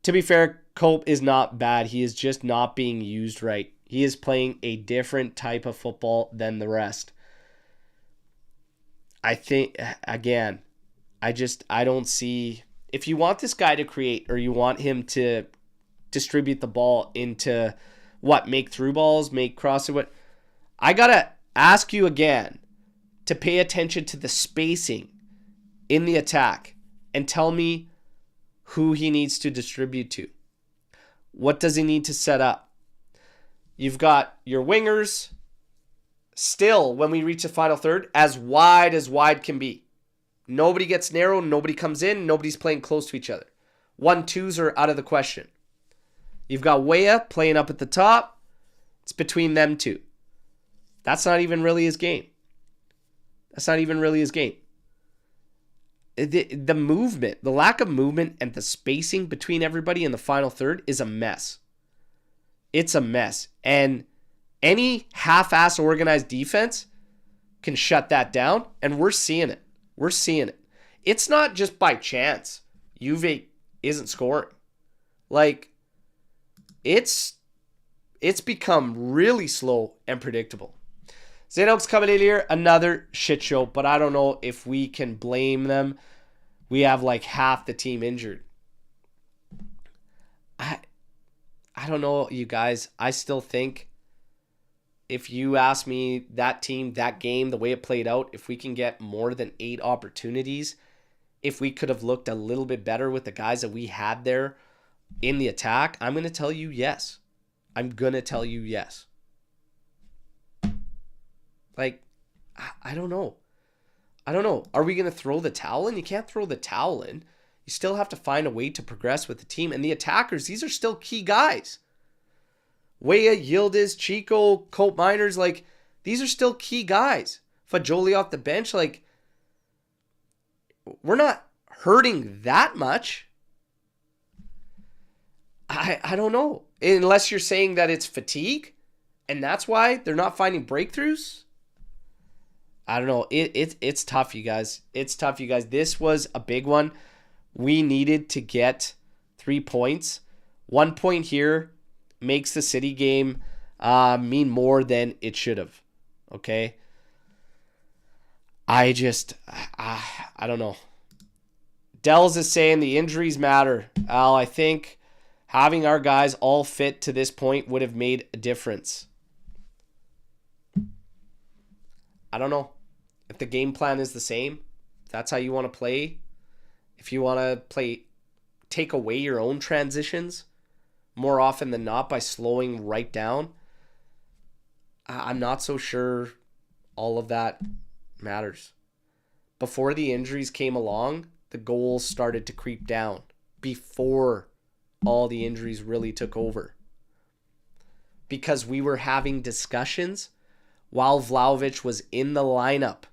To be fair, Cope is not bad. He is just not being used right. He is playing a different type of football than the rest. I think, again, I don't see... If you want this guy to create, or you want him to distribute the ball into, make through balls, make crosses, what... I got to ask you again to pay attention to the spacing in the attack and tell me who he needs to distribute to. What does he need to set up? You've got your wingers still, when we reach the final third, as wide can be. Nobody gets narrow, nobody comes in, nobody's playing close to each other. 1-2s are out of the question. You've got Weah playing up at the top. It's between them two. That's not even really his game. The movement, the lack of movement and the spacing between everybody in the final third is a mess. It's a mess. And any half-ass organized defense can shut that down, and we're seeing it. It's not just by chance Juve isn't scoring. It's become really slow and predictable. Zenox coming in here, another shit show, but I don't know if we can blame them. We have half the team injured. I don't know, you guys. I still think if you ask me, that team, that game, the way it played out, if we can get more than 8 opportunities, if we could have looked a little bit better with the guys that we had there in the attack, I'm going to tell you yes. I don't know. Are we going to throw the towel in? You can't throw the towel in. You still have to find a way to progress with the team. And the attackers, these are still key guys. Weah, Yildiz, Chico, Cope Miners, these are still key guys. Fagioli off the bench, we're not hurting that much. I don't know. Unless you're saying that it's fatigue and that's why they're not finding breakthroughs. I don't know. It's tough, you guys. It's tough, you guys. This was a big one. We needed to get 3 points. 1 point here makes the City game mean more than it should have. Okay? I don't know. Dells is saying the injuries matter. Al, I think having our guys all fit to this point would have made a difference. I don't know. If the game plan is the same, if that's how you want to play, if you want to take away your own transitions more often than not by slowing right down, I'm not so sure all of that matters. Before the injuries came along, the goals started to creep down before all the injuries really took over. Because we were having discussions while Vlahovic was in the lineup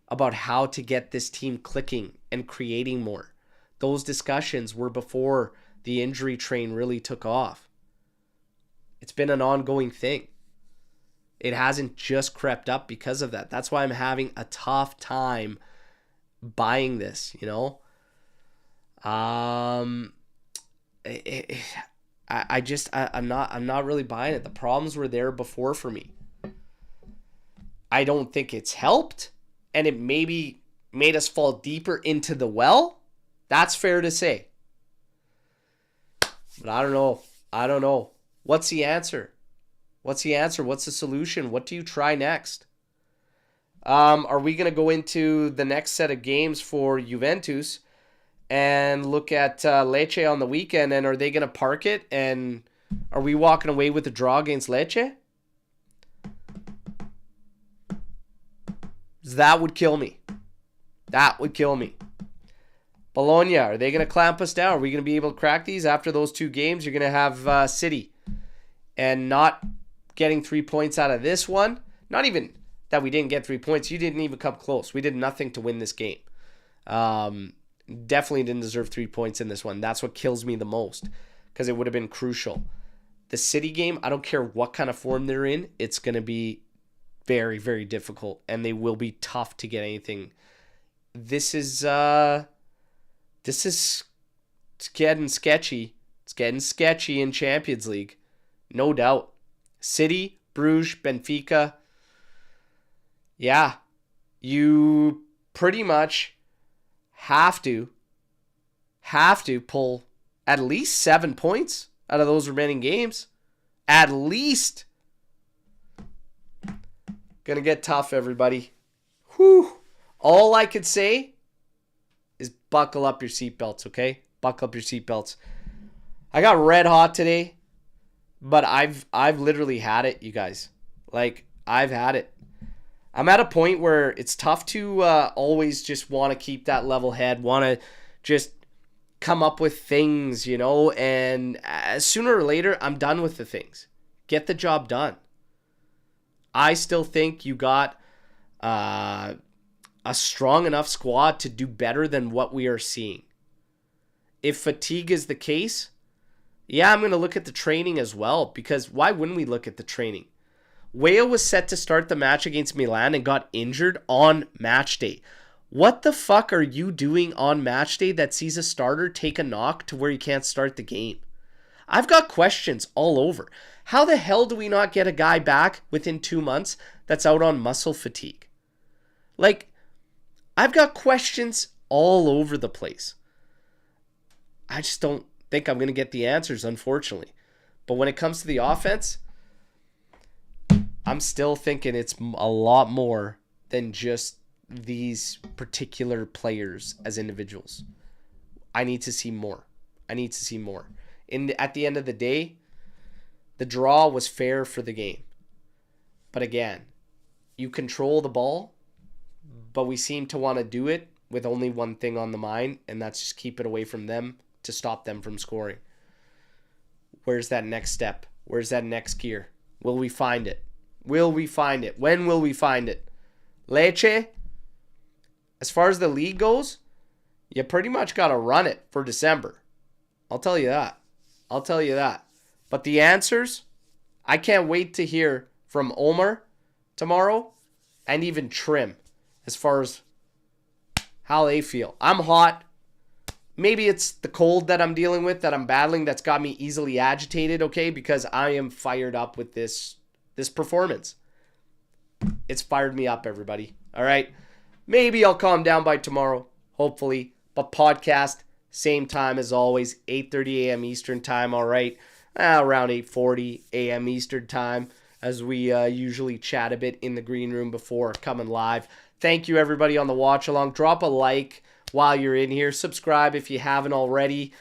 about how to get this team clicking and creating more. Those discussions were before the injury train really took off. It's been an ongoing thing. It hasn't just crept up because of that. That's why I'm having a tough time buying this, you know? I'm not really buying it. The problems were there before for me. I don't think it's helped, and it maybe made us fall deeper into the well. That's fair to say. But I don't know. What's the answer? What's the solution? What do you try next? Are we going to go into the next set of games for Juventus and look at Lecce on the weekend, and are they going to park it? And are we walking away with a draw against Lecce? That would kill me. Bologna, are they going to clamp us down? Are we going to be able to crack these after those 2 games? You're going to have City. And not getting 3 points out of this one. Not even that we didn't get 3 points. You didn't even come close. We did nothing to win this game. Definitely didn't deserve 3 points in this one. That's what kills me the most. Because it would have been crucial. The City game, I don't care what kind of form they're in. It's going to be very, very difficult, and they will be tough to get anything. This is it's getting sketchy. It's getting sketchy in Champions League, no doubt. City, Bruges, Benfica. Yeah, you pretty much have to pull at least 7 points out of those remaining games. At least. Gonna get tough, everybody. Whew. All I could say is buckle up your seatbelts, okay? Buckle up your seatbelts. I got red hot today, but I've literally had it, you guys. Like, I've had it. I'm at a point where it's tough to always just want to keep that level head, want to just come up with things, you know, and sooner or later, I'm done with the things. Get the job done. I still think you got a strong enough squad to do better than what we are seeing. If fatigue is the case, yeah, I'm going to look at the training as well, because why wouldn't we look at the training? Weah was set to start the match against Milan and got injured on match day. What the fuck are you doing on match day that sees a starter take a knock to where he can't start the game? I've got questions all over. How the hell do we not get a guy back within 2 months that's out on muscle fatigue? Like, I've got questions all over the place. I just don't think I'm going to get the answers, unfortunately. But when it comes to the offense, I'm still thinking it's a lot more than just these particular players as individuals. I need to see more. At the end of the day, the draw was fair for the game. But again, you control the ball, but we seem to want to do it with only one thing on the mind, and that's just keep it away from them to stop them from scoring. Where's that next step? Where's that next gear? Will we find it? When will we find it? Lecce, as far as the league goes, you pretty much got to run it for December. I'll tell you that. But the answers, I can't wait to hear from Omer tomorrow and even Trim as far as how they feel. I'm hot. Maybe it's the cold that I'm dealing with, that I'm battling, that's got me easily agitated, okay? Because I am fired up with this performance. It's fired me up, everybody. All right? Maybe I'll calm down by tomorrow, hopefully. But podcast, same time as always, 8:30 a.m. Eastern time, all right? Around 8:40 a.m. Eastern time, as we usually chat a bit in the green room before coming live. Thank you, everybody, on the watch along. Drop a like while you're in here. Subscribe if you haven't already.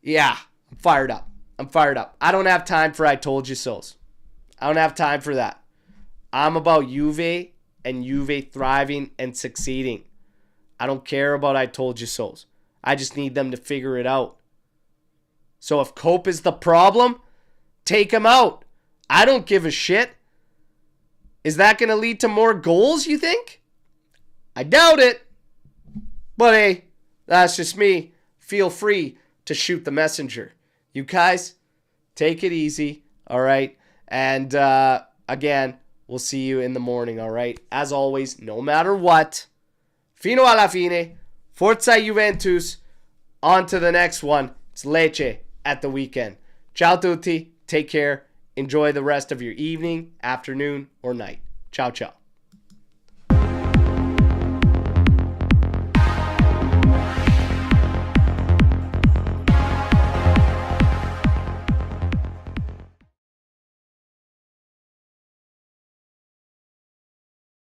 Yeah, I'm fired up. I don't have time for I told you so's. I don't have time for that. I'm about Juve and Juve thriving and succeeding. I don't care about I told you so's. I just need them to figure it out. So if Cope is the problem, take him out. I don't give a shit. Is that going to lead to more goals, you think? I doubt it. But hey, that's just me. Feel free to shoot the messenger. You guys, take it easy, all right? And again, we'll see you in the morning, all right? As always, no matter what, fino alla fine, Forza Juventus, on to the next one. It's Lecce at the weekend. Ciao tutti, take care, enjoy the rest of your evening, afternoon, or night. Ciao, ciao.